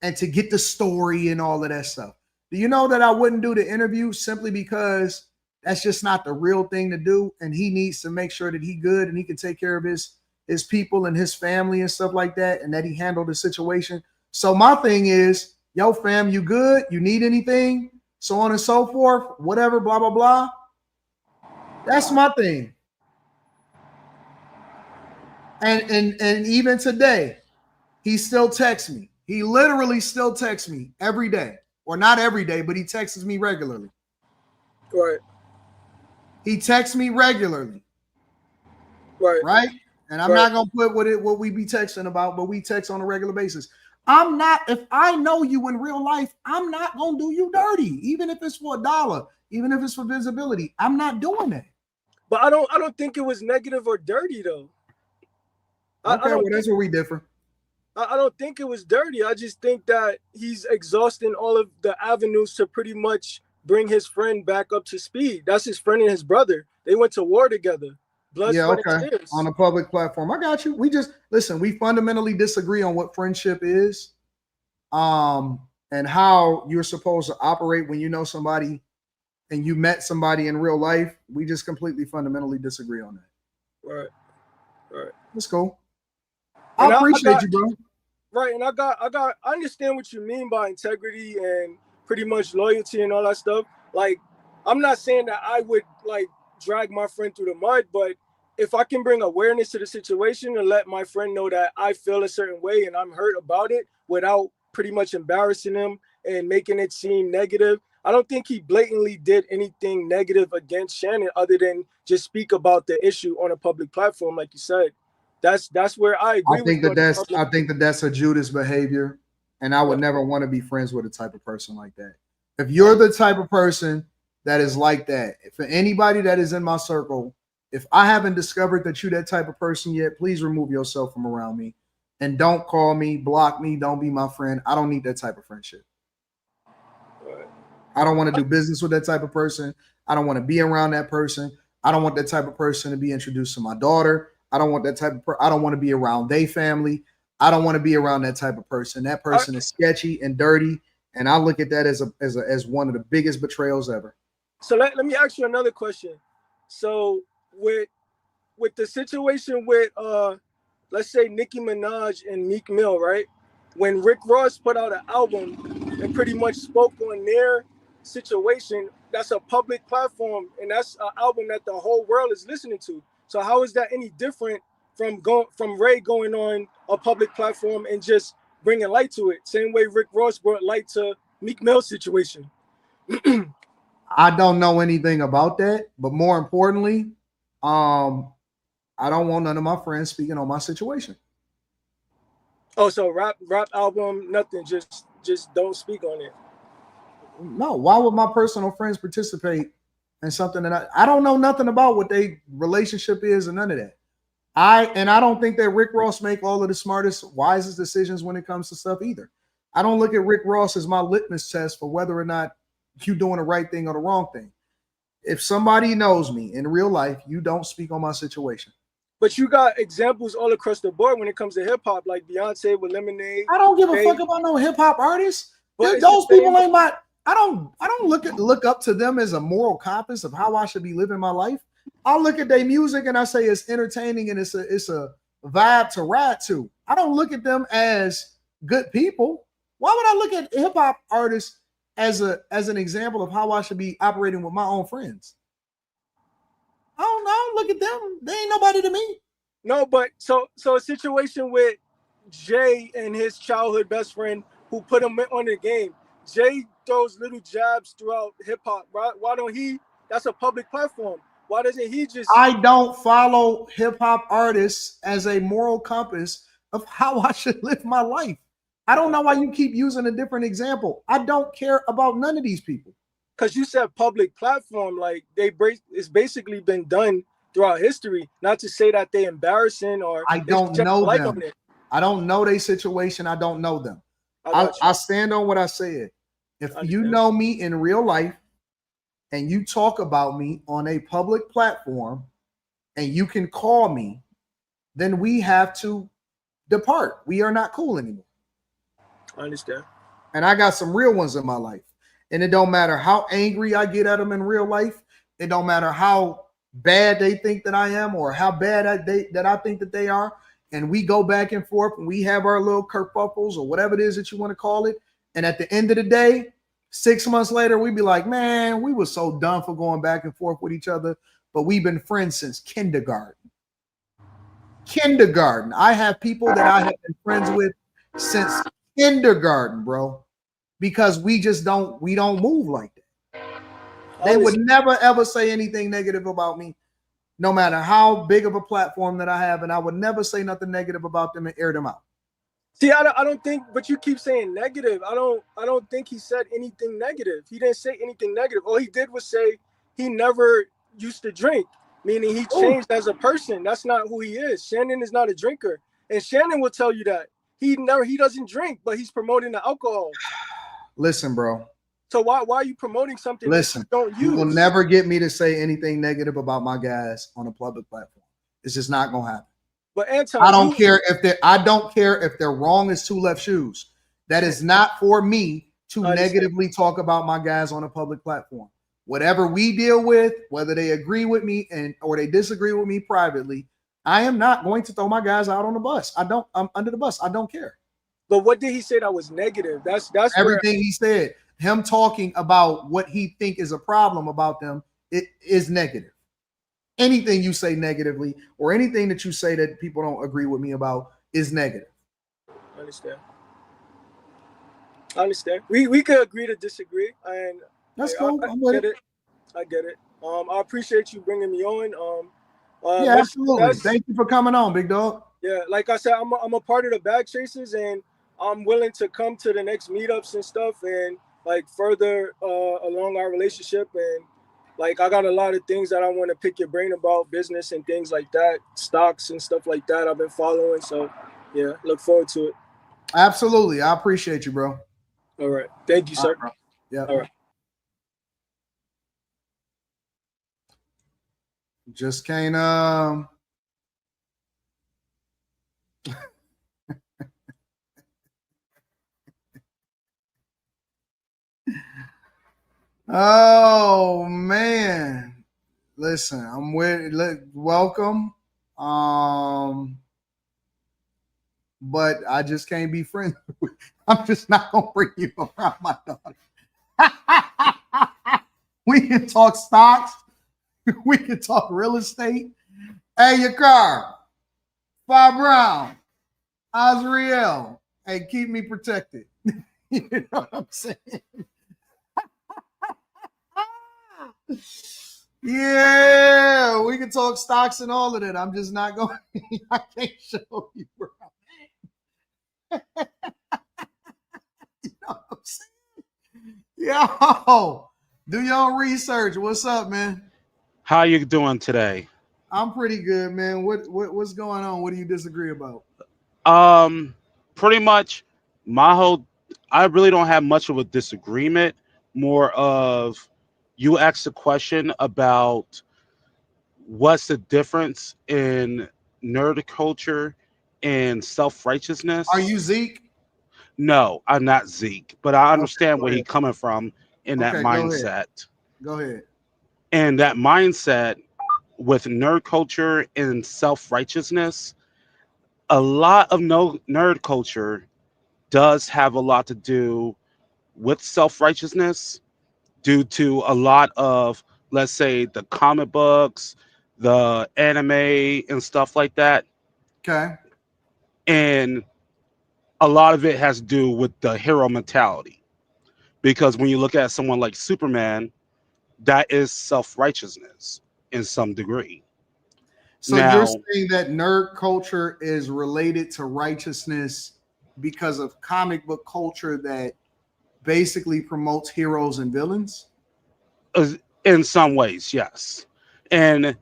and to get the story and all of that stuff. Do you know that I wouldn't do the interview simply because that's just not the real thing to do, and he needs to make sure that he good and he can take care of his people and his family and stuff like that, and that he handled the situation. So my thing is, yo, fam, you good? You need anything? So on and so forth, whatever, blah, blah, blah. That's my thing. And even today, he still texts me. He literally still texts me every day. Or not every day, but he texts me regularly. Right. He texts me regularly. Right. Right? And I'm not gonna put what we be texting about, but we text on a regular basis. I'm not, if I know you in real life, I'm not gonna do you dirty, even if it's for $1, even if it's for visibility. I'm not doing that. But I don't think it was negative or dirty though. Okay, well, that's where we differ. I don't think it was dirty. I just think that he's exhausting all of the avenues to pretty much bring his friend back up to speed. That's his friend and his brother. They went to war together. Blood, sweat, and tears. On a public platform. I got you. We just listen, we fundamentally disagree on what friendship is, and how you're supposed to operate when you know somebody and you met somebody in real life. We just completely fundamentally disagree on that. Right. Right. Let's go. I appreciate you, bro. Right, and I understand what you mean by integrity and pretty much loyalty and all that stuff. Like, I'm not saying that I would like drag my friend through the mud, but if I can bring awareness to the situation and let my friend know that I feel a certain way and I'm hurt about it without pretty much embarrassing him and making it seem negative, I don't think he blatantly did anything negative against Shannon other than just speak about the issue on a public platform, like you said. That's where I agree. I think that that's a Judas behavior, and I would never want to be friends with a type of person like that. If you're the type of person that is like that, for anybody that is in my circle, if I haven't discovered that you're that type of person yet, please remove yourself from around me, and don't call me, block me, don't be my friend. I don't need that type of friendship. I don't want to do business with that type of person. I don't want to be around that person. I don't want that type of person to be introduced to my daughter. I don't want that type of I don't want to be around their family. I don't want to be around that type of person. That person is sketchy and dirty, and I look at that as one of the biggest betrayals ever. So let me ask you another question. So with the situation with let's say Nicki Minaj and Meek Mill, right? When Rick Ross put out an album and pretty much spoke on their situation, that's a public platform, and that's an album that the whole world is listening to. So how is that any different from Ray going on a public platform and just bringing light to it? Same way Rick Ross brought light to Meek Mill's situation. I don't know anything about that, but more importantly, I don't want none of my friends speaking on my situation. Oh, so rap album, nothing, just don't speak on it. No, why would my personal friends participate in something that I don't know nothing about what their relationship is and none of that. I don't think that Rick Ross make all of the smartest, wisest decisions when it comes to stuff either. I don't look at Rick Ross as my litmus test for whether or not you doing the right thing or the wrong thing. If somebody knows me in real life, you don't speak on my situation. But you got examples all across the board when it comes to hip hop, like Beyonce with Lemonade. I don't give a fuck about no hip hop artists. Those people ain't my. I don't look up to them as a moral compass of how I should be living my life. I look at their music and I say it's entertaining and it's a vibe to ride to. I don't look at them as good people. Why would I look at hip hop artists as an example of how I should be operating with my own friends? I don't look at them. They ain't nobody to me. No, but so a situation with Jay and his childhood best friend who put him on the game. Jay throws little jabs throughout hip hop. Right? Why don't he? That's a public platform. Why doesn't he just? I don't follow hip hop artists as a moral compass of how I should live my life. I don't know why you keep using a different example. I don't care about none of these people. Because you said public platform, like it's basically been done throughout history. Not to say that they embarrassing or I don't know them. I don't know their situation. I don't know them. I stand on what I said. If you know me in real life and you talk about me on a public platform and you can call me, then we have to depart. We are not cool anymore. I understand. And I got some real ones in my life. And it don't matter how angry I get at them in real life. It don't matter how bad they think that I am or how bad I think that they are. And we go back and forth and we have our little kerfuffles or whatever it is that you want to call it. And at the end of the day, 6 months later, we'd be like, man, we were so done for going back and forth with each other. But we've been friends since kindergarten. Kindergarten. I have people that I have been friends with since kindergarten, bro. Because we don't move like that. They would never ever say anything negative about me, no matter how big of a platform that I have, and I would never say nothing negative about them and air them out. See, I don't think, but you keep saying negative. I don't think he said anything negative. He didn't say anything negative. All he did was say he never used to drink, meaning he changed as a person. That's not who he is. Shannon is not a drinker, and Shannon will tell you that he doesn't drink, but he's promoting the alcohol. Listen, bro. So why are you promoting something Listen, that you don't use? You will never get me to say anything negative about my guys on a public platform. It's just not gonna happen. But Anton, I don't care if they're wrong as two left shoes. That is not for me to negatively talk about my guys on a public platform. Whatever we deal with, whether they agree with me or they disagree with me privately, I am not going to throw my guys out on the bus. I'm under the bus. I don't care. But what did he say that was negative? That's everything he said. Him talking about what he think is a problem about them, it is negative. Anything you say negatively or anything that you say that people don't agree with me about is negative. I understand. We could agree to disagree, and that's cool. I get it. I appreciate you bringing me on. Yeah, absolutely. Thank you for coming on, big dog. Yeah, like I said, I'm a part of the Bag Chasers, and I'm willing to come to the next meetups and stuff and like further along our relationship. And like, I got a lot of things that I want to pick your brain about, business and things like that, stocks and stuff like that I've been following. So yeah, look forward to it. Absolutely. I appreciate you, bro. All right. Thank you, sir. Right, yeah. All right. Just can't oh man, listen, I'm with welcome, but I just can't be friends with. I'm just not gonna bring you around my daughter. We can talk stocks, we can talk real estate. Hey, your car, Bob Brown, Azriel. Hey, keep me protected. You know what I'm saying? Yeah, we can talk stocks and all of that. I'm just not going. I can't show you where I'm at. You know what I'm saying? Yo, do your own research. What's up, man? How you doing today? I'm pretty good, man. What's going on? What do you disagree about? Pretty much I really don't have much of a disagreement. More of you asked a question about what's the difference in nerd culture and self-righteousness. Are you Zeke? No, I'm not Zeke, but I understand where he's coming from in that mindset. Go ahead. And that mindset with nerd culture and self-righteousness, a lot of nerd culture does have a lot to do with self-righteousness due to a lot of, let's say, the comic books, the anime and stuff like that. Okay. And a lot of it has to do with the hero mentality. Because when you look at someone like Superman, that is self-righteousness. in some degree. So Now, you're saying that nerd culture is related to righteousness because of comic book culture that basically promotes heroes and villains? in some ways, yes. And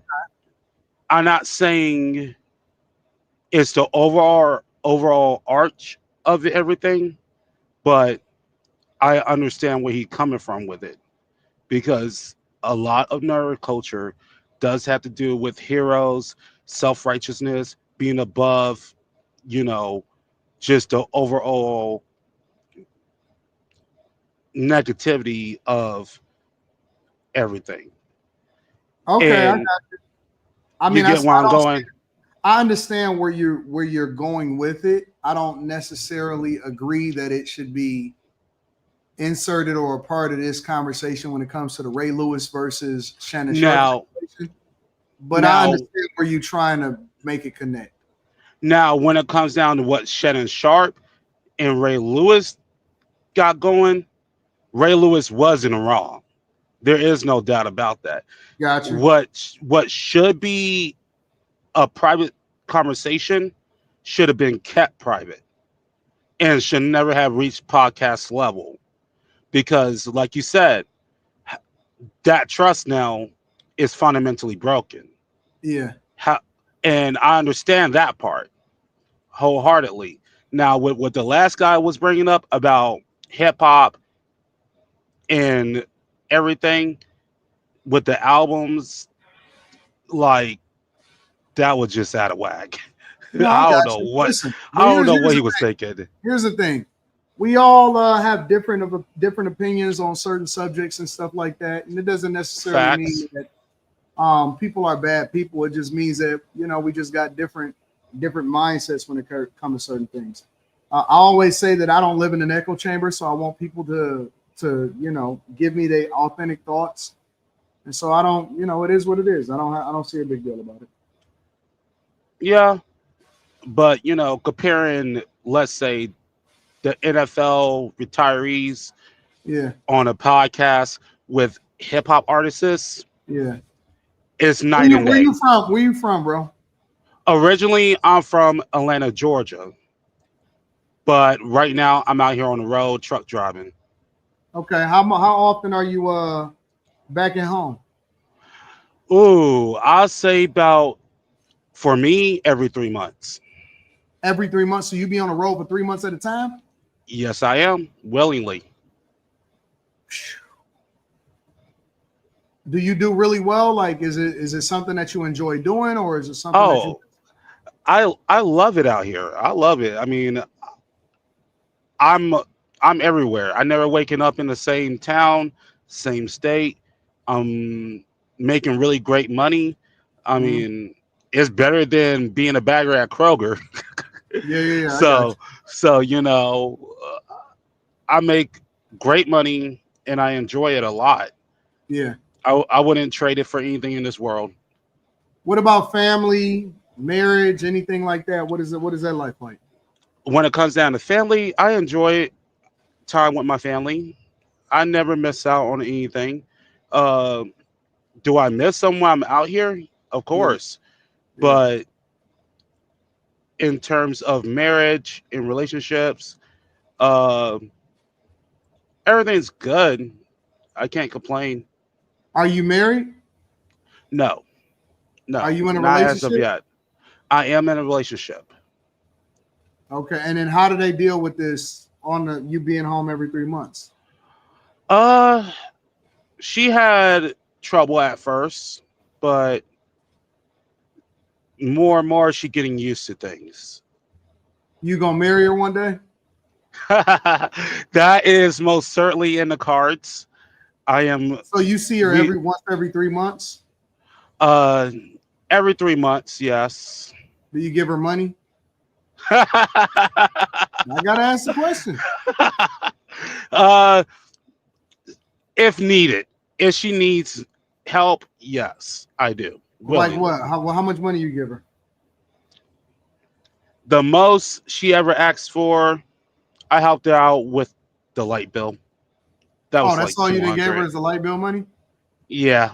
I'm not saying it's the overall arch of everything, but I understand where he's coming from with it, because a lot of nerd culture does have to do with heroes, self-righteousness, being above, just the overall negativity of everything. Okay, I got And you. I you mean, get where I'm going? I understand where you're going with it. I don't necessarily agree that it should be inserted or a part of this conversation when it comes to the Ray Lewis versus Shannon Sharpe situation. But I understand where you're trying to make it connect. Now, when it comes down to what Shannon Sharpe and Ray Lewis got going, Ray Lewis wasn't wrong. There is no doubt about that. Gotcha. What should be a private conversation should have been kept private and should never have reached podcast level, because, like you said, that trust now is fundamentally broken. Yeah. And I understand that part wholeheartedly. Now, with what the last guy was bringing up about hip hop and everything with the albums, like, that was just out of whack. No, I don't got know you. what Listen, I don't know here's what he the was thing. thinking. Here's the thing. We all have different opinions on certain subjects and stuff like that, and it doesn't necessarily mean that people are bad people. It just means that we just got different mindsets when it comes to certain things. I always say that I don't live in an echo chamber, so I want people to give me their authentic thoughts, and so I don't. It is what it is. I don't see a big deal about it. Yeah, but comparing, let's say, the NFL retirees on a podcast with hip hop artists, Yeah. it's night and Where day. you from? Where you from, bro? Originally, I'm from Atlanta, Georgia, but right now I'm out here on the road truck driving. Okay. How often are you back at home? Ooh, I'll say about, for me, every 3 months. Every 3 months. So you be on the road for 3 months at a time? Yes, I am, willingly. Do you do really well? Like, is it something that you enjoy doing, or is it something that you? I love it out here. I love it. I mean, I'm everywhere. I never waking up in the same town, same state. I'm making really great money. I mean, it's better than being a bagger at Kroger. Yeah. So I make great money and I enjoy it a lot. Yeah. I wouldn't trade it for anything in this world. What about family, marriage, anything like that? What is that life like? When it comes down to family, I enjoy time with my family. I never miss out on anything. Do I miss someone I'm out here? Of course. Yeah. But in terms of marriage and relationships, everything's good. I can't complain. Are you married? No. Are you in a not as of relationship? yet. I am in a relationship. Okay. And then how do they deal with this on you being home every 3 months? She had trouble at first, but more and more she getting used to things. You gonna marry her one day? That is most certainly in the cards. I am. So you see her every 3 months? Every 3 months, yes. Do you give her money? I gotta ask the question. If needed, if she needs help, yes, I do. Like Willingly. what? How much money you give her? The most she ever asked for, I helped her out with the light bill. That was That's like all you done gave her $200. is the light bill money? Yeah.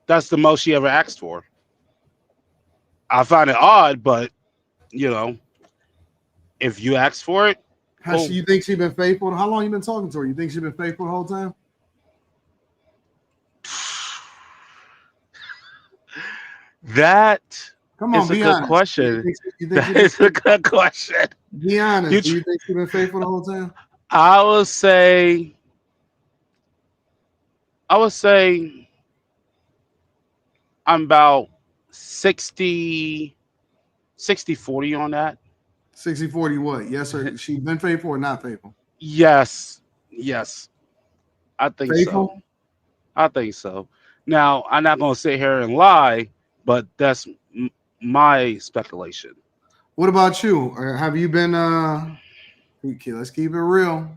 That's the most she ever asked for. I find it odd, but you know, if you ask for it, cool. You think she's been faithful? How long you been talking to her? You think she's been faithful the whole time? That Come on, is a be good honest. question. You think That is a good question. Be honest. Do You you think she's been faithful the whole time? I would say I'm about 60 40 on that. 60-40 what? Yes, or she been faithful or not faithful? Yes. I think Faithful? so. I think so. Now, I'm not going to sit here and lie, but that's my speculation. What about you? Or have you been okay, let's keep it real.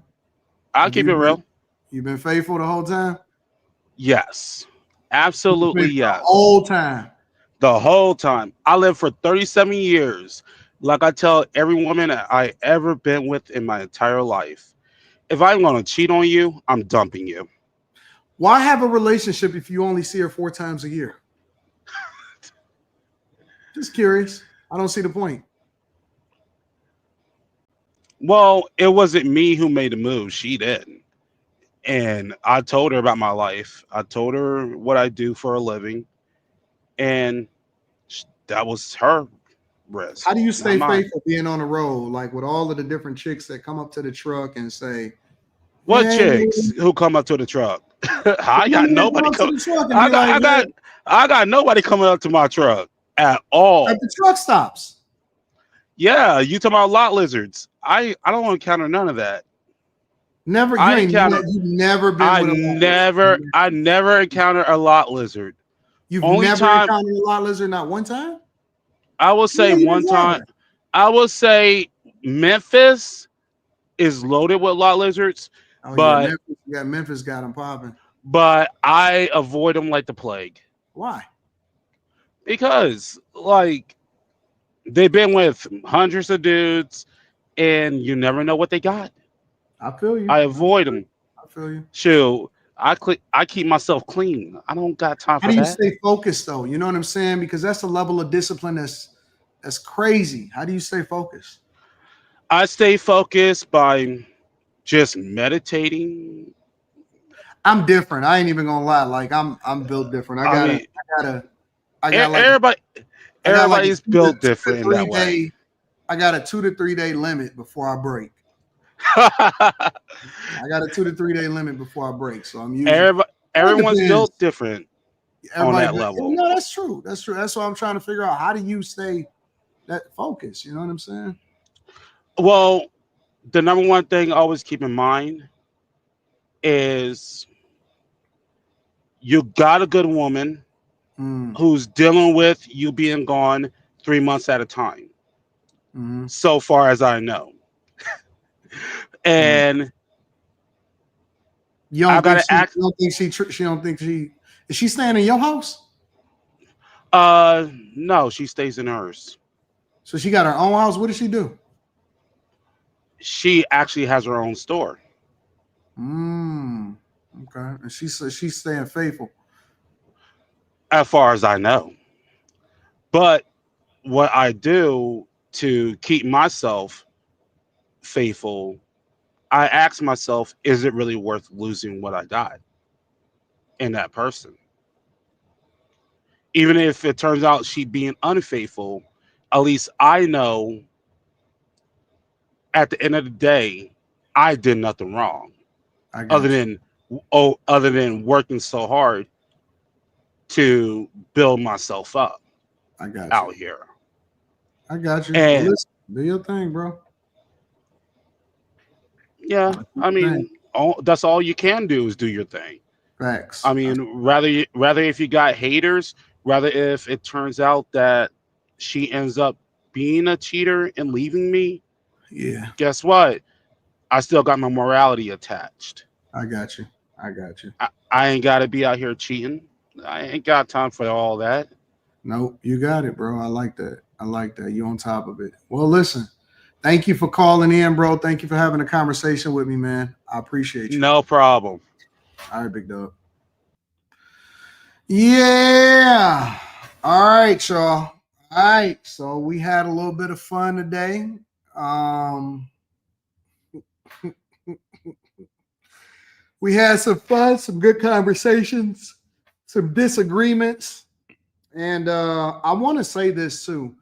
I'll keep it real. You've been faithful the whole time? Yes. Absolutely yes. The whole time. The whole time. I lived for 37 years. Like I tell every woman I ever been with in my entire life, if I'm going to cheat on you, I'm dumping you. Why have a relationship if you only see her 4 times a year? Just curious. I don't see the point. Well, it wasn't me who made the move. She did. And I told her about my life. I told her what I do for a living. And that was her risk. How do you stay not mine. faithful being on the road, like with all of the different chicks that come up to the truck and say, What "Hey." chicks who come up to the truck? I got nobody coming. I got nobody coming up to my truck at all. At the truck stops. Yeah, you talking about lot lizards? I don't encounter none of that. Never. You've never been with a I never encountered a lot lizard. You've Only never time encountered a lot lizard, not one time? I will say one time. I will say Memphis is loaded with lot lizards, Oh, but Memphis got them popping. but I avoid them like the plague. Why? Because like they've been with hundreds of dudes, and you never know what they got. I feel you. I avoid them. I feel you. Shoot, I keep myself clean. I don't got time for How do you that. stay focused though? You know what I'm saying? Because that's a level of discipline that's crazy. How do you stay focused? I stay focused by just meditating. I'm different. I ain't even gonna lie. Like I'm built different. Everybody's built different in that way. I got a 2 to 3 day limit before I break. I got a 2 to 3 day limit before I break. So I'm using everyone's built different on that level. No, that's true. That's true. That's why I'm trying to figure out how do you stay that focus. You know what I'm saying? Well, the number one thing I always keep in mind is you got a good woman who's dealing with you being gone 3 months at a time. So far as I know. And you don't think she is she staying in your house? No, she stays in hers. So she got her own house. What does she do? She actually has her own store. Okay. And she's staying faithful. As far as I know. But what I do to keep myself faithful, I ask myself, is it really worth losing what I got in that person? Even if it turns out she being unfaithful, at least I know at the end of the day, I did nothing wrong. Other than working so hard to build myself up. I got out here. I got you. And well, listen, do your thing, bro. Yeah, I mean, that's all you can do is do your thing. Facts. I mean, rather if you got haters, rather if it turns out that she ends up being a cheater and leaving me, yeah, guess what? I still got my morality attached. I got you. I got you. I ain't got to be out here cheating. I ain't got time for all that. Nope, you got it, bro. I like that. I like that. You on top of it. Well, listen, thank you for calling in, bro. Thank you for having a conversation with me, man. I appreciate you. No problem. All right, big dog. Yeah. All right, y'all. All right. So we had a little bit of fun today. We had some fun, some good conversations, some disagreements. And I want to say this too.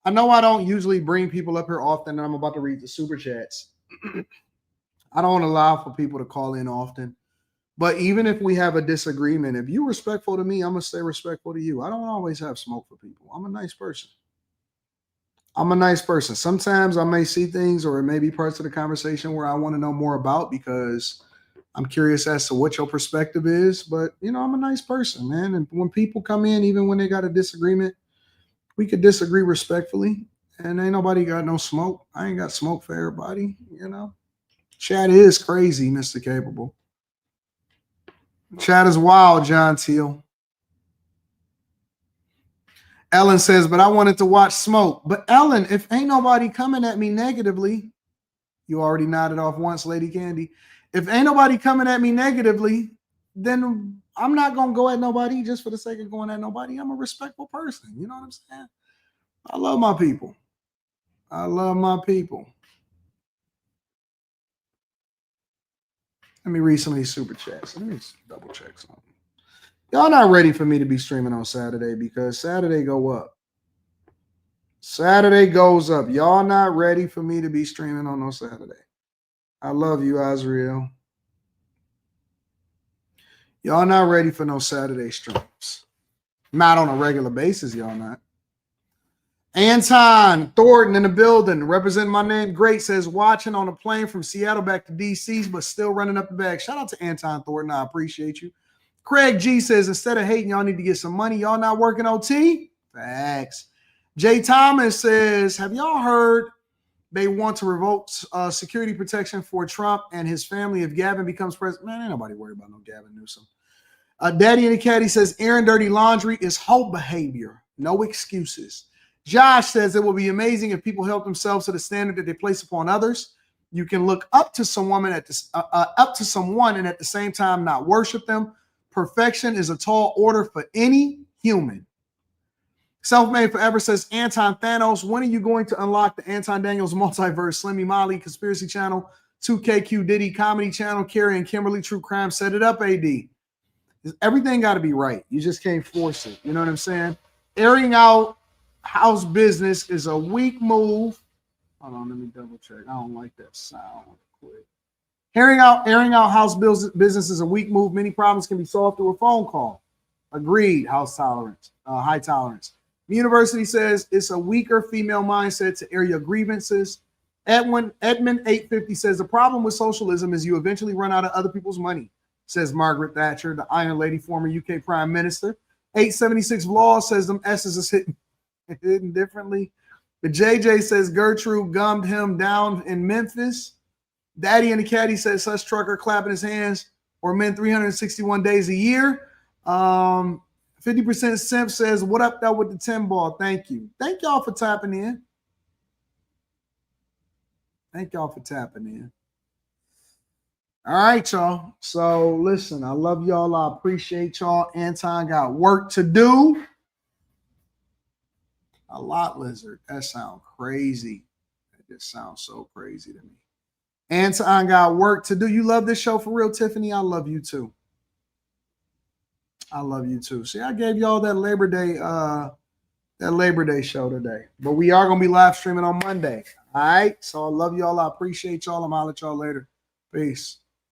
I know I don't usually bring people up here often, and I'm about to read the super chats. I don't allow for people to call in often. But even if we have a disagreement, if you're respectful to me, I'm going to stay respectful to you. I don't always have smoke for people. I'm a nice person. Sometimes I may see things, or it may be parts of the conversation where I want to know more about because I'm curious as to what your perspective is. But, I'm a nice person, man. And when people come in, even when they got a disagreement, we could disagree respectfully. And ain't nobody got no smoke. I ain't got smoke for everybody, Chat is crazy, Mr. Capable. Chat is wild, John Teal. Ellen says, but I wanted to watch smoke. But Ellen, if ain't nobody coming at me negatively, you already nodded off once, Lady Candy. If ain't nobody coming at me negatively, then I'm not going to go at nobody just for the sake of going at nobody. I'm a respectful person. You know what I'm saying? I love my people. Let me read some of these super chats. Let me double check something. Y'all not ready for me to be streaming on Saturday because Saturday go up. Saturday goes up. Y'all not ready for me to be streaming on no Saturday. I love you, Azriel. Y'all not ready for no Saturday streams. Not on a regular basis, y'all not. Anton Thornton in the building, representing my name. Great, says watching on a plane from Seattle back to DC, but still running up the bag. Shout out to Anton Thornton. I appreciate you. Craig G says, instead of hating, y'all need to get some money. Y'all not working OT? Facts. Jay Thomas says, have y'all heard they want to revoke security protection for Trump and his family if Gavin becomes president? Man, ain't nobody worried about no Gavin Newsom. Daddy in the Caddy says, airing dirty laundry is hope behavior. No excuses. Josh says it will be amazing if people help themselves to the standard that they place upon others. You can look up to someone and at the same time not worship them. Perfection is a tall order for any human. Self-Made Forever says, Anton Thanos, when are you going to unlock the Anton Daniels multiverse, Slimmy Molly, Conspiracy Channel, 2KQ Diddy, Comedy Channel, Carrie and Kimberly, True Crime? Set it up, AD. Everything got to be right. You just can't force it. You know what I'm saying? Airing out house business is a weak move. Hold on, let me double check. I don't like that sound. Quick. Airing out house business is a weak move. Many problems can be solved through a phone call. Agreed. House tolerance, high tolerance. The university says it's a weaker female mindset to air your grievances. Edmund 850 says the problem with socialism is you eventually run out of other people's money, says Margaret Thatcher, the Iron Lady, former UK Prime Minister. 876 Law says them S's is hitting differently. The JJ says Gertrude gummed him down in Memphis. Daddy in the Caddy says such trucker clapping his hands or men 361 days a year. 50% Simp says, what up though with the 10 ball? Thank you. Thank y'all for tapping in. All right, y'all. So listen, I love y'all. I appreciate y'all. Anton got work to do. A lot, Lizard. That sounds crazy. That just sounds so crazy to me. Anton got work to do. You love this show for real, Tiffany? I love you too. See, I gave y'all that Labor Day show today. But we are gonna be live streaming on Monday. All right. So I love y'all. I appreciate y'all. I'm gonna holler at y'all later. Peace.